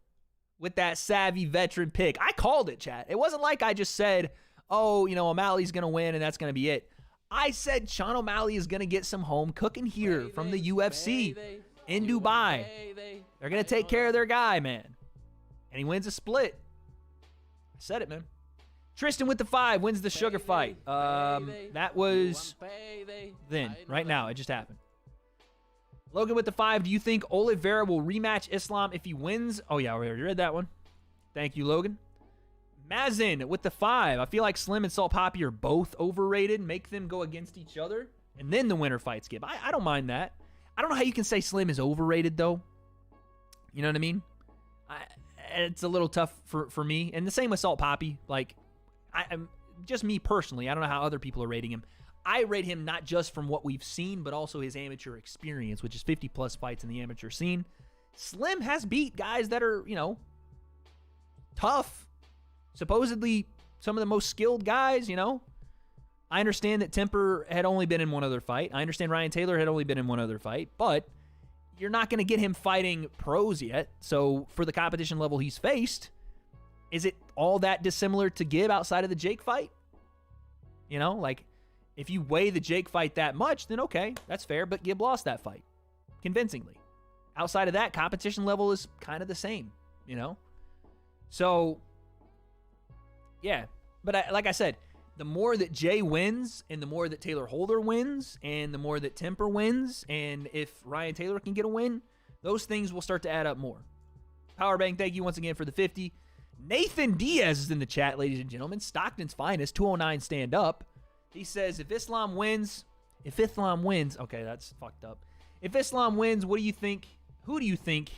with that savvy veteran pick. I called it, chat. It wasn't like I just said, oh, O'Malley's going to win, and that's going to be it. I said Sean O'Malley is going to get some home cooking here from the UFC in Dubai. They're going to take care of their guy, man. And he wins a split. I said it, man. Tristan with the 5 wins the sugar fight. That was then. Right now. It just happened. Logan with the 5. Do you think Oliveira will rematch Islam if he wins? Oh, yeah. We already read that one. Thank you, Logan. Mazin with the 5. I feel like Slim and Salt Poppy are both overrated. Make them go against each other. And then the winner fight skip. I don't mind that. I don't know how you can say Slim is overrated, though. You know what I mean? It's a little tough for me. And the same with Salt Poppy. Like, I'm just me personally. I don't know how other people are rating him. I rate him not just from what we've seen, but also his amateur experience, which is 50-plus fights in the amateur scene. Slim has beat guys that are, tough. Supposedly some of the most skilled guys, I understand that Temper had only been in one other fight. I understand Ryan Taylor had only been in one other fight. But you're not going to get him fighting pros yet. So for the competition level he's faced, is it all that dissimilar to Gibb outside of the Jake fight? If you weigh the Jake fight that much, then okay, that's fair. But Gibb lost that fight convincingly. Outside of that, competition level is kind of the same, So, yeah. But like I said, the more that Jay wins and the more that Taylor Holder wins and the more that Temper wins and if Ryan Taylor can get a win, those things will start to add up more. Powerbank, thank you once again for the 50. Nathan Diaz is in the chat, ladies and gentlemen. Stockton's finest, 209 stand up. He says, if Islam wins, okay, that's fucked up. If Islam wins, what do you think? Who do you think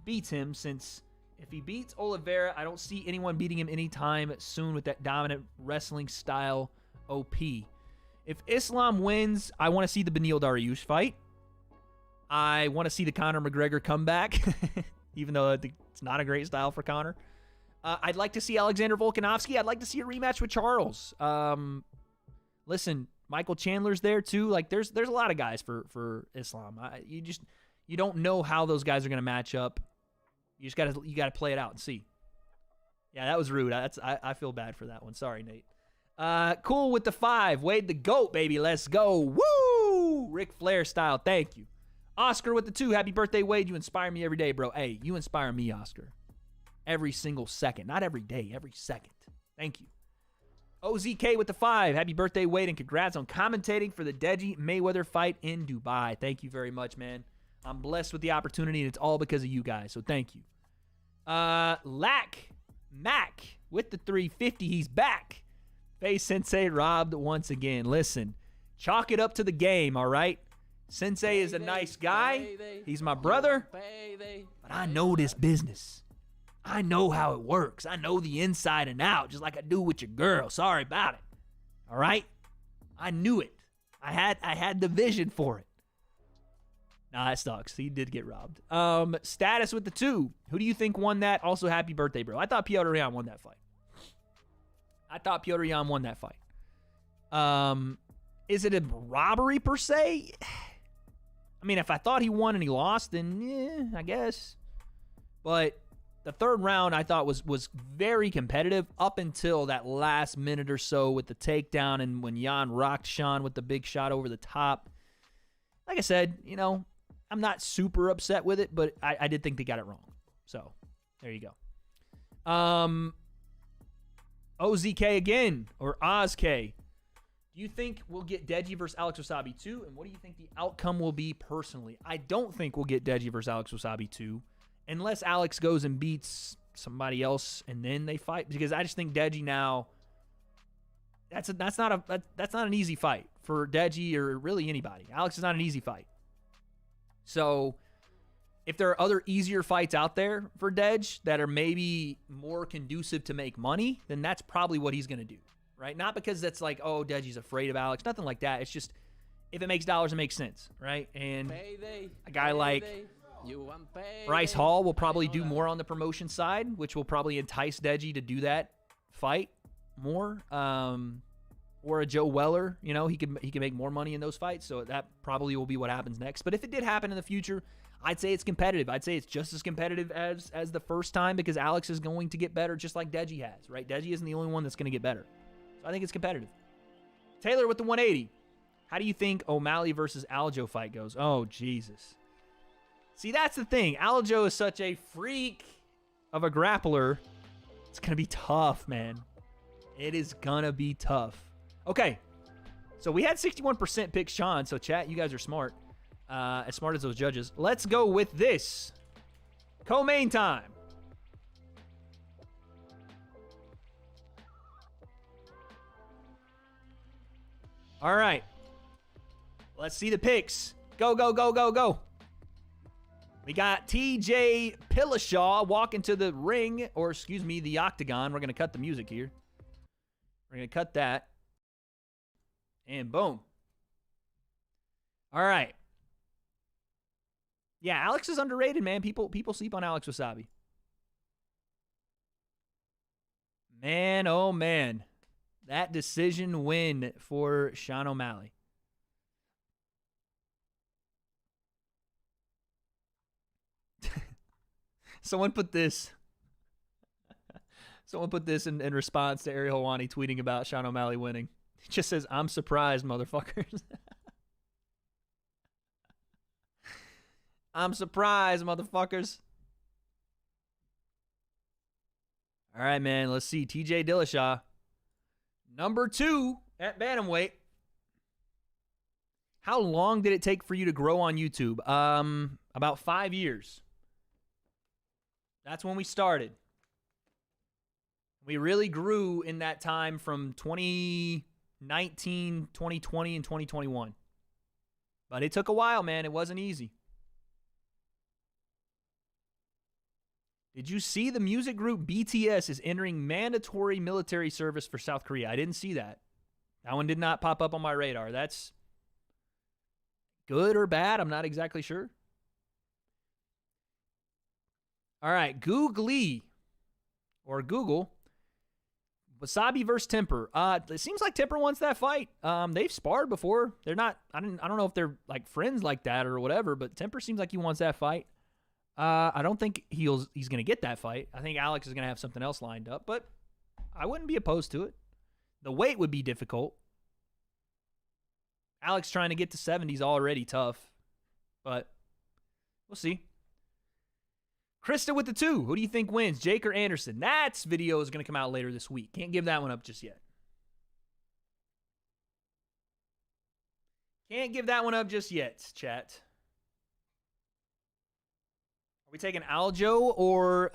beats him? Since if he beats Oliveira, I don't see anyone beating him anytime soon with that dominant wrestling style OP. If Islam wins, I want to see the Beneil Dariush fight. I want to see the Conor McGregor comeback, even though it's not a great style for Conor. I'd like to see Alexander Volkanovski. I'd like to see a rematch with Charles. Listen, Michael Chandler's there too. Like there's a lot of guys for Islam. You don't know how those guys are going to match up. You just got to play it out and see. Yeah, that was rude. I feel bad for that one. Sorry, Nate. Cool with the 5. Wade the GOAT, baby. Let's go. Woo! Ric Flair style. Thank you. Oscar with the 2. Happy birthday, Wade. You inspire me every day, bro. Hey, you inspire me, Oscar. Every single second. Not every day, every second. Thank you. OZK with the 5. Happy birthday, Wade, and congrats on commentating for the Deji Mayweather fight in Dubai. Thank you very much, man. I'm blessed with the opportunity, and it's all because of you guys, so thank you. Mac with the 350. He's back. Face Sensei robbed once again. Listen, chalk it up to the game, all right? Sensei is a nice guy. He's my brother. But I know this business. I know how it works. I know the inside and out, just like I do with your girl. Sorry about it. All right? I knew it. I had the vision for it. Nah, that sucks. He did get robbed. Status with the 2. Who do you think won that? Also, happy birthday, bro. I thought Petr Yan won that fight. Is it a robbery per se? I mean, if I thought he won and he lost, then yeah, I guess. But the third round I thought was very competitive up until that last minute or so with the takedown and when Yan rocked Sean with the big shot over the top. Like I said, you know, I'm not super upset with it, but I did think they got it wrong. So, there you go. OZK again, or OzK. Do you think we'll get Deji versus Alex Wasabi 2? And what do you think the outcome will be personally? I don't think we'll get Deji versus Alex Wasabi 2 unless Alex goes and beats somebody else and then they fight. Because I just think Deji now, that's not an easy fight for Deji or really anybody. Alex is not an easy fight. So if there are other easier fights out there for Dej that are maybe more conducive to make money, then that's probably what he's going to do, right? Not because that's like, oh, Deji's afraid of Alex. Nothing like that. It's just if it makes dollars, it makes sense, right? And a guy like Bryce Hall will probably do more on the promotion side, which will probably entice Deji to do that fight more. Or a Joe Weller, you know, he can make more money in those fights. So that probably will be what happens next. But if it did happen in the future, I'd say it's competitive. I'd say it's just as competitive as the first time because Alex is going to get better just like Deji has, right? Deji isn't the only one that's going to get better. So I think it's competitive. Taylor with the 180. How do you think O'Malley versus Aljo fight goes? Oh, Jesus. See, that's the thing. Aljo is such a freak of a grappler. It's going to be tough, man. It is going to be tough. Okay, so we had 61% pick Sean, so chat, you guys are smart. As smart as those judges. Let's go with this. Co-main time. All right. Let's see the picks. Go, go, go, go, go. We got TJ Dillashaw walking to the ring, or excuse me, the octagon. We're going to cut the music here. We're going to cut that. And boom. All right. Yeah, Alex is underrated, man. People sleep on Alex Wasabi. Man, oh man. That decision win for Sean O'Malley. Someone put this in response to Ariel Helwani tweeting about Sean O'Malley winning. He just says, I'm surprised, motherfuckers. I'm surprised, motherfuckers. All right, man. Let's see. TJ Dillashaw. Number 2 at bantamweight. How long did it take for you to grow on YouTube? About 5 years. That's when we started. We really grew in that time from 2019, 2020, and 2021. But it took a while, man. It wasn't easy. Did you see the music group BTS is entering mandatory military service for South Korea? I didn't see that. That one did not pop up on my radar. That's good or bad? I'm not exactly sure. All right, Googly, or Google. Wasabi versus Temper. It seems like Temper wants that fight. They've sparred before. They're not. I don't know if they're like friends like that or whatever. But Temper seems like he wants that fight. I don't think he's gonna get that fight. I think Alex is gonna have something else lined up. But I wouldn't be opposed to it. The weight would be difficult. Alex trying to get to 70 is already tough. But we'll see. Krista with the 2. Who do you think wins, Jake or Anderson? That video is going to come out later this week. Can't give that one up just yet. Can't give that one up just yet, chat. Are we taking Aljo or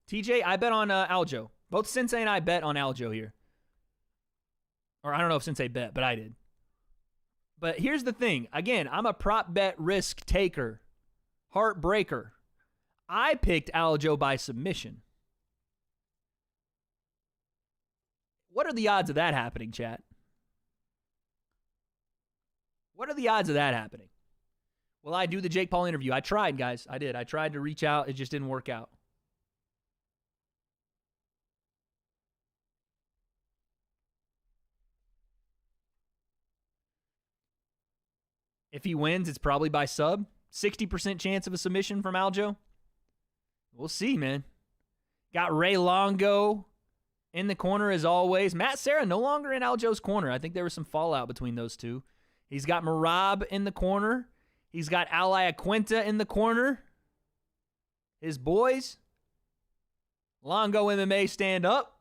TJ? I bet on Aljo. Both Sensei and I bet on Aljo here. Or I don't know if Sensei bet, but I did. But here's the thing. Again, I'm a prop bet risk taker. Heartbreaker. I picked Aljo by submission. What are the odds of that happening, chat? What are the odds of that happening? Will I do the Jake Paul interview? I tried, guys. I did. I tried to reach out. It just didn't work out. If he wins, it's probably by sub. 60% chance of a submission from Aljo. We'll see, man. Got Ray Longo in the corner as always. Matt Serra no longer in Aljo's corner. I think there was some fallout between those two. He's got Marab in the corner. He's got Ally Aquenta in the corner. His boys. Longo MMA stand up.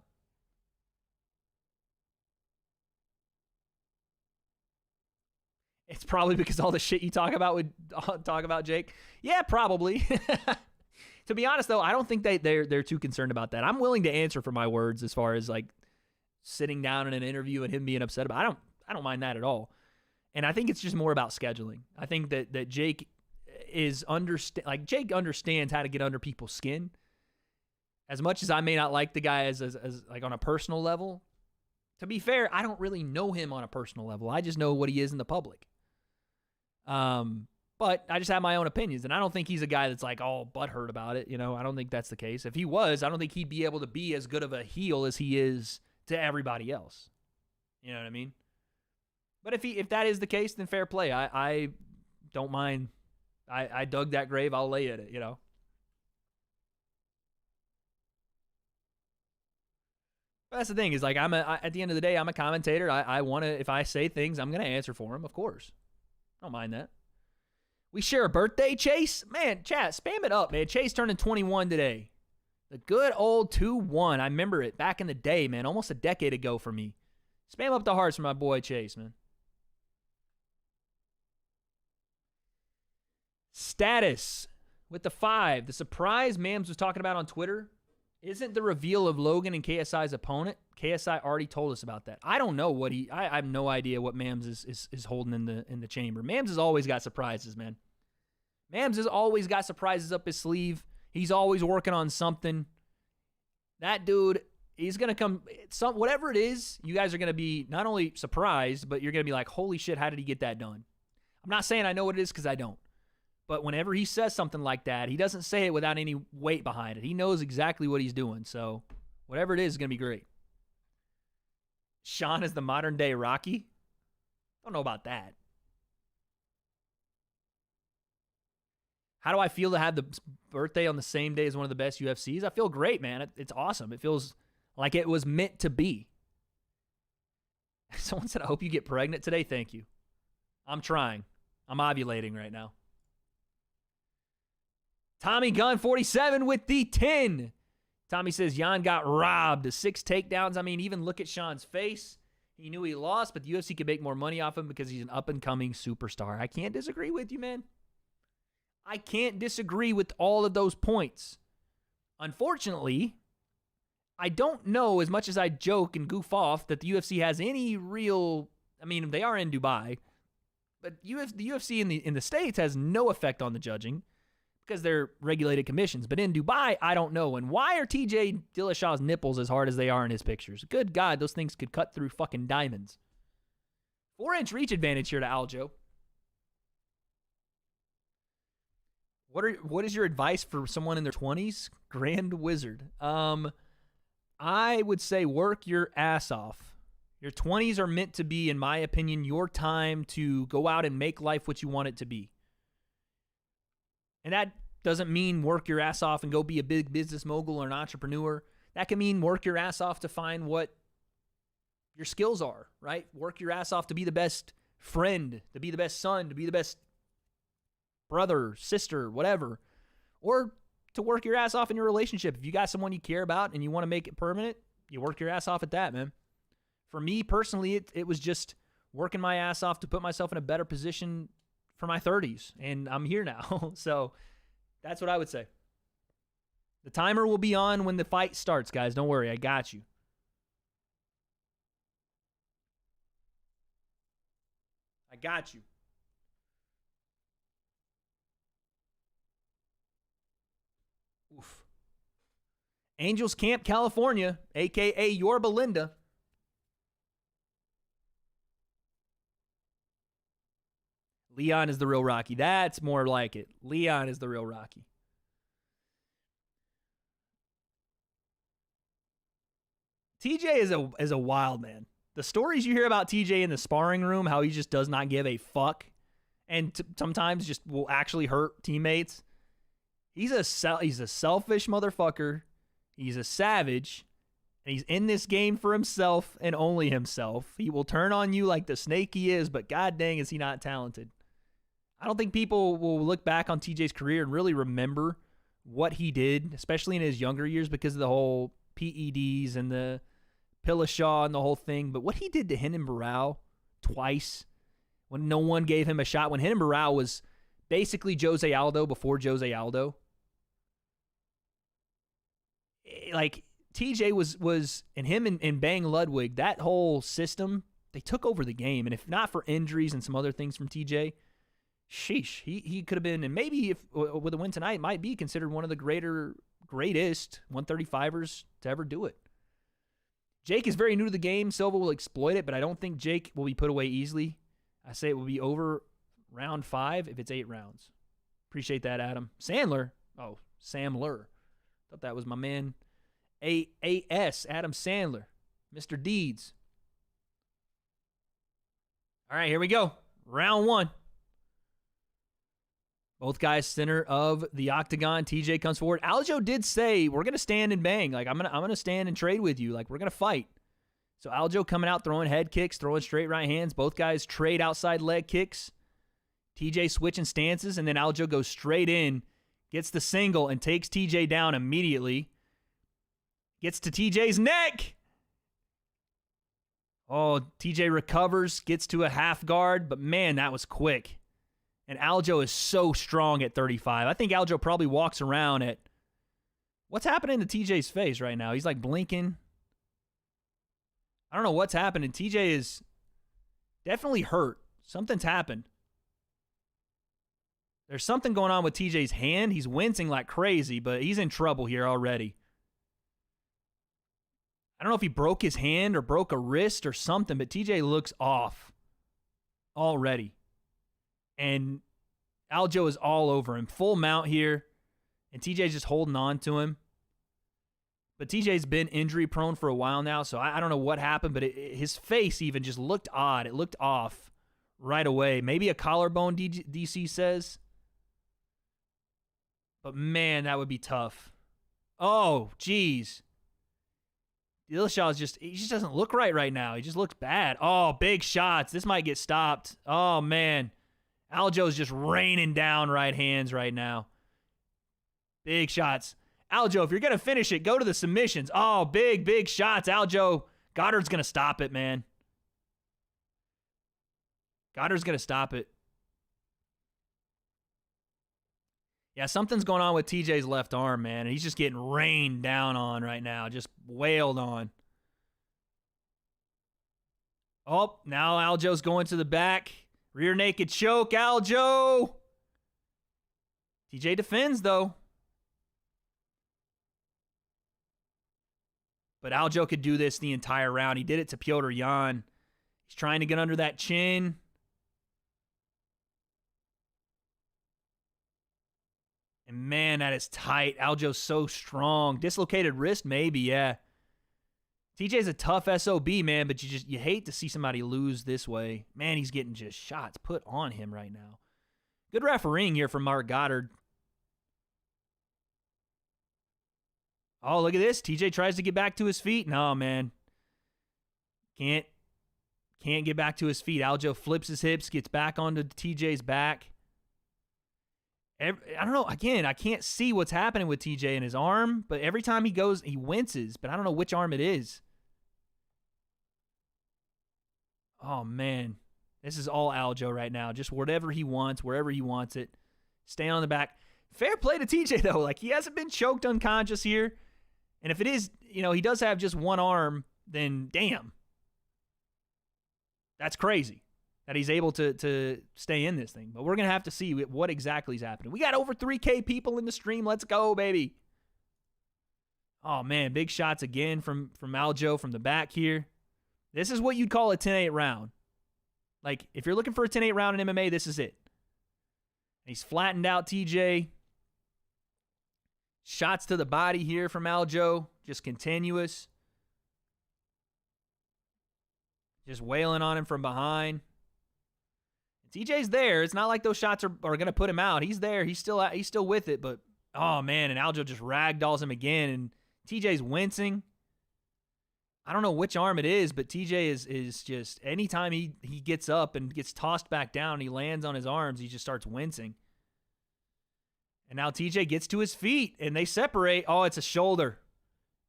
It's probably because all the shit you talk about Jake. Yeah, probably. To be honest, though, I don't think they're too concerned about that. I'm willing to answer for my words as far as like sitting down in an interview and him being upset about it. I don't mind that at all. And I think it's just more about scheduling. I think that Jake Jake understands how to get under people's skin. As much as I may not like the guy as like on a personal level, to be fair, I don't really know him on a personal level. I just know what he is in the public. But I just have my own opinions, and I don't think he's a guy that's like all butthurt about it. You know, I don't think that's the case. If he was, I don't think he'd be able to be as good of a heel as he is to everybody else. You know what I mean? But if that is the case, then fair play. I don't mind. I dug that grave. I'll lay at it. You know. But that's the thing is like at the end of the day, I'm a commentator. I want to. If I say things, I'm gonna answer for them. Of course, I don't mind that. We share a birthday, Chase? Man, chat, spam it up, man. Chase turning 21 today. The good old 2-1. I remember it back in the day, man. Almost a decade ago for me. Spam up the hearts for my boy Chase, man. Status with the 5. The surprise Mams was talking about on Twitter isn't the reveal of Logan and KSI's opponent. KSI already told us about that. I don't know what I have no idea what Mams is holding in the chamber. Mams has always got surprises, man. Mams has always got surprises up his sleeve. He's always working on something. That dude, he's going to come, whatever it is, you guys are going to be not only surprised, but you're going to be like, holy shit, how did he get that done? I'm not saying I know what it is because I don't. But whenever he says something like that, he doesn't say it without any weight behind it. He knows exactly what he's doing. So whatever it is going to be great. Sean is the modern day Rocky? Don't know about that. How do I feel to have the birthday on the same day as one of the best UFCs? I feel great, man. It's awesome. It feels like it was meant to be. Someone said, I hope you get pregnant today. Thank you. I'm trying. I'm ovulating right now. Tommy Gunn 47 with the 10. Tommy says, Jan got robbed. 6 takedowns. I mean, even look at Sean's face. He knew he lost, but the UFC could make more money off him because he's an up-and-coming superstar. I can't disagree with you, man. I can't disagree with all of those points. Unfortunately, I don't know, as much as I joke and goof off, that the UFC has any real... I mean, they are in Dubai, but the UFC in the States has no effect on the judging because they're regulated commissions. But in Dubai, I don't know. And why are TJ Dillashaw's nipples as hard as they are in his pictures? Good God, those things could cut through fucking diamonds. 4-inch reach advantage here to Aljo. What is your advice for someone in their 20s? Grand Wizard. I would say work your ass off. Your 20s are meant to be, in my opinion, your time to go out and make life what you want it to be. And that doesn't mean work your ass off and go be a big business mogul or an entrepreneur. That can mean work your ass off to find what your skills are, right? Work your ass off to be the best friend, to be the best son, to be the best brother, sister, whatever. Or to work your ass off in your relationship. If you got someone you care about and you want to make it permanent, you work your ass off at that, man. For me personally, it was just working my ass off to put myself in a better position for my 30s. And I'm here now. So that's what I would say. The timer will be on when the fight starts, guys. Don't worry. I got you. I got you. Oof. Angels Camp, California, a.k.a. your Belinda. Leon is the real Rocky. That's more like it. Leon is the real Rocky. TJ is a wild man. The stories you hear about TJ in the sparring room, how he just does not give a fuck, and sometimes just will actually hurt teammates. He's a selfish motherfucker. He's a savage, and he's in this game for himself and only himself. He will turn on you like the snake he is, but god dang is he not talented. I don't think people will look back on TJ's career and really remember what he did, especially in his younger years because of the whole PEDs and the Pillishaw and the whole thing. But what he did to Renan Barão twice when no one gave him a shot, when Renan Barão was basically Jose Aldo before Jose Aldo. Like, TJ was and him and Bang Ludwig, that whole system, they took over the game. And if not for injuries and some other things from TJ, sheesh, he could have been, and maybe if with a win tonight, might be considered one of the greatest 135ers to ever do it. Jake is very new to the game. Silva will exploit it, but I don't think Jake will be put away easily. I say it will be over round 5 if it's 8 rounds. Appreciate that, Adam. Sandler. Oh, Samler. Thought that was my man. AS, Adam Sandler. Mr. Deeds. All right, here we go. Round 1. Both guys center of the octagon. TJ comes forward. Aljo did say, we're going to stand and bang. Like, I'm gonna stand and trade with you. Like, we're going to fight. So Aljo coming out, throwing head kicks, throwing straight right hands. Both guys trade outside leg kicks. TJ switching stances, and then Aljo goes straight in, gets the single, and takes TJ down immediately. Gets to TJ's neck. Oh, TJ recovers, gets to a half guard, but man, that was quick. And Aljo is so strong at 35. I think Aljo probably walks around at... What's happening to TJ's face right now? He's like blinking. I don't know what's happening. TJ is definitely hurt. Something's happened. There's something going on with TJ's hand. He's wincing like crazy, but he's in trouble here already. I don't know if he broke his hand or broke a wrist or something, but TJ looks off already. And Aljo is all over him. Full mount here. And TJ's just holding on to him. But TJ's been injury prone for a while now, so I don't know what happened, but his face even just looked odd. It looked off right away. Maybe a collarbone, DC says. But man, that would be tough. Oh, geez. Dillashaw he just doesn't look right now. He just looks bad. Oh, big shots. This might get stopped. Oh, man. Aljo's just raining down right hands right now. Big shots. Aljo, if you're going to finish it, go to the submissions. Oh, big shots. Aljo, Goddard's going to stop it, man. Goddard's going to stop it. Yeah, something's going on with TJ's left arm, man. And he's just getting rained down on right now. Just wailed on. Oh, now Aljo's going to the back. Rear naked choke, Aljo. TJ defends, though. But Aljo could do this the entire round. He did it to Petr Yan. He's trying to get under that chin. And man, that is tight. Aljo's so strong. Dislocated wrist, maybe, yeah. TJ's a tough SOB, man, but you hate to see somebody lose this way. Man, he's getting just shots put on him right now. Good refereeing here from Margarita. Oh, look at this. TJ tries to get back to his feet. No, man. Can't get back to his feet. Aljo flips his hips, gets back onto TJ's back. I don't know. Again, I can't see what's happening with TJ in his arm, but every time he goes, he winces, but I don't know which arm it is. Oh, man. This is all Aljo right now. Just whatever he wants, wherever he wants it. Stay on the back. Fair play to TJ, though. Like, he hasn't been choked unconscious here. And if it is, he does have just one arm, then damn. That's crazy that he's able to stay in this thing. But we're going to have to see what exactly is happening. We got over 3K people in the stream. Let's go, baby. Oh, man. Big shots again from Aljo from the back here. This is what you'd call a 10-8 round. Like, if you're looking for a 10-8 round in MMA, this is it. He's flattened out TJ. Shots to the body here from Aljo. Just continuous. Just wailing on him from behind. TJ's there. It's not like those shots are going to put him out. He's there. He's still with it. But, oh, man, and Aljo just ragdolls him again. And TJ's wincing. I don't know which arm it is, but TJ is just, anytime he gets up and gets tossed back down, he lands on his arms, he just starts wincing. And now TJ gets to his feet, and they separate. Oh, it's a shoulder.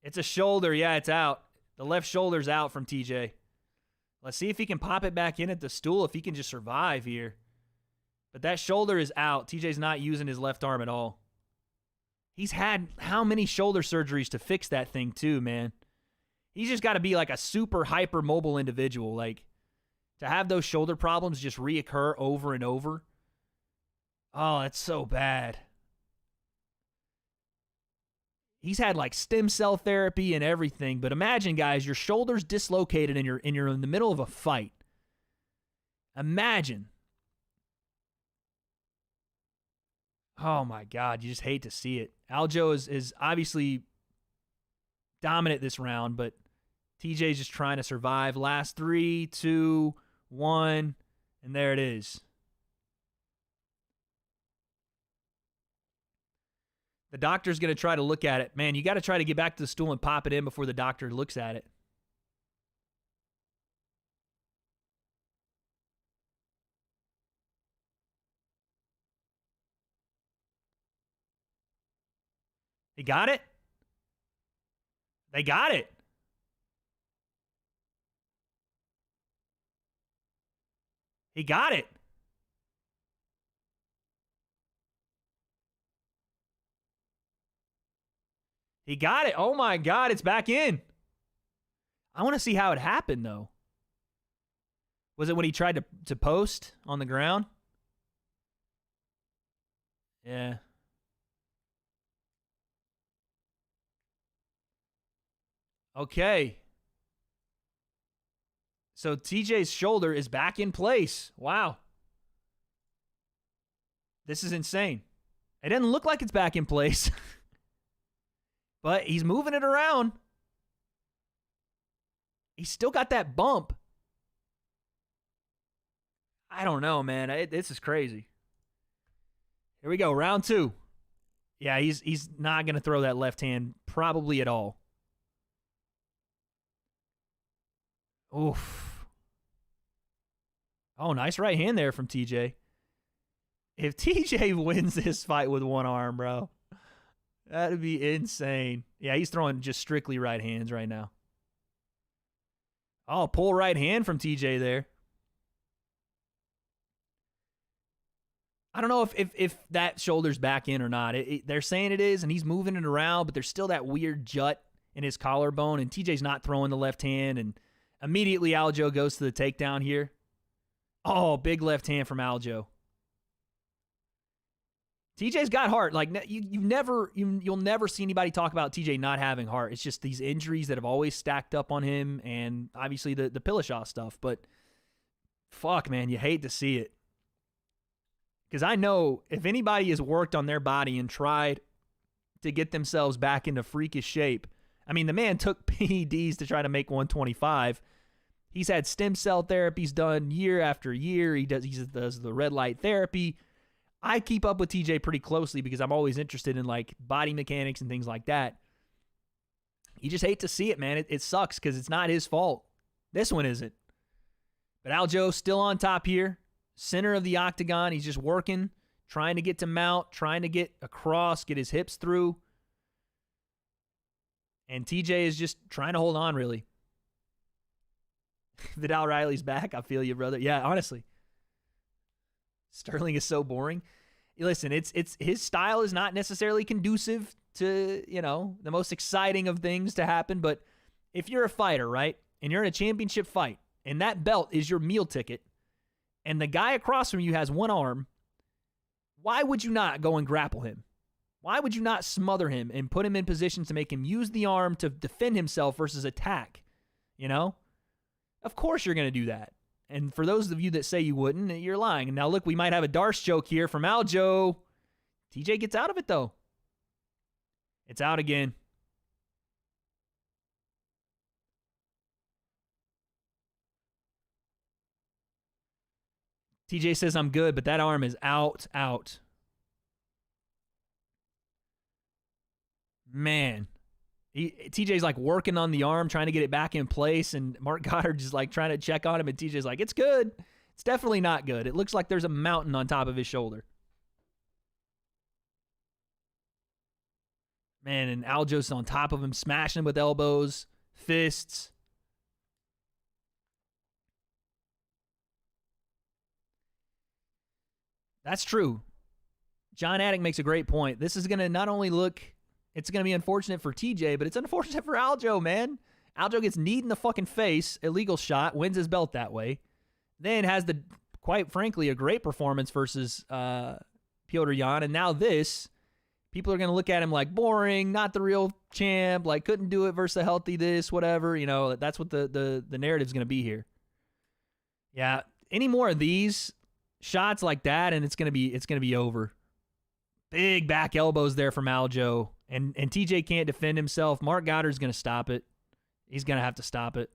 It's a shoulder. Yeah, it's out. The left shoulder's out from TJ. Let's see if he can pop it back in at the stool, if he can just survive here. But that shoulder is out. TJ's not using his left arm at all. He's had how many shoulder surgeries to fix that thing too, man? He's just got to be like a super hyper mobile individual. Like, to have those shoulder problems just reoccur over and over. Oh, that's so bad. He's had like stem cell therapy and everything. But imagine, guys, your shoulder's dislocated and you're in the middle of a fight. Imagine. Oh my God, you just hate to see it. Aljo is obviously dominant this round, but TJ's just trying to survive. Last 3, 2, 1, and there it is. The doctor's going to try to look at it. Man, you got to try to get back to the stool and pop it in before the doctor looks at it. He got it? They got it. He got it. He got it. Oh, my God. It's back in. I want to see how it happened, though. Was it when he tried to post on the ground? Yeah. Okay. So TJ's shoulder is back in place. Wow. This is insane. It doesn't look like it's back in place. But he's moving it around. He's still got that bump. I don't know, man. This is crazy. Here we go. Round 2. Yeah, he's not going to throw that left hand probably at all. Oof. Oh, nice right hand there from TJ. If TJ wins this fight with one arm, bro, that'd be insane. Yeah, he's throwing just strictly right hands right now. Oh, pull right hand from TJ there. I don't know if that shoulder's back in or not. They're saying it is, and he's moving it around, but there's still that weird jut in his collarbone, and TJ's not throwing the left hand, and immediately Aljo goes to the takedown here. Oh, big left hand from Aljo. TJ's got heart. Like, you'll never see anybody talk about TJ not having heart. It's just these injuries that have always stacked up on him, and obviously the Pillashaw stuff. But fuck, man, you hate to see it. Because I know if anybody has worked on their body and tried to get themselves back into freakish shape, I mean, the man took PEDs to try to make 125. He's had stem cell therapies done year after year. He does the red light therapy. I keep up with TJ pretty closely because I'm always interested in like body mechanics and things like that. You just hate to see it, man. It sucks because it's not his fault. This one isn't. But Aljo still on top here. Center of the octagon. He's just working, trying to get to mount, trying to get across, get his hips through. And TJ is just trying to hold on, really. Vidal Riley's back. I feel you, brother. Yeah, honestly. Sterling is so boring. Listen, it's his style is not necessarily conducive to, the most exciting of things to happen. But if you're a fighter, right, and you're in a championship fight, and that belt is your meal ticket, and the guy across from you has one arm, why would you not go and grapple him? Why would you not smother him and put him in positions to make him use the arm to defend himself versus attack? Of course you're going to do that. And for those of you that say you wouldn't, you're lying. And now look, we might have a Darce joke here from Aljo. TJ gets out of it, though. It's out again. TJ says, I'm good, but that arm is out. Man. TJ's like working on the arm, trying to get it back in place, and Mark Goddard is like trying to check on him, and TJ's like, it's good. It's definitely not good. It looks like there's a mountain on top of his shoulder. Man, and Aljo's on top of him, smashing him with elbows, fists. That's true. John Attic makes a great point. This is going to not only look... It's going to be unfortunate for TJ, but it's unfortunate for Aljo, man. Aljo gets kneed in the fucking face, illegal shot, wins his belt that way. Then has quite frankly, a great performance versus Petr Yan. And now this, people are going to look at him like boring, not the real champ, like couldn't do it versus a healthy this, whatever. That's what the narrative's going to be here. Yeah, any more of these shots like that, and it's going to be over. Big back elbows there from Aljo. And TJ can't defend himself. Mark Goddard's going to stop it. He's going to have to stop it.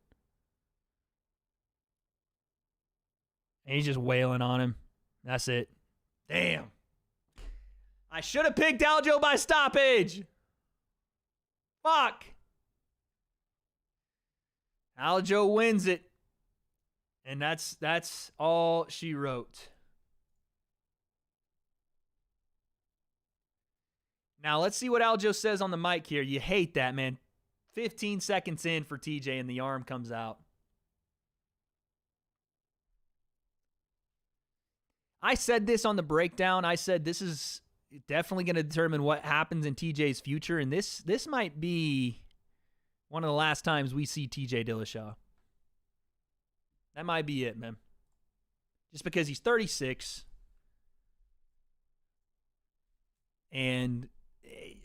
And he's just wailing on him. That's it. Damn. I should have picked Aljo by stoppage. Fuck. Aljo wins it. And that's all she wrote. Now, let's see what Aljo says on the mic here. You hate that, man. 15 seconds in for TJ, and the arm comes out. I said this on the breakdown. I said this is definitely going to determine what happens in TJ's future, and this might be one of the last times we see TJ Dillashaw. That might be it, man. Just because he's 36, and...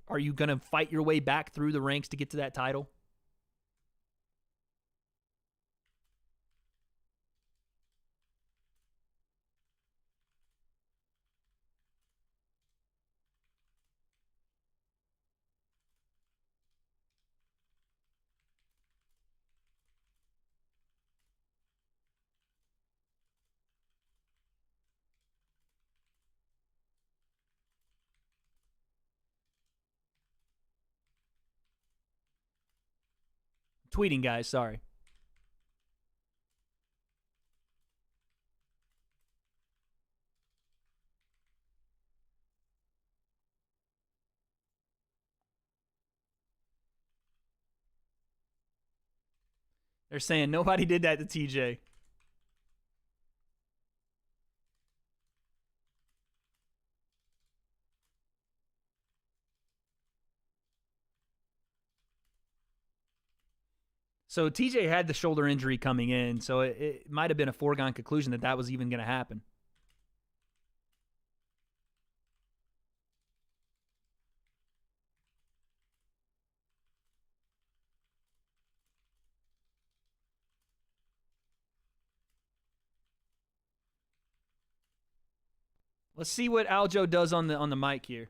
Are you going to fight your way back through the ranks to get to that title? Tweeting, guys, sorry. They're saying nobody did that to TJ. So TJ had the shoulder injury coming in, so it might have been a foregone conclusion that was even going to happen. Let's see what Aljo does on the mic here.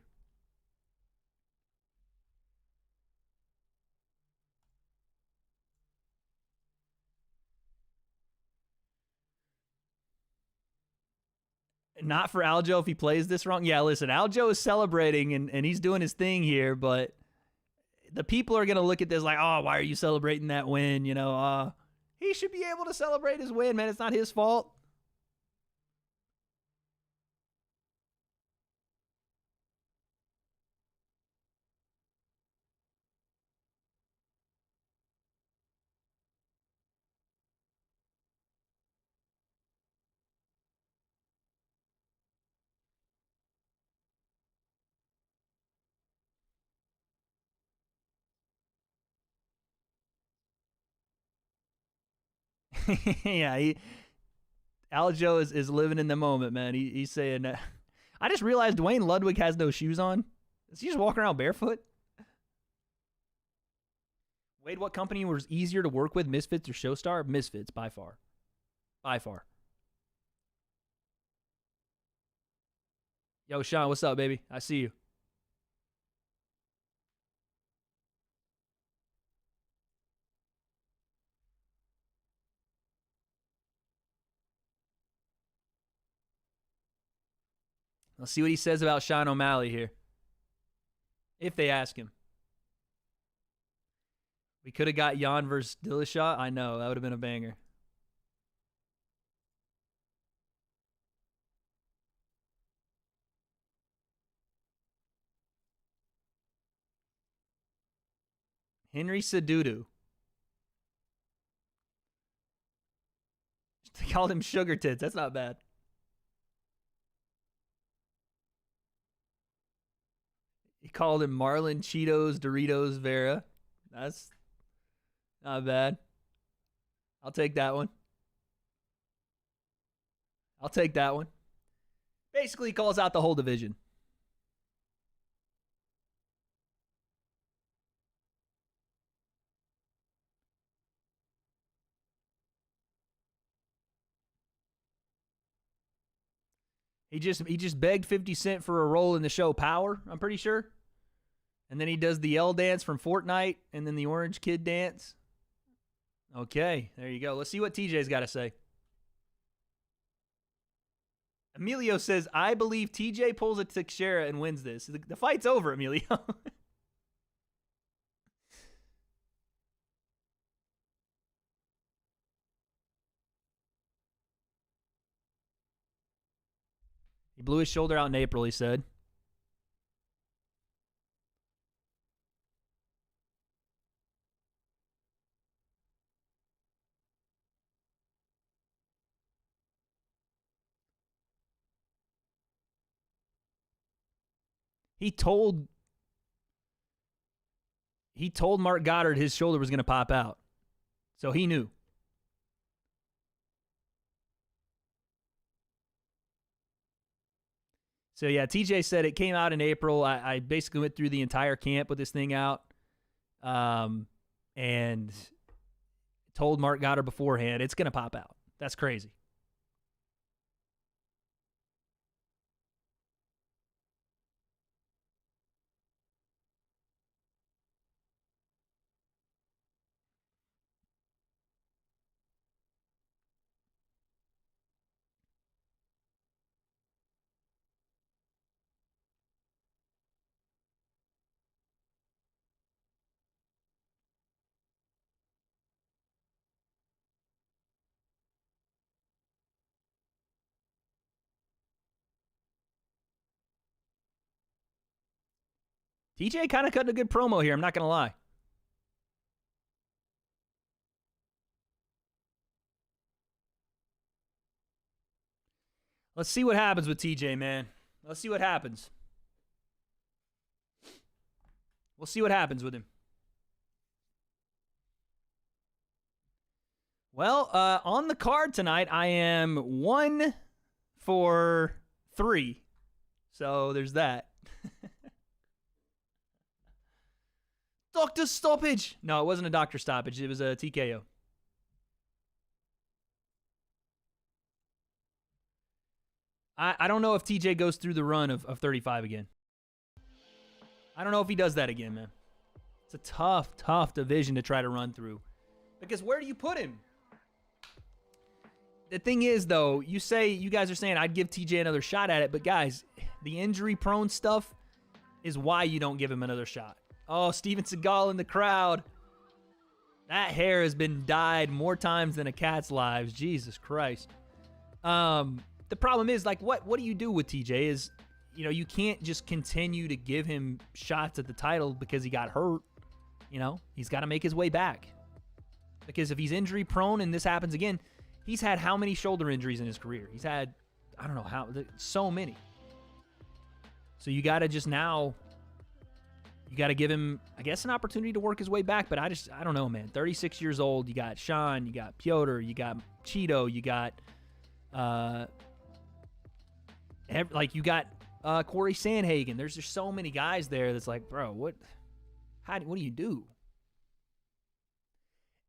Not for Aljo if he plays this wrong. Yeah, listen, Aljo is celebrating and he's doing his thing here, but the people are going to look at this like, oh, why are you celebrating that win? You know, he should be able to celebrate his win, man. It's not his fault. Yeah, Aljo is living in the moment, man. He's saying that. I just realized Dwayne Ludwig has no shoes on. Is he just walking around barefoot? Wade, what company was easier to work with, Misfits or Showstar? Misfits, by far. By far. Yo, Sean, what's up, baby? I see you. Let's see what he says about Sean O'Malley here. If they ask him. We could have got Jan versus Dillashaw. I know. That would have been a banger. Henry Cejudo. They called him Sugar Tits. That's not bad. He called him Marlon Cheetos Doritos Vera. That's not bad. I'll take that one. I'll take that one. Basically, he calls out the whole division. He just begged 50 Cent for a role in the show Power, I'm pretty sure. And then he does the L dance from Fortnite and then the Orange Kid dance. Okay, there you go. Let's see what TJ's got to say. Emilio says, I believe TJ pulls a Teixeira and wins this. The fight's over, Emilio. He blew his shoulder out in April, he said. He told Mark Goddard his shoulder was going to pop out. So he knew. So, yeah, TJ said it came out in April. I basically went through the entire camp with this thing out and told Mark Goddard beforehand, it's going to pop out. That's crazy. TJ kind of cutting a good promo here, I'm not going to lie. Let's see what happens with TJ, man. Let's see what happens. We'll see what happens with him. Well, on the card tonight, I am 1 for 3. So there's that. Doctor stoppage. No, it wasn't a doctor stoppage. It was a TKO. I don't know if TJ goes through the run of 35 again. I don't know if he does that again, man. It's a tough division to try to run through. Because where do you put him? the thing is, though, you guys are saying I'd give TJ another shot at it, but guys, the injury-prone stuff is why you don't give him another shot. Oh, Steven Seagal in the crowd. That hair has been dyed more times than a cat's lives. Jesus Christ. The problem is, like, what do you do with TJ is, you know, you can't just continue to give him shots at the title because he got hurt. You know, he's got to make his way back. Because if he's injury prone and this happens again, he's had how many shoulder injuries in his career? He's had, I don't know how, so many. So you got to just now, you got to give him, I guess, an opportunity to work his way back. But I don't know, man. 36 years old. You got Sean, you got Piotr, you got Cheeto, you got, you got Corey Sandhagen. There's just so many guys there that's like, bro, what do you do?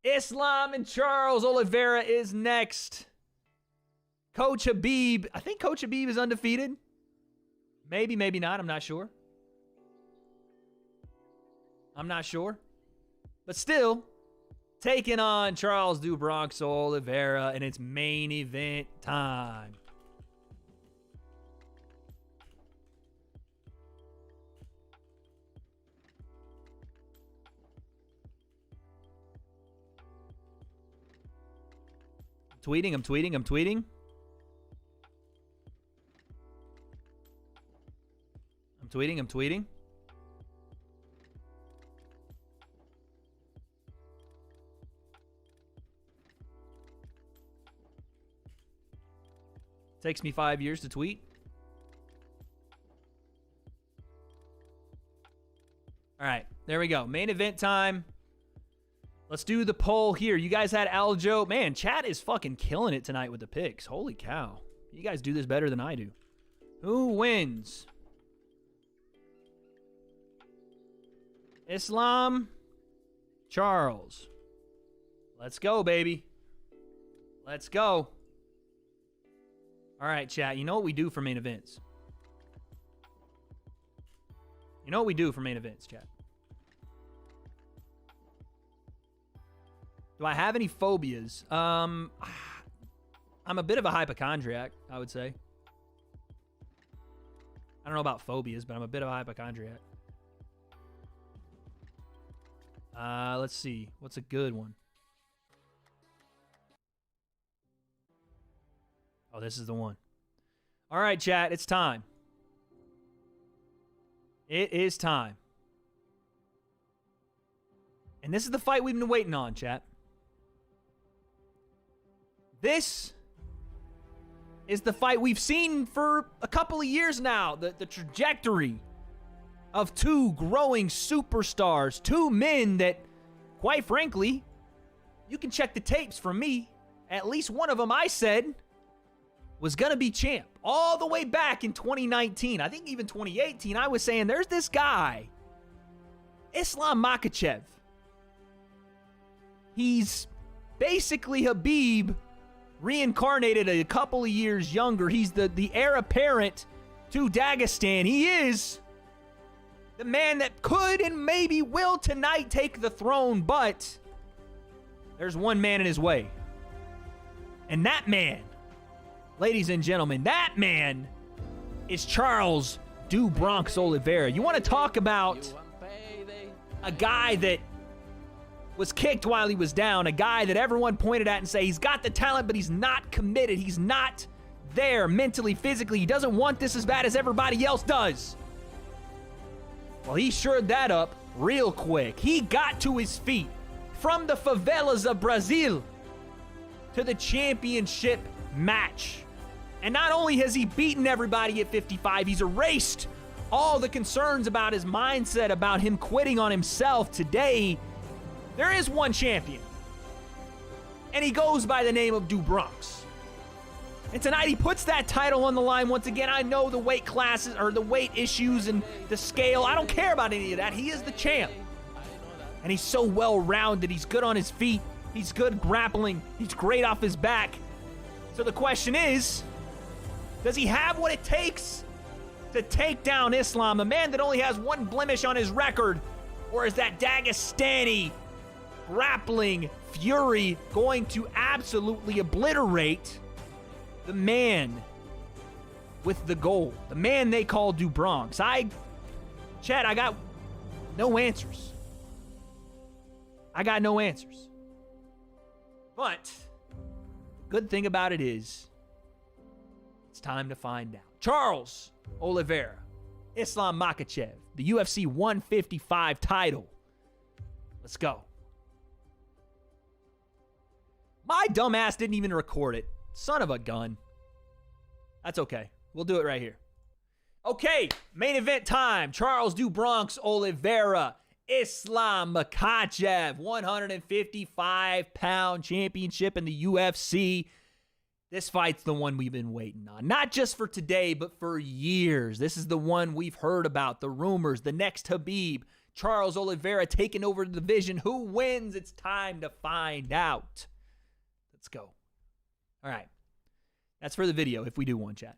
Islam and Charles Oliveira is next. Coach Habib. I think Coach Habib is undefeated. Maybe, maybe not. I'm not sure. But still, taking on Charles do Bronx Oliveira, and it's main event time. I'm tweeting. Takes me 5 years to tweet. All right, there we go. Main event time. Let's do the poll here. You guys had Aljo. Man, chat is fucking killing it tonight with the picks. Holy cow. You guys do this better than I do. Who wins? Islam, Charles. Let's go, baby. Let's go. All right, chat. You know what we do for main events? Chat? Do I have any phobias? I'm a bit of a hypochondriac, I would say. I don't know about phobias, but I'm a bit of a hypochondriac. Let's see. What's a good one? Oh, this is the one. All right, chat. It's time. It is time. And this is the fight we've been waiting on, chat. This is the fight we've seen for a couple of years now. The trajectory of two growing superstars. Two men that, quite frankly, you can check the tapes from me. At least one of them I said was going to be champ. All the way back in 2019. I think even 2018, I was saying there's this guy, Islam Makhachev. He's basically Habib reincarnated a couple of years younger. He's the heir apparent to Dagestan. He is the man that could and maybe will tonight take the throne, but there's one man in his way. And that man, ladies and gentlemen, that man is Charles do Bronx Oliveira. You want to talk about a guy that was kicked while he was down, a guy that everyone pointed at and say he's got the talent, but he's not committed. He's not there mentally, physically. He doesn't want this as bad as everybody else does. Well, he shored that up real quick. He got to his feet from the favelas of Brazil to the championship match. And not only has he beaten everybody at 55, he's erased all the concerns about his mindset, about him quitting on himself. Today, there is one champion, and he goes by the name of do Bronx. And tonight he puts that title on the line once again. I know the weight classes or the weight issues and the scale. I don't care about any of that. He is the champ. And he's so well-rounded. He's good on his feet. He's good grappling. He's great off his back. So the question is, does he have what it takes to take down Islam, a man that only has one blemish on his record? Or is that Dagestani grappling fury going to absolutely obliterate the man with the gold, the man they call DuBronx. Chad, I got no answers. I got no answers. But good thing about it is it's time to find out. Charles Oliveira, Islam Makhachev, the UFC 155 title. Let's go. My dumbass didn't even record it. Son of a gun. That's okay. We'll do it right here. Okay, main event time. Charles DuBronx Oliveira, Islam Makhachev, 155-pound championship in the UFC. This fight's the one we've been waiting on. Not just for today, but for years. This is the one we've heard about, the rumors, the next Khabib. Charles Oliveira taking over the division. Who wins? It's time to find out. Let's go. All right. That's for the video, if we do one, chat.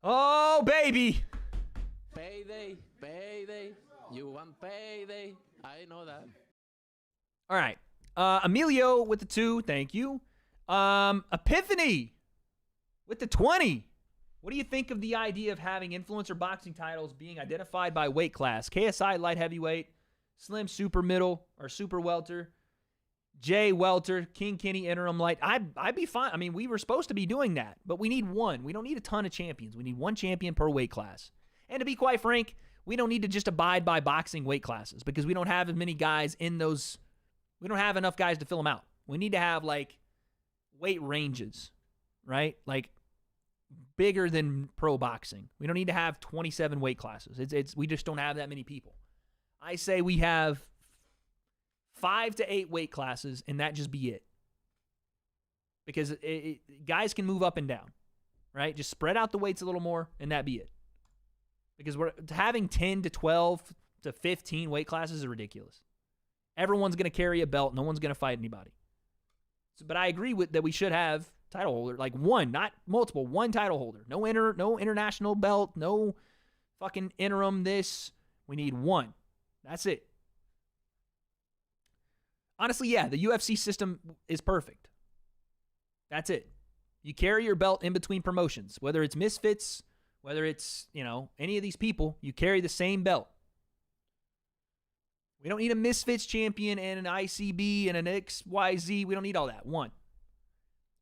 Oh, baby. Payday, payday. You want payday. I know that. All right. Emilio with the 2. Thank you. Epiphany with the 20. What do you think of the idea of having influencer boxing titles being identified by weight class? KSI light heavyweight, slim super middle or super welter, Jay welter, King Kenny interim light. I'd be fine. I mean, we were supposed to be doing that, but we need one. We don't need a ton of champions. We need one champion per weight class. And to be quite frank, we don't need to just abide by boxing weight classes because we don't have as many guys in those. We don't have enough guys to fill them out. We need to have like weight ranges, right? Like bigger than pro boxing. We don't need to have 27 weight classes. We just don't have that many people. I say we have 5 to 8 weight classes, and that just be it. Because guys can move up and down, right? Just spread out the weights a little more, and that be it. Because we're having 10 to 12 to 15 weight classes is ridiculous. Everyone's going to carry a belt. No one's going to fight anybody. But I agree with that we should have title holder, like one, not multiple, one title holder. No international belt, no fucking interim this. We need one. That's it. Honestly, yeah, the UFC system is perfect. That's it. You carry your belt in between promotions, whether it's Misfits, whether it's, any of these people, you carry the same belt. We don't need a Misfits champion and an ICB and an XYZ. We don't need all that. One.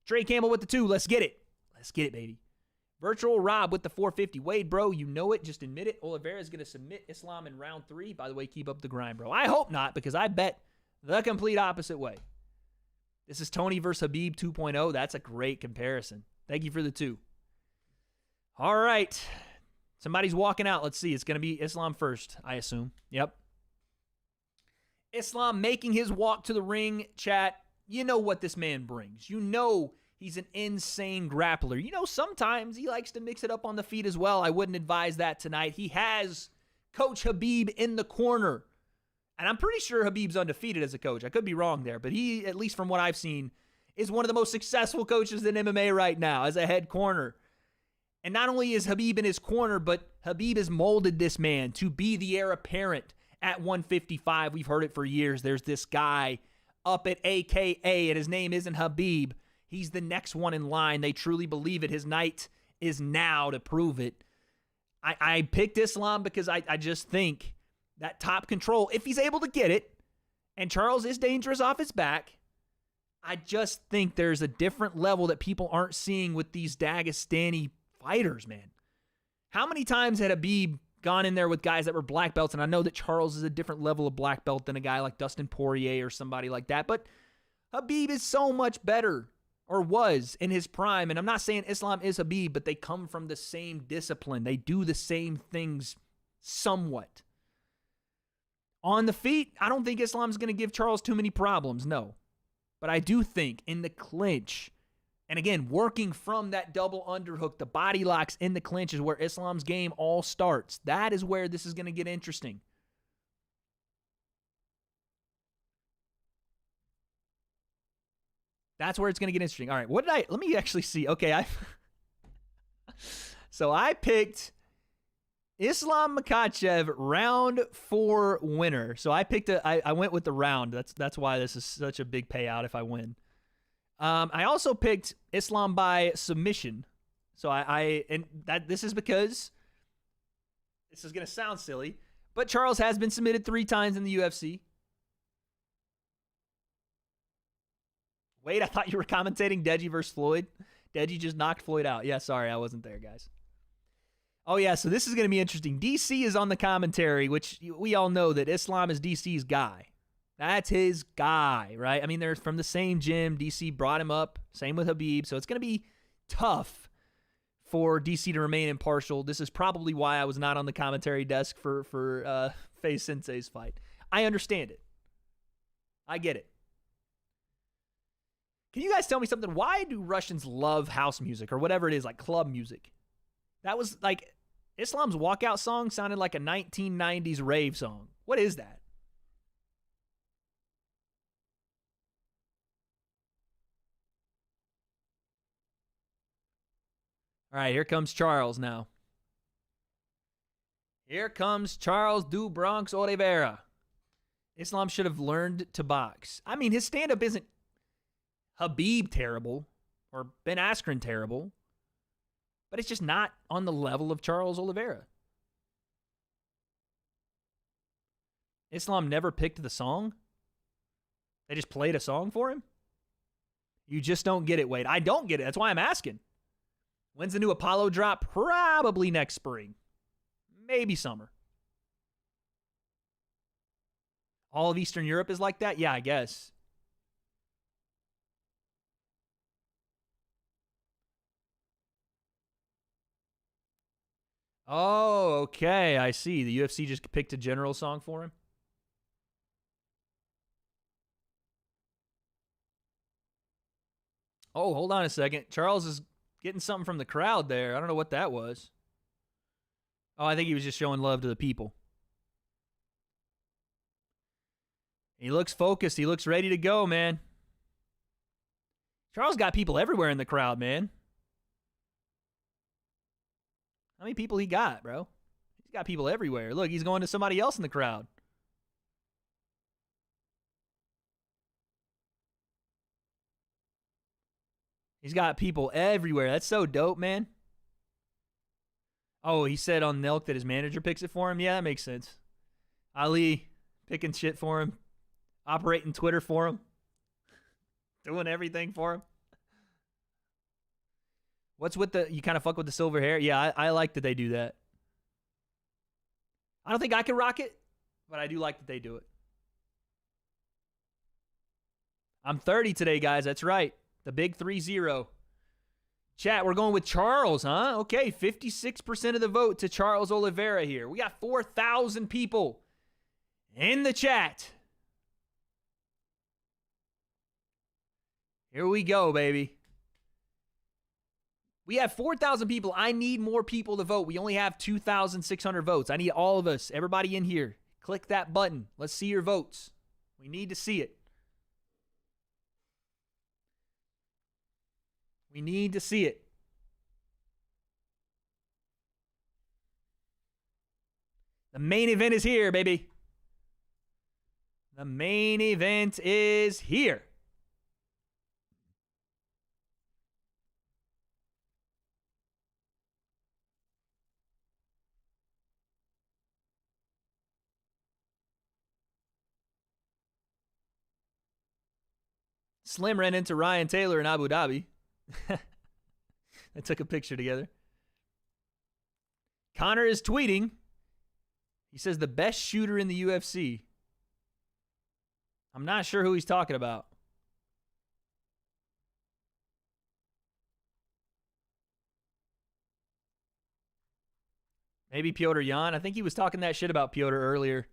Trey Campbell with the 2. Let's get it. Let's get it, baby. Virtual Rob with the 450. Wade, bro, you know it. Just admit it. Oliveira is going to submit Islam in round 3. By the way, keep up the grind, bro. I hope not, because I bet the complete opposite way. This is Tony versus Khabib 2.0. That's a great comparison. Thank you for the 2. All right. Somebody's walking out. Let's see. It's going to be Islam first, I assume. Yep. Islam making his walk to the ring, chat. You know what this man brings. You know he's an insane grappler. You know sometimes he likes to mix it up on the feet as well. I wouldn't advise that tonight. He has Coach Khabib in the corner. And I'm pretty sure Khabib's undefeated as a coach. I could be wrong there, but he, at least from what I've seen, is one of the most successful coaches in MMA right now as a head corner. And not only is Khabib in his corner, but Khabib has molded this man to be the heir apparent at 155. We've heard it for years. There's this guy up at AKA, and his name isn't Khabib. He's the next one in line. They truly believe it. His night is now to prove it. I picked Islam because I just think that top control, if he's able to get it, and Charles is dangerous off his back, I just think there's a different level that people aren't seeing with these Dagestani fighters, man. How many times had Khabib gone in there with guys that were black belts? And I know that Charles is a different level of black belt than a guy like Dustin Poirier or somebody like that, but Khabib is so much better, or was in his prime. And I'm not saying Islam is Khabib, but they come from the same discipline. They do the same things somewhat. On the feet, I don't think Islam's going to give Charles too many problems, no. But I do think in the clinch, and again, working from that double underhook, the body locks in the clinch is where Islam's game all starts. That is where this is going to get interesting. That's where it's going to get interesting. All right, let me actually see. Okay, so I picked Islam Makhachev round 4 winner. So I went with the round. That's why this is such a big payout if I win. I also picked Islam by submission. So this is because this is going to sound silly, but Charles has been submitted 3 times in the UFC. Wait, I thought you were commentating Deji versus Floyd. Deji just knocked Floyd out. Yeah, sorry, I wasn't there, guys. Oh, yeah, so this is going to be interesting. DC is on the commentary, which we all know that Islam is DC's guy. That's his guy, right? I mean, they're from the same gym. DC brought him up. Same with Habib. So it's going to be tough for DC to remain impartial. This is probably why I was not on the commentary desk for FaZe Sensei's fight. I understand it. I get it. Can you guys tell me something? Why do Russians love house music or whatever it is, like club music? That was like Islam's walkout song sounded like a 1990s rave song. What is that? All right, here comes Charles now. Here comes Charles Du Bronx Oliveira. Islam should have learned to box. I mean, his stand-up isn't Habib terrible or Ben Askren terrible, but it's just not on the level of Charles Oliveira. Islam never picked the song. They just played a song for him. You just don't get it, Wade. I don't get it. That's why I'm asking. When's the new Apollo drop? Probably next spring. Maybe summer. All of Eastern Europe is like that? Yeah, I guess. Oh, okay. I see. The UFC just picked a general song for him. Oh, hold on a second. Charles is getting something from the crowd there. I don't know what that was. Oh, I think he was just showing love to the people. He looks focused. He looks ready to go, man. Charles got people everywhere in the crowd, man. How many people he got, bro? He's got people everywhere. Look, he's going to somebody else in the crowd. He's got people everywhere. That's so dope, man. Oh, he said on Nelk that his manager picks it for him? Yeah, that makes sense. Ali picking shit for him. Operating Twitter for him. Doing everything for him. What's with the... You kind of fuck with the silver hair? Yeah, I like that they do that. I don't think I can rock it, but I do like that they do it. I'm 30 today, guys. That's right. The big 3-0. Chat, we're going with Charles, huh? Okay, 56% of the vote to Charles Oliveira here. We got 4,000 people in the chat. Here we go, baby. We have 4,000 people. I need more people to vote. We only have 2,600 votes. I need all of us, everybody in here. Click that button. Let's see your votes. We need to see it. We need to see it. The main event is here, baby. The main event is here. Slim ran into Ryan Taylor in Abu Dhabi. They took a picture together. Connor is tweeting. He says the best shooter in the UFC. I'm not sure who he's talking about. Maybe Piotr Jan. I think he was talking that shit about Piotr earlier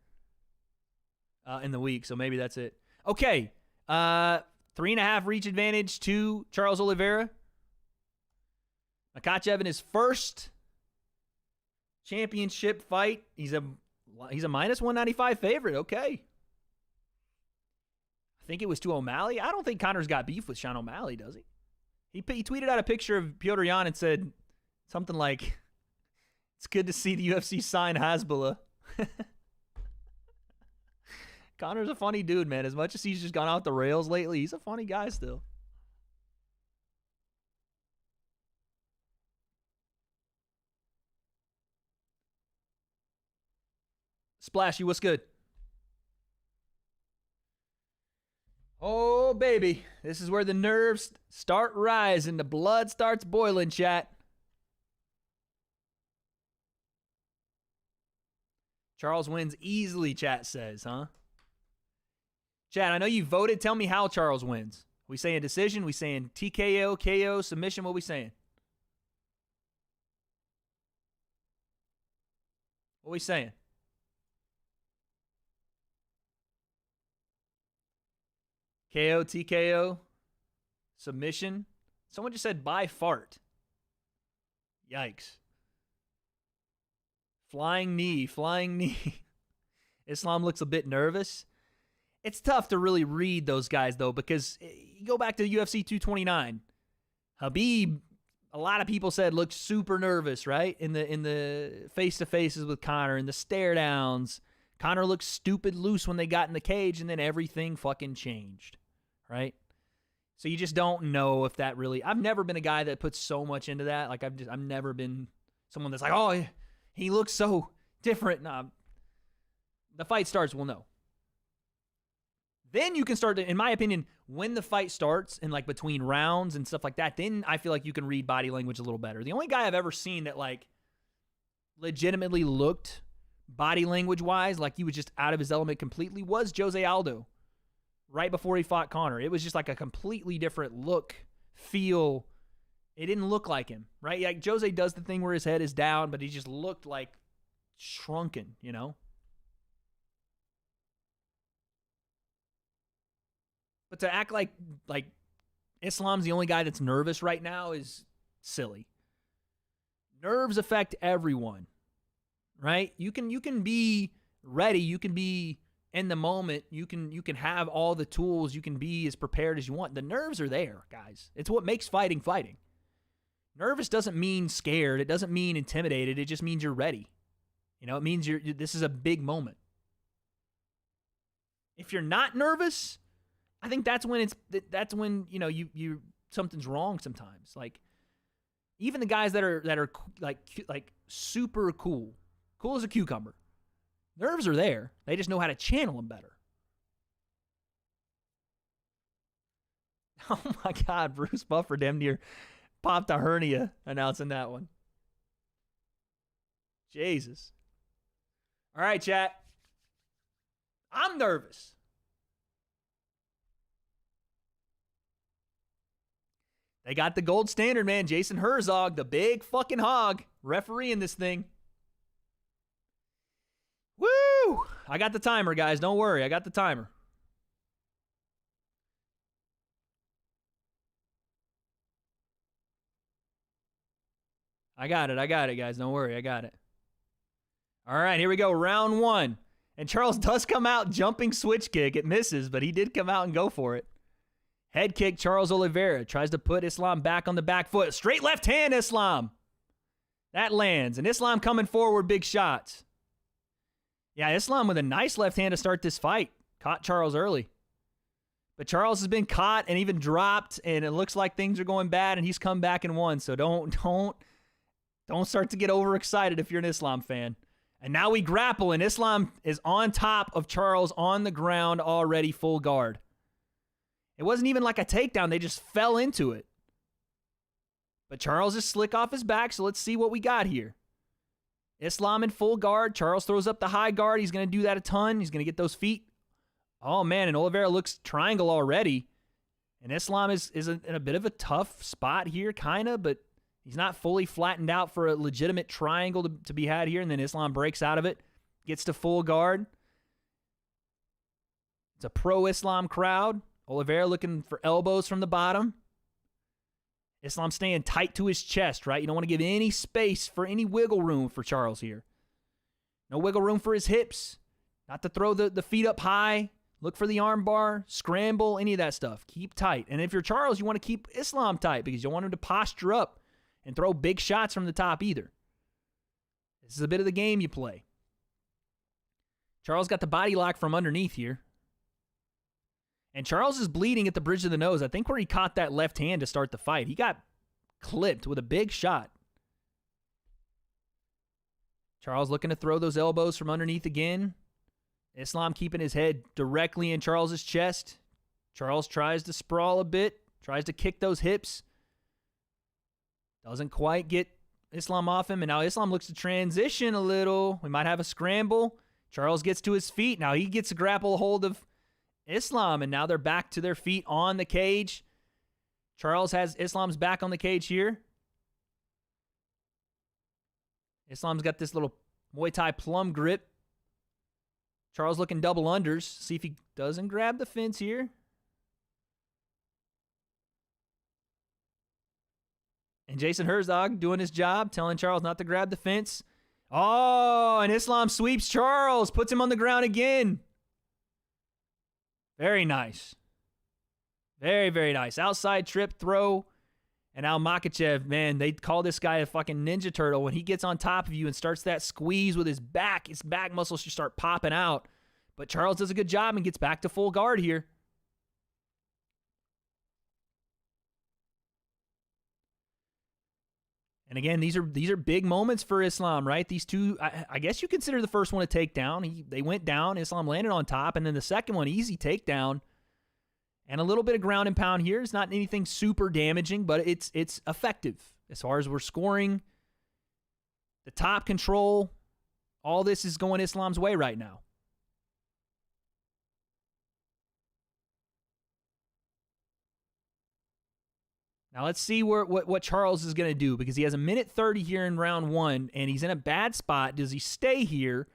in the week, so maybe that's it. Okay. 3.5 reach advantage to Charles Oliveira. Makhachev in his first championship fight. He's a minus 195 favorite. Okay. I think it was to O'Malley. I don't think Connor's got beef with Sean O'Malley, does he? He tweeted out a picture of Piotr Jan and said something like, "It's good to see the UFC sign Hasbulla." Connor's a funny dude, man. As much as he's just gone off the rails lately, he's a funny guy still. Splashy, what's good? Oh, baby. This is where the nerves start rising. The blood starts boiling, chat. Charles wins easily, chat says, huh? Chat, I know you voted. Tell me how Charles wins. We saying decision? We saying TKO, KO, submission? What we saying? What we saying? KO, TKO, submission. Someone just said by fart. Yikes. Flying knee. Islam looks a bit nervous. It's tough to really read those guys, though, because you go back to UFC 229. Khabib, a lot of people said looked super nervous, right? In the face-to-faces with Conor and the stare-downs. Conor looked stupid loose when they got in the cage, and then everything fucking changed, right? So you just don't know if that really... I've never been a guy that puts so much into that. Like, I've never been someone that's like, oh, he looks so different. Nah, the fight starts, we'll know. Then you can start to, in my opinion, when the fight starts and like between rounds and stuff like that, then I feel like you can read body language a little better. The only guy I've ever seen that like legitimately looked body language wise like he was just out of his element completely was Jose Aldo right before he fought Conor. It was just like a completely different look, feel. It didn't look like him, right? Like Jose does the thing where his head is down, but he just looked like shrunken, you know? But to act like Islam's the only guy that's nervous right now is silly. Nerves affect everyone, right? You can be ready, you can be in the moment, you can have all the tools, you can be as prepared as you want. The nerves are there, guys. It's what makes fighting. Nervous doesn't mean scared, it doesn't mean intimidated, it just means you're ready. You know, it means this is a big moment. If you're not nervous, I think that's when you know you something's wrong sometimes. Like even the guys that are like super cool as a cucumber, nerves are there. They just know how to channel them better. Oh my God, Bruce Buffer damn near popped a hernia announcing that one. Jesus. All right, chat. I'm nervous. They got the gold standard, man. Jason Herzog, the big fucking hog, refereeing this thing. Woo! I got the timer, guys. Don't worry. I got the timer. I got it, guys. Don't worry. I got it. All right, here we go. Round one. And Charles does come out jumping switch kick. It misses, but he did come out and go for it. Head kick, Charles Oliveira tries to put Islam back on the back foot. Straight left hand, Islam. That lands. And Islam coming forward, big shots. Yeah, Islam with a nice left hand to start this fight. Caught Charles early. But Charles has been caught and even dropped, and it looks like things are going bad, and he's come back and won. So don't start to get overexcited if you're an Islam fan. And now we grapple, and Islam is on top of Charles on the ground already, full guard. It wasn't even like a takedown. They just fell into it. But Charles is slick off his back, so let's see what we got here. Islam in full guard. Charles throws up the high guard. He's going to do that a ton. He's going to get those feet. Oh, man, and Oliveira looks triangle already. And Islam is in a bit of a tough spot here, kind of, but he's not fully flattened out for a legitimate triangle to be had here. And then Islam breaks out of it, gets to full guard. It's a pro-Islam crowd. Oliveira looking for elbows from the bottom. Islam staying tight to his chest, right? You don't want to give any space for any wiggle room for Charles here. No wiggle room for his hips. Not to throw the feet up high. Look for the arm bar. Scramble, any of that stuff. Keep tight. And if you're Charles, you want to keep Islam tight because you don't want him to posture up and throw big shots from the top either. This is a bit of the game you play. Charles got the body lock from underneath here. And Charles is bleeding at the bridge of the nose. I think where he caught that left hand to start the fight. He got clipped with a big shot. Charles looking to throw those elbows from underneath again. Islam keeping his head directly in Charles's chest. Charles tries to sprawl a bit, tries to kick those hips. Doesn't quite get Islam off him, and now Islam looks to transition a little. We might have a scramble. Charles gets to his feet. Now he gets to grapple a hold of Islam, and now they're back to their feet on the cage. Charles has Islam's back on the cage here. Islam's got this little Muay Thai plum grip. Charles looking double unders. See if he doesn't grab the fence here. And Jason Herzog doing his job, telling Charles not to grab the fence. Oh, and Islam sweeps Charles, puts him on the ground again. Very nice. Very, very nice. Outside trip throw. And now Makhachev, man, they call this guy a fucking Ninja Turtle. When he gets on top of you and starts that squeeze with his back muscles just start popping out. But Charles does a good job and gets back to full guard here. And again, these are big moments for Islam, right? These two, I guess you consider the first one a takedown. They went down. Islam landed on top. And then the second one, easy takedown. And a little bit of ground and pound here. It's not anything super damaging, but it's effective. As far as we're scoring, the top control, all this is going Islam's way right now. Now let's see what Charles is going to do, because he has a minute 30 here in round one, and he's in a bad spot. Does he stay here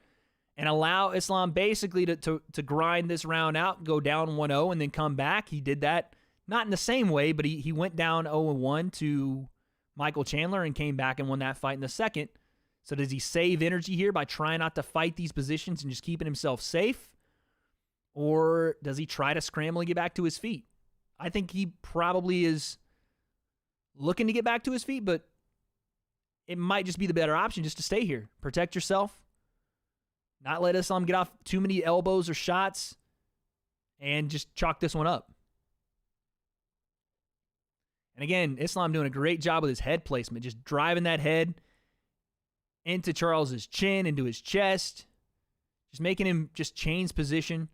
and allow Islam basically to grind this round out, go down 1-0, and then come back? He did that, not in the same way, but he went down 0-1 to Michael Chandler and came back and won that fight in the second. So does he save energy here by trying not to fight these positions and just keeping himself safe? Or does he try to scramble and get back to his feet? I think he probably is looking to get back to his feet, but it might just be the better option just to stay here. Protect yourself. Not let Islam get off too many elbows or shots, and just chalk this one up. And again, Islam doing a great job with his head placement, just driving that head into Charles's chin, into his chest, just making him just change position,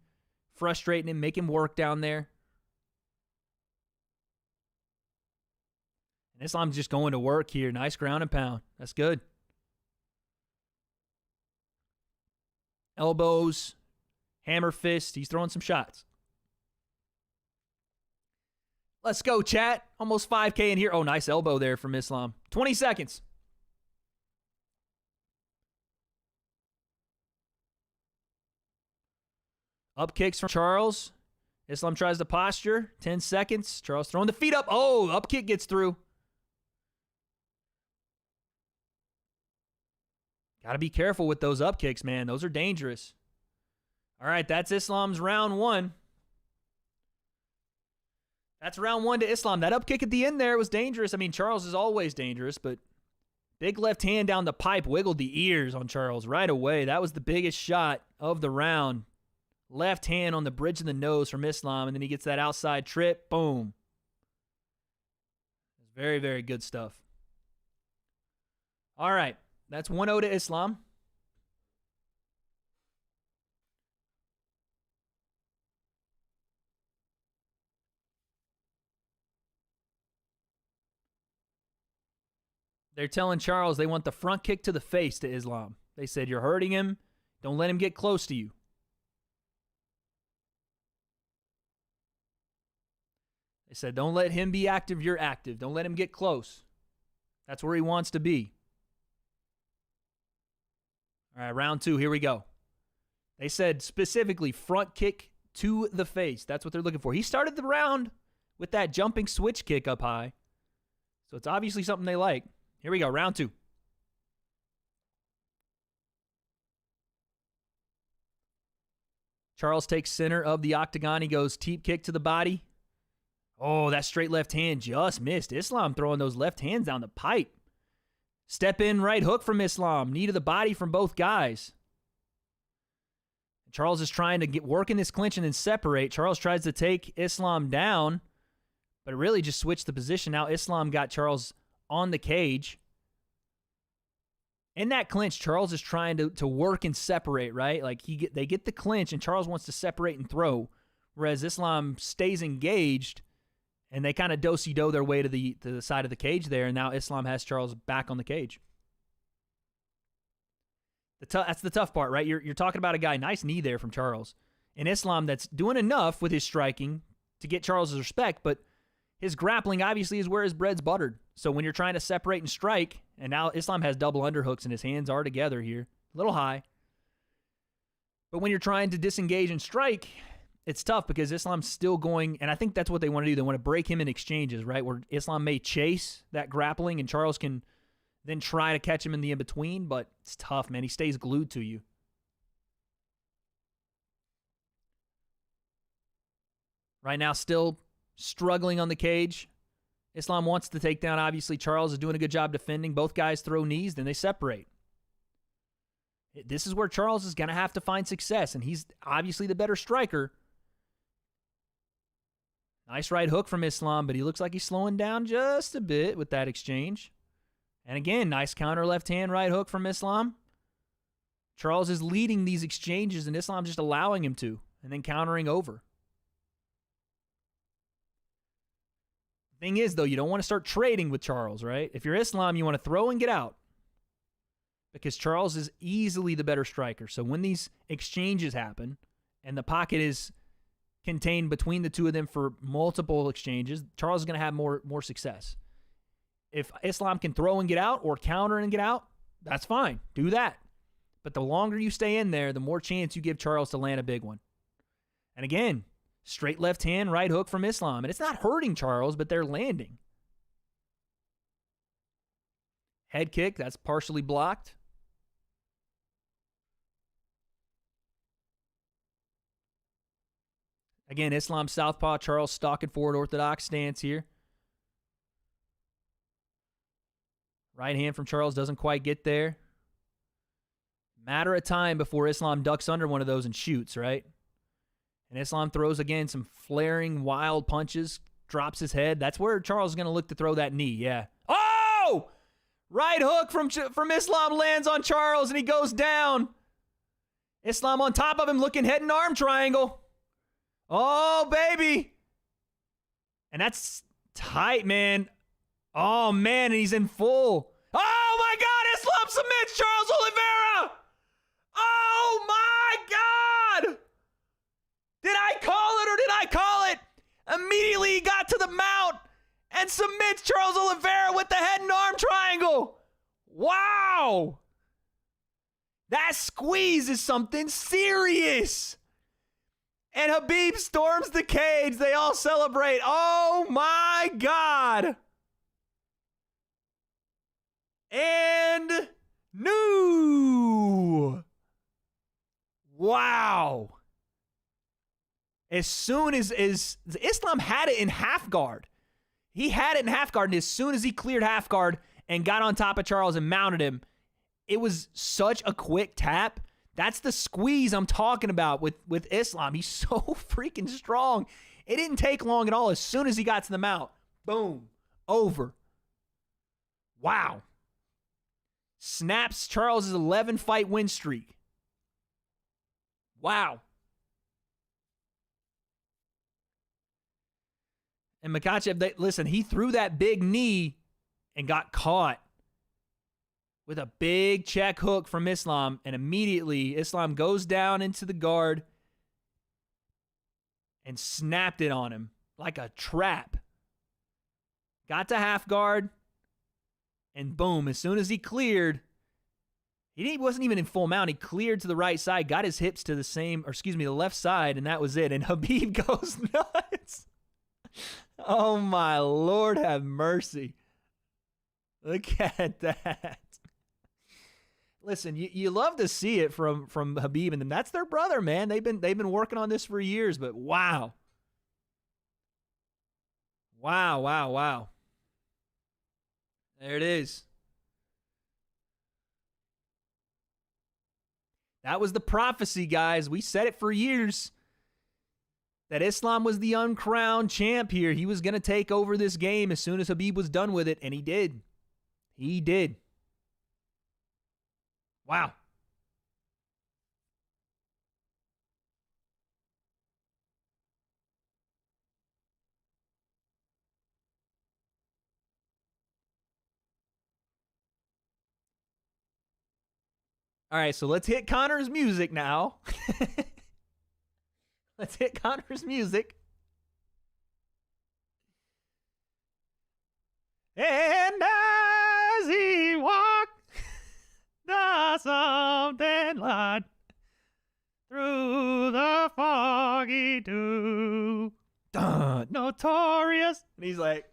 frustrating him, make him work down there. And Islam's just going to work here. Nice ground and pound. That's good. Elbows, hammer fist. He's throwing some shots. Let's go, chat. Almost 5K in here. Oh, nice elbow there from Islam. 20 seconds. Up kicks from Charles. Islam tries to posture. 10 seconds. Charles throwing the feet up. Oh, up kick gets through. Got to be careful with those up kicks, man. Those are dangerous. All right, that's Islam's round one. That's round one to Islam. That up kick at the end there was dangerous. I mean, Charles is always dangerous, but big left hand down the pipe wiggled the ears on Charles right away. That was the biggest shot of the round. Left hand on the bridge of the nose from Islam, and then he gets that outside trip. Boom. It's very, very good stuff. All right. That's 1-0 to Islam. They're telling Charles they want the front kick to the face to Islam. They said, you're hurting him. Don't let him get close to you. They said, don't let him be active, you're active. Don't let him get close. That's where he wants to be. All right, round two, here we go. They said specifically front kick to the face. That's what they're looking for. He started the round with that jumping switch kick up high. So it's obviously something they like. Here we go, round two. Charles takes center of the octagon. He goes teep kick to the body. Oh, that straight left hand just missed. Islam throwing those left hands down the pipe. Step in right hook from Islam. Knee to the body from both guys. Charles is trying to get work in this clinch and then separate. Charles tries to take Islam down, but it really just switched the position. Now Islam got Charles on the cage. In that clinch, Charles is trying to work and separate, right? Like they get the clinch, and Charles wants to separate and throw, whereas Islam stays engaged, and they kind of do-si-do their way to the side of the cage there, and now Islam has Charles back on the cage. That's the tough part, right? You're talking about a guy, nice knee there from Charles, and Islam that's doing enough with his striking to get Charles' respect, but his grappling obviously is where his bread's buttered. So when you're trying to separate and strike, and now Islam has double underhooks and his hands are together here, a little high. But when you're trying to disengage and strike, it's tough because Islam's still going, and I think that's what they want to do. They want to break him in exchanges, right? Where Islam may chase that grappling and Charles can then try to catch him in the in-between, but it's tough, man. He stays glued to you. Right now, still struggling on the cage. Islam wants to take down, obviously. Charles is doing a good job defending. Both guys throw knees, then they separate. This is where Charles is going to have to find success, and he's obviously the better striker. Nice right hook from Islam, but he looks like he's slowing down just a bit with that exchange. And again, nice counter left hand right hook from Islam. Charles is leading these exchanges, and Islam just allowing him to, and then countering over. Thing is, though, you don't want to start trading with Charles, right? If you're Islam, you want to throw and get out because Charles is easily the better striker. So when these exchanges happen and the pocket is contained between the two of them for multiple exchanges, Charles is going to have more success. If Islam can throw and get out or counter and get out, that's fine. Do that. But the longer you stay in there, the more chance you give Charles to land a big one. And again, straight left hand, right hook from Islam. And it's not hurting Charles, but they're landing. Head kick, that's partially blocked. Again, Islam southpaw, Charles stalking forward orthodox stance here. Right hand from Charles doesn't quite get there. Matter of time before Islam ducks under one of those and shoots, right? And Islam throws, again, some flaring, wild punches, drops his head. That's where Charles is going to look to throw that knee, yeah. Oh! Right hook from Islam lands on Charles, and he goes down. Islam on top of him, looking head and arm triangle. Oh, baby. And that's tight, man. Oh, man, and he's in full. Oh, my God, Islam submits Charles Oliveira. Oh, my God. Did I call it or did I call it? Immediately he got to the mount and submits Charles Oliveira with the head and arm triangle. Wow. That squeeze is something serious. And Khabib storms the cage. They all celebrate. Oh, my God. And new. Wow. As soon as Islam had it in half guard. He had it in half guard, and as soon as he cleared half guard and got on top of Charles and mounted him, it was such a quick tap. That's the squeeze I'm talking about with Islam. He's so freaking strong. It didn't take long at all. As soon as he got to the mount, boom, over. Wow. Snaps Charles' 11-fight win streak. Wow. And Makhachev, listen, he threw that big knee and got caught with a big check hook from Islam, and immediately Islam goes down into the guard and snapped it on him like a trap. Got to half guard, and boom, as soon as he cleared, he wasn't even in full mount. He cleared to the right side, got his hips to the left side, and that was it. And Khabib goes nuts. Oh, my Lord, have mercy. Look at that. Listen, you love to see it from Khabib and them. That's their brother, man. They've been working on this for years, but wow. Wow. There it is. That was the prophecy, guys. We said it for years. That Islam was the uncrowned champ here. He was going to take over this game as soon as Khabib was done with it, and he did. He did. Wow. All right, so let's hit Connor's music now. Let's hit Connor's music. And as he walked the something light through the foggy dew, notorious. And he's like,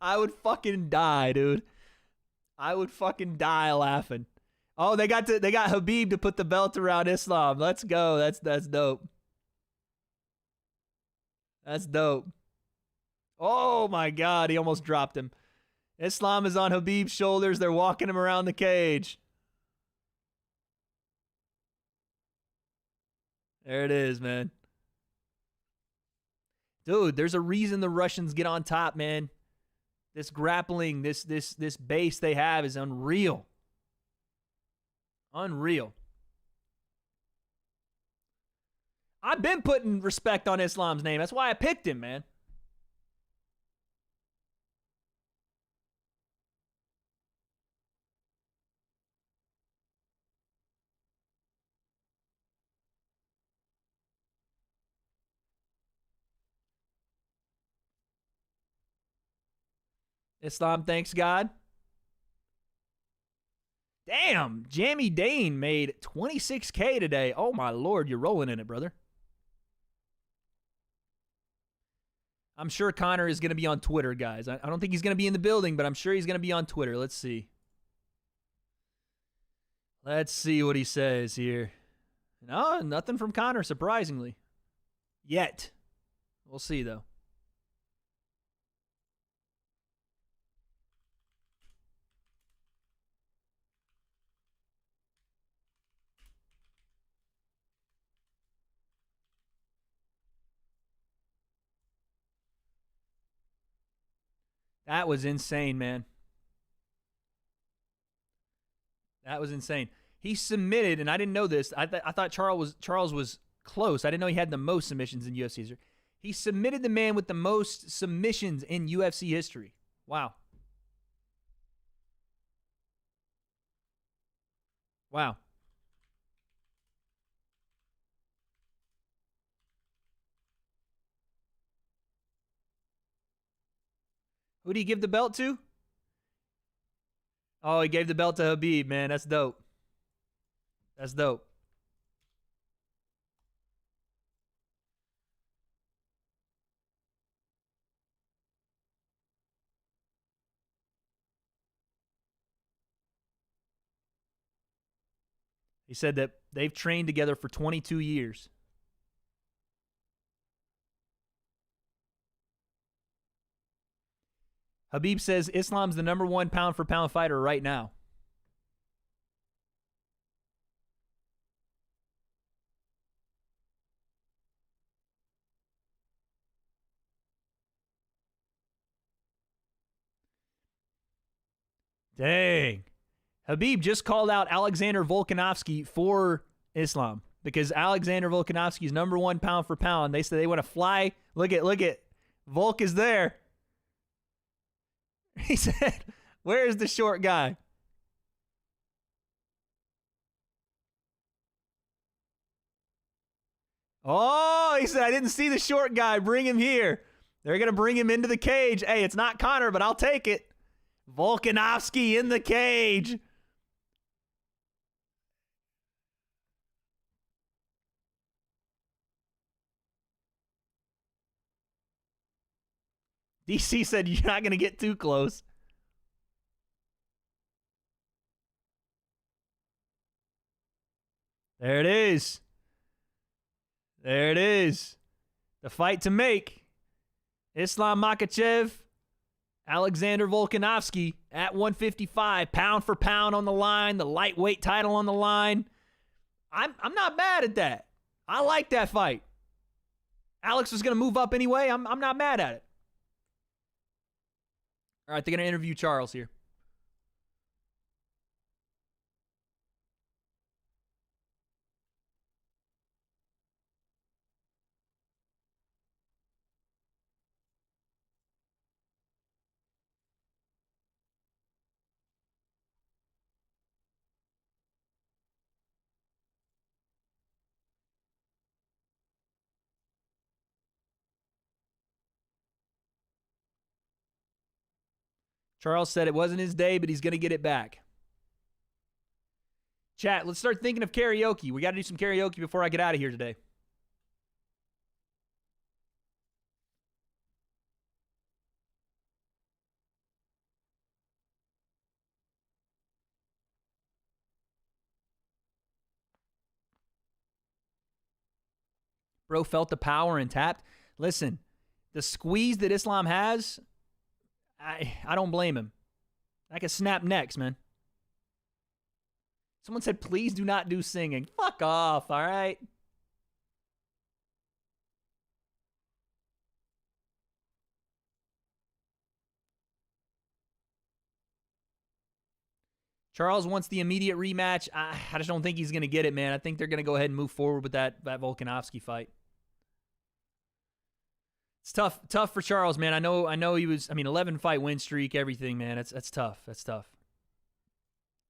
I would fucking die, dude. I would fucking die laughing. Oh, they got Khabib to put the belt around Islam. Let's go. That's dope. That's dope. Oh my God, he almost dropped him. Islam is on Khabib's shoulders. They're walking him around the cage. There it is, man. Dude, there's a reason the Russians get on top, man. This grappling, this base they have is unreal. Unreal. I've been putting respect on Islam's name. That's why I picked him, man. Islam thanks God. Damn, Jamie Dane made $26K today. Oh my Lord, you're rolling in it, brother. I'm sure Connor is going to be on Twitter, guys. I don't think he's going to be in the building, but I'm sure he's going to be on Twitter. Let's see. Let's see what he says here. No, nothing from Connor, surprisingly. Yet. We'll see, though. That was insane, man. That was insane. He submitted, and I didn't know this. I thought Charles was close. I didn't know he had the most submissions in UFC history. He submitted the man with the most submissions in UFC history. Wow. Wow. Who did he give the belt to? Oh, he gave the belt to Khabib, man. That's dope. That's dope. He said that they've trained together for 22 years. Khabib says Islam's the #1 pound-for-pound fighter right now. Dang. Khabib just called out Alexander Volkanovski for Islam because Alexander Volkanovski is #1 pound-for-pound. They said they want to fly. Look at. Volk is there. He said, where is the short guy? Oh, he said, I didn't see the short guy. Bring him here. They're going to bring him into the cage. Hey, it's not Connor, but I'll take it. Volkanovski in the cage. DC said you're not going to get too close. There it is. There it is. The fight to make. Islam Makhachev, Alexander Volkanovski at 155, pound for pound on the line, the lightweight title on the line. I'm not mad at that. I like that fight. Alex was going to move up anyway. I'm not mad at it. All right, they're going to interview Charles here. Charles said it wasn't his day, but he's going to get it back. Chat, let's start thinking of karaoke. We got to do some karaoke before I get out of here today. Bro felt the power and tapped. Listen, the squeeze that Islam has, I don't blame him. I can snap necks, man. Someone said, please do not do singing. Fuck off, all right? Charles wants the immediate rematch. I just don't think he's going to get it, man. I think they're going to go ahead and move forward with that Volkanovski fight. It's tough for Charles, man. I know he was, 11 fight win streak, everything, man. That's tough. That's tough.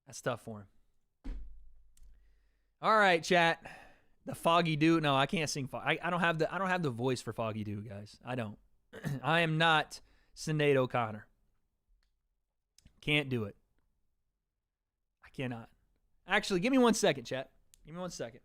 That's tough for him. All right, chat. The Foggy Dew. No, I can't sing. I don't have the voice for Foggy Dew, guys. I don't. I am not Sinead O'Connor. Can't do it. I cannot. Actually, give me 1 second, chat. Give me 1 second.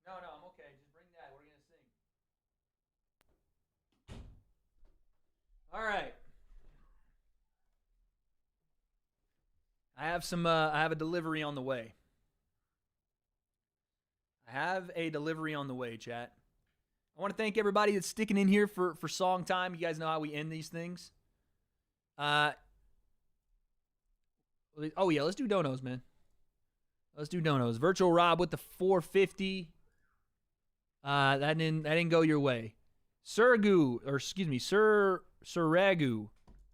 No, I'm okay. Just bring that. We're going to sing. All right. I have a delivery on the way. Chat. I want to thank everybody that's sticking in here for song time. You guys know how we end these things. Oh yeah, let's do donos, man. Let's do donos. Virtual Rob with the 450. That didn't go your way. Suragu.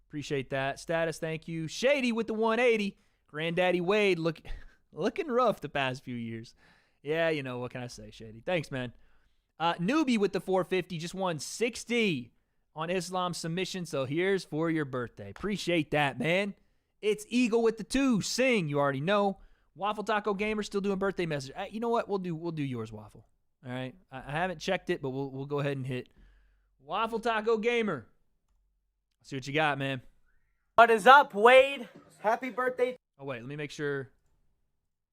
Appreciate that. Status, thank you. Shady with the 180. Granddaddy Wade looking rough the past few years. Yeah, you know, what can I say, Shady? Thanks, man. Newbie with the 450 just won 60 on Islam submission, so here's for your birthday. Appreciate that, man. It's Eagle with the 2. Sing, you already know. Waffle Taco Gamer still doing birthday message. You know what? We'll do yours, Waffle. All right? I haven't checked it, but we'll go ahead and hit Waffle Taco Gamer. See what you got, man. What is up, Wade? Happy birthday. Oh, wait. Let me make sure.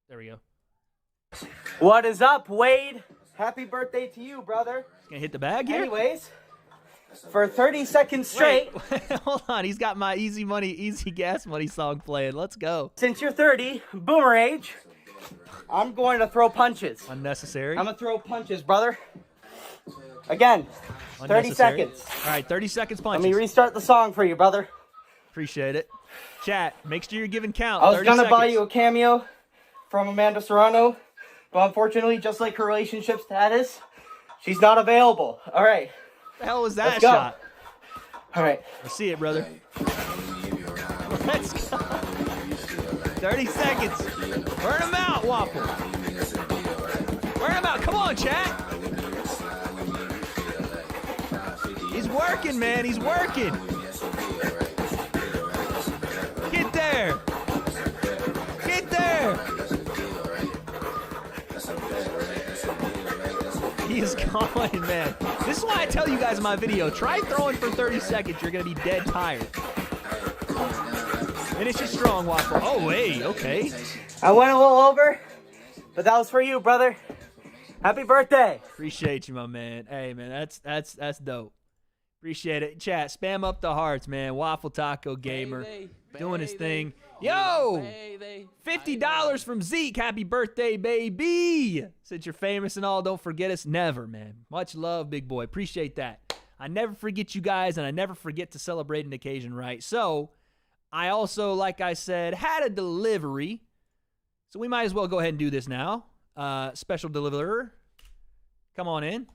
There we go. What is up, Wade? Happy birthday to you, brother. Gonna hit the bag here? Anyways, for 30 seconds straight. Wait, hold on. He's got my Easy Money, Easy Gas Money song playing. Let's go. Since you're 30, boomer age, I'm going to throw punches. Unnecessary. I'm going to throw punches, brother. Again, 30 seconds. All right, 30 seconds punches. Let me restart the song for you, brother. Appreciate it. Chat, make sure you're giving count. I was going to buy you a cameo from Amanda Serrano, but unfortunately, just like her relationship status, she's not available. All right. What the hell was that Let's go. shot? All right. I see it, brother. Let's go. 30 seconds. Burn him out, Waffle. Burn him out. Come on, chat. He's working, man. He's working. Get there. Get there. He's going, man. This is why I tell you guys in my video, try throwing for 30 seconds. You're going to be dead tired. Finish it strong, Waffle. Oh, wait. Okay. I went a little over, but that was for you, brother. Happy birthday. Appreciate you, my man. Hey, man, that's dope. Appreciate it. Chat, spam up the hearts, man. Waffle Taco Gamer doing his thing. Yo! $50 from Zeke. Happy birthday, baby. Since you're famous and all, don't forget us. Never, man. Much love, big boy. Appreciate that. I never forget you guys, and I never forget to celebrate an occasion right. So, I also, like I said, had a delivery. So, we might as well go ahead and do this now. Special deliverer. Come on in.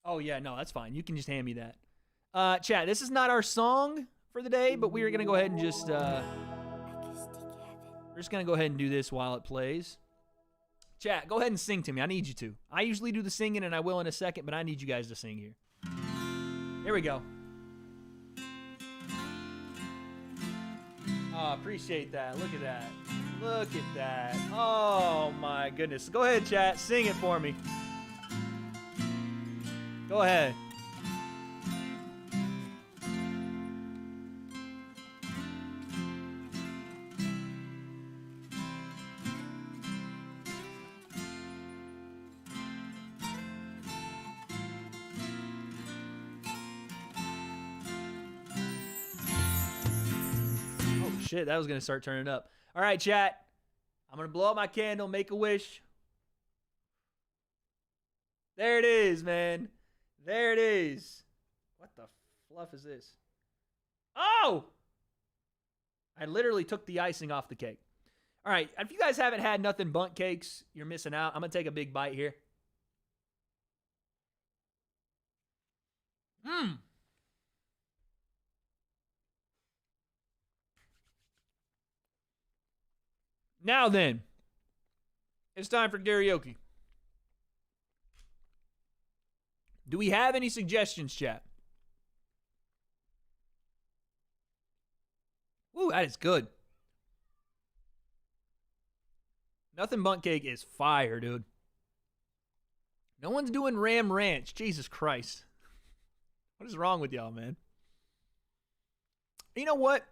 Oh, yeah, no, that's fine. You can just hand me that. Chat, this is not our song for the day, but we are going to go ahead and just, we're just going to go ahead and do this while it plays. Chat, go ahead and sing to me. I need you to. I usually do the singing, and I will in a second, but I need you guys to sing here. Here we go. Oh, appreciate that. Look at that. Look at that. Oh, my goodness. Go ahead, chat. Sing it for me. Go ahead. Shit, that was going to start turning up. All right, chat. I'm going to blow out my candle, make a wish. There it is, man. There it is. What the fluff is this? Oh! I literally took the icing off the cake. All right, if you guys haven't had nothing but cakes, you're missing out. I'm going to take a big bite here. Mmm. Now then, it's time for karaoke. Do we have any suggestions, chat? Ooh, that is good. Nothing Bundt Cake is fire, dude. No one's doing Ram Ranch. Jesus Christ. What is wrong with y'all, man? You know what?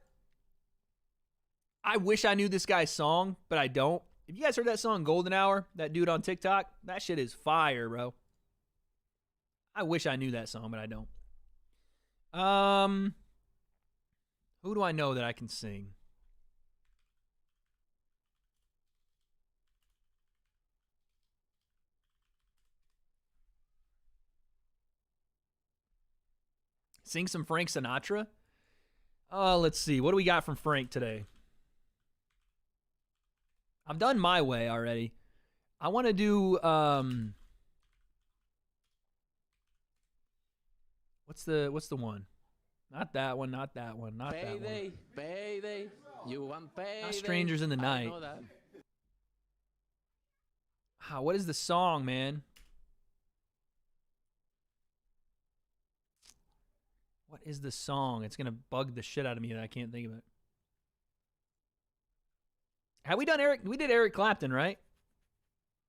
I wish I knew this guy's song, but I don't. If you guys heard that song Golden Hour, that dude on TikTok, that shit is fire, bro. I wish I knew that song, but I don't. Who do I know that I can sing? Sing some Frank Sinatra? Let's see. What do we got from Frank today? I've done My Way already. I want to do what's the one? Not that one, not that one, not that one. Payday, you want payday. Not Strangers in the Night. I know that. What is the song, man? What is the song? It's going to bug the shit out of me that I can't think of it. Have we done Eric? We did Eric Clapton, right?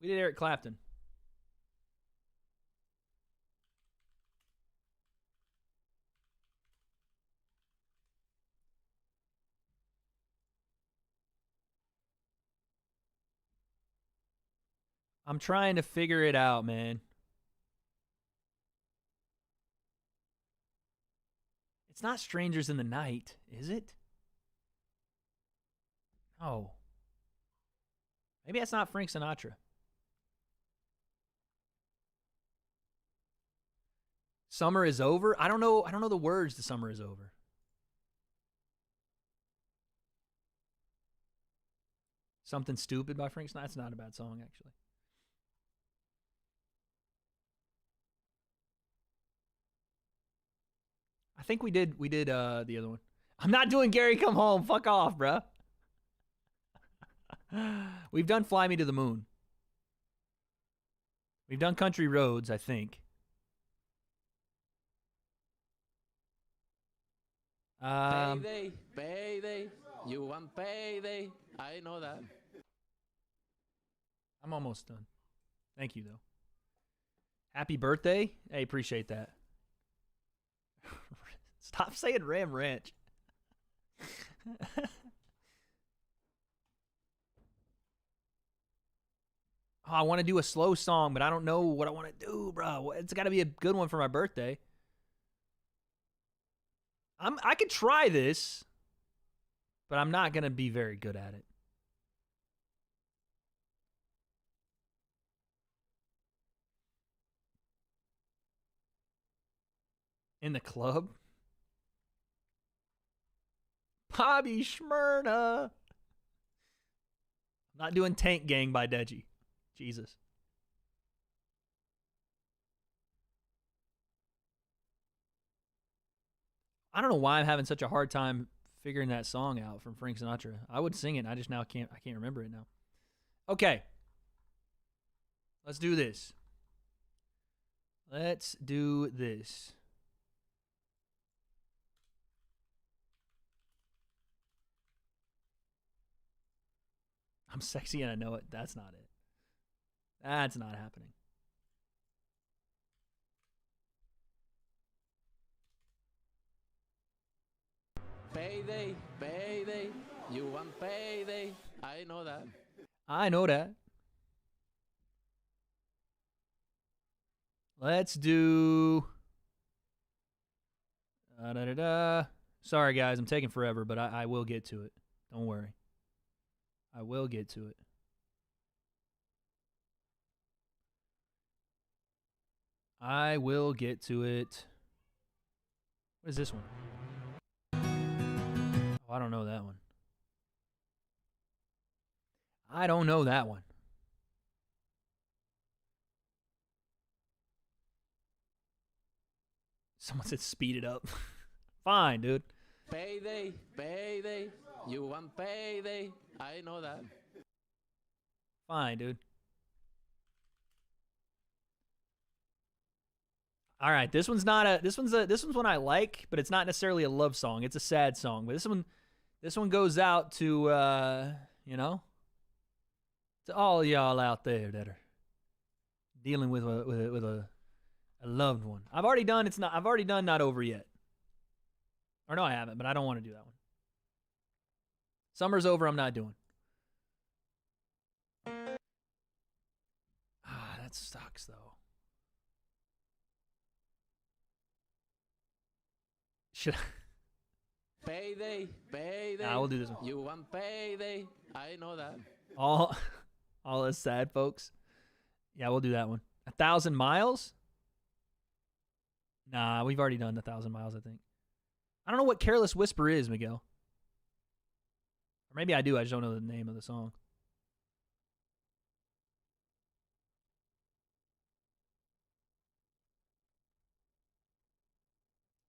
We did Eric Clapton. I'm trying to figure it out, man. It's not Strangers in the Night, is it? Oh. Maybe that's not Frank Sinatra. Summer is Over? I don't know the words to Summer is Over. Something Stupid by Frank Sinatra? That's not a bad song, actually. I think we did the other one. I'm not doing Gary Come Home. Fuck off, bruh. We've done Fly Me to the Moon. We've done Country Roads, I think. Payday, you want payday. I know that. I'm almost done. Thank you, though. Happy birthday. Hey, appreciate that. Stop saying Ram Ranch. I want to do a slow song, but I don't know what I want to do, bro. It's got to be a good one for my birthday. I could try this, but I'm not going to be very good at it. In the club? Bobby Shmurda. I'm not doing Tank Gang by Deji. Jesus. I don't know why I'm having such a hard time figuring that song out from Frank Sinatra. I would sing it. I just now can't remember it now. Okay. Let's do this. Let's do this. I'm sexy and I know it. That's not it. That's not happening. Payday, payday. You want payday. I know that. I know that. Let's do... Sorry, guys. I'm taking forever, but I will get to it. Don't worry. I will get to it. I will get to it. What is this one? Oh, I don't know that one. I don't know that one. Someone said speed it up. Fine, dude. Payday, payday. You want payday. I know that. Fine, dude. All right, this one's one I like, but it's not necessarily a love song. It's a sad song. But this one goes out to to all y'all out there that are dealing with a loved one. I've already done Not Over Yet. Or no, I haven't, but I don't want to do that one. Summer's over, I'm not doing. That sucks though. Should I? Payday, payday. Nah, we'll do this one. You want payday. I know that. All us sad folks. Yeah, we'll do that one. 1,000 miles? Nah, we've already done 1,000 miles, I think. I don't know what Careless Whisper is, Miguel. Or maybe I do, I just don't know the name of the song.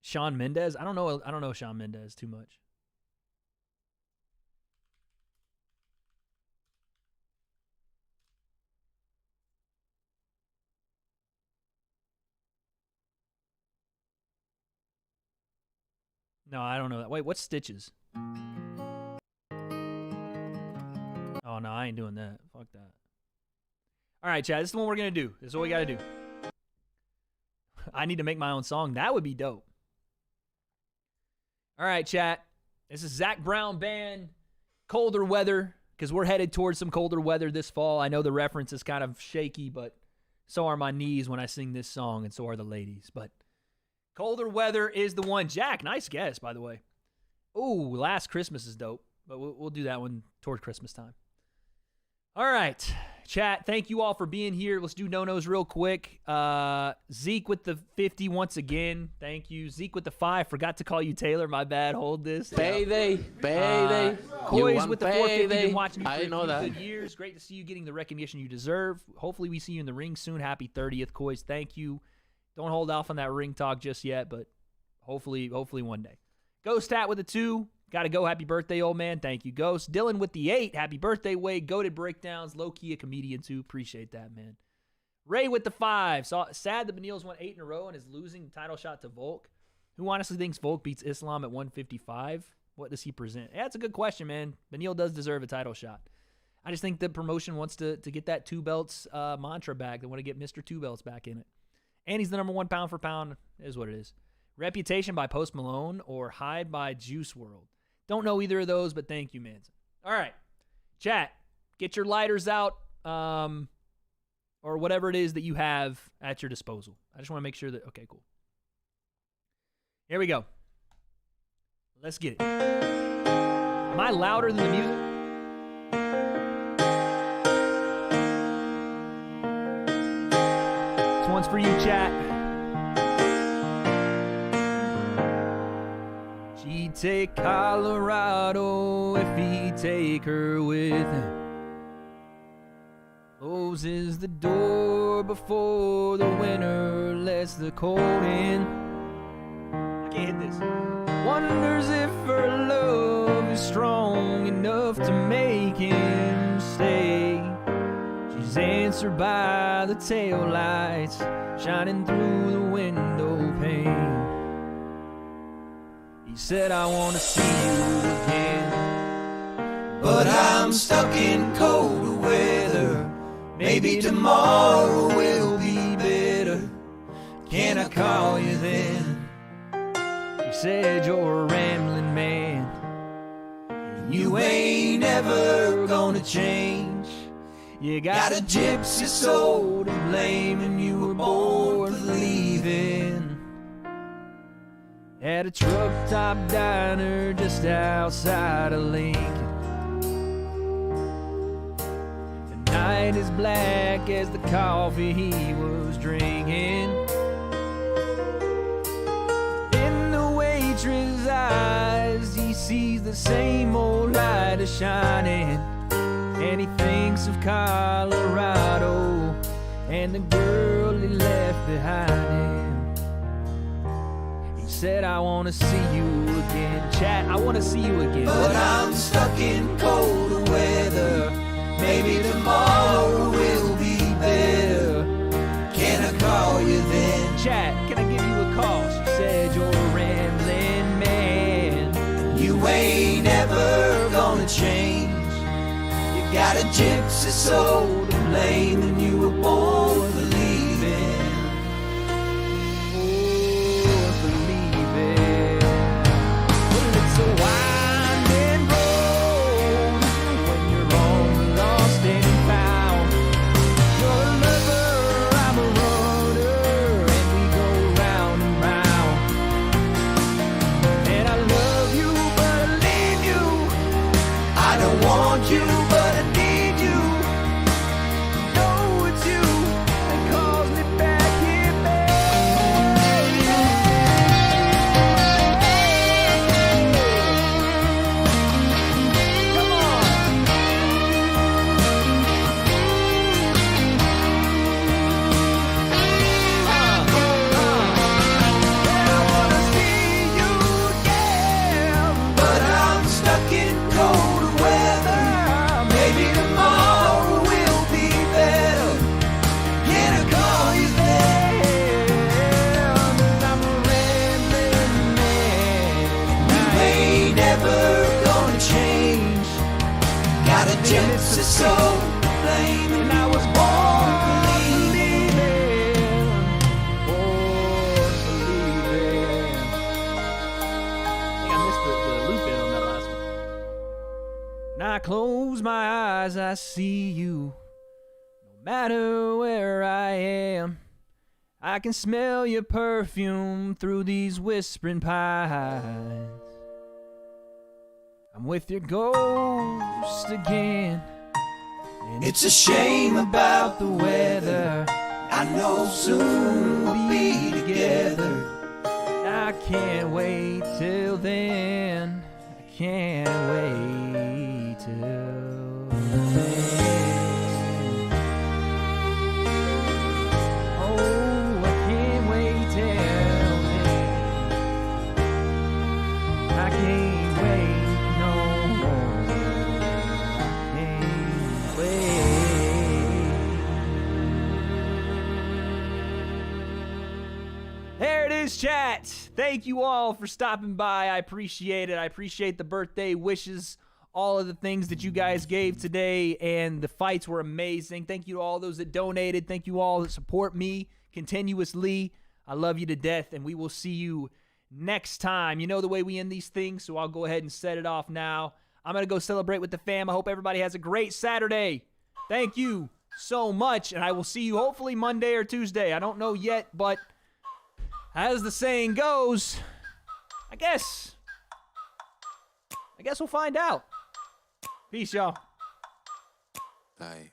Shawn Mendes? I don't know Shawn Mendes too much. No, I don't know that. Wait, what's Stitches? Oh, no, I ain't doing that. Fuck that. All right, Chad, this is the one we're going to do. This is what we got to do. I need to make my own song. That would be dope. All right, chat. This is Zac Brown Band, Colder Weather, because we're headed towards some colder weather this fall. I know the reference is kind of shaky, but so are my knees when I sing this song, and so are the ladies. But Colder Weather is the one. Jack, nice guess, by the way. Ooh, Last Christmas is dope, but we'll do that one toward Christmas time. All right, chat, thank you all for being here. Let's do no-nos real quick. Zeke with the 50 once again. Thank you. Zeke with the 5. Forgot to call you Taylor. My bad. Hold this. Payday, payday. Koi's with the 450. Been watching you for I know a few that. good years. Great to see you getting the recognition you deserve. Hopefully we see you in the ring soon. Happy 30th, Koi's. Thank you. Don't hold off on that ring talk just yet, but hopefully one day. Ghost Hat with the 2. Gotta go. Happy birthday, old man. Thank you, Ghost. Dylan with the 8. Happy birthday, Wade. Goated breakdowns. Low-key a comedian, too. Appreciate that, man. Ray with the 5. Sad that Benil's won 8 in a row and is losing the title shot to Volk. Who honestly thinks Volk beats Islam at 155? What does he present? Yeah, that's a good question, man. Benil does deserve a title shot. I just think the promotion wants to get that 2 belts mantra back. They want to get Mr. 2 belts back in it. And he's the number 1 pound for pound. It is what it is. Reputation by Post Malone or Hide by Juice WRLD. Don't know either of those, but thank you, Manson. All right. Chat, get your lighters out or whatever it is that you have at your disposal. I just want to make sure that... Okay, cool. Here we go. Let's get it. Am I louder than the music? This one's for you, chat. She'd take Colorado if he'd take her with him. Closes the door before the winter lets the cold in. I can't hit this. Wonders if her love is strong enough to make him stay. She's answered by the taillights shining through the window pane. He said, I want to see you again, but I'm stuck in colder weather. Maybe tomorrow will be better. Can I call you then? You said you're a rambling man. You ain't ever gonna change. You Got a gypsy soul to blame, and you were born for leaving. At a truck top diner just outside of Lincoln. The night is black as the coffee he was drinking. In the waitress' eyes, he sees the same old light is shining. And he thinks of Colorado and the girl he left behind him. He said, I want to see you again. Chat, I want to see you again. But I'm stuck in colder weather. Maybe tomorrow will be better. Can I call you then? Chat, can I give you a call? She said, you're a rambling man. You ain't ever gonna change. Got a gypsy soul to blame, and you were born for leaving. Born for leaving. Well, it's a winding road when you're on the lost and found. You're a lover, I'm a runner, and we go round and round. And I love you, but I leave you. I don't want you, but I need you. Know it's you that calls me back here, baby. Come on. I wanna see you again, But I'm stuck in colder weather. Maybe tomorrow will be better. Can I call you then? I'm a rambling man. You ain't ever gonna change. Got a gypsy soul to blame, and I was born for leaving. Born for leaving. I think I missed the loop in on that last one. When I close my eyes, I see you. No matter where I am, I can smell your perfume through these whispering pines. I'm with your ghost again. And It's a shame about the weather. I know soon we'll be together. I can't wait till then. I can't wait till then. Oh, I can't wait till then. I can't wait no more. I can't wait. There it is, chat. Thank you all for stopping by. I appreciate it. I appreciate the birthday wishes, all of the things that you guys gave today, and the fights were amazing. Thank you to all those that donated. Thank you all that support me continuously. I love you to death, and we will see you next time. You know the way we end these things, so I'll go ahead and set it off now. I'm going to go celebrate with the fam. I hope everybody has a great Saturday. Thank you so much, and I will see you hopefully Monday or Tuesday. I don't know yet, but as the saying goes, I guess we'll find out. Peace, y'all. Like.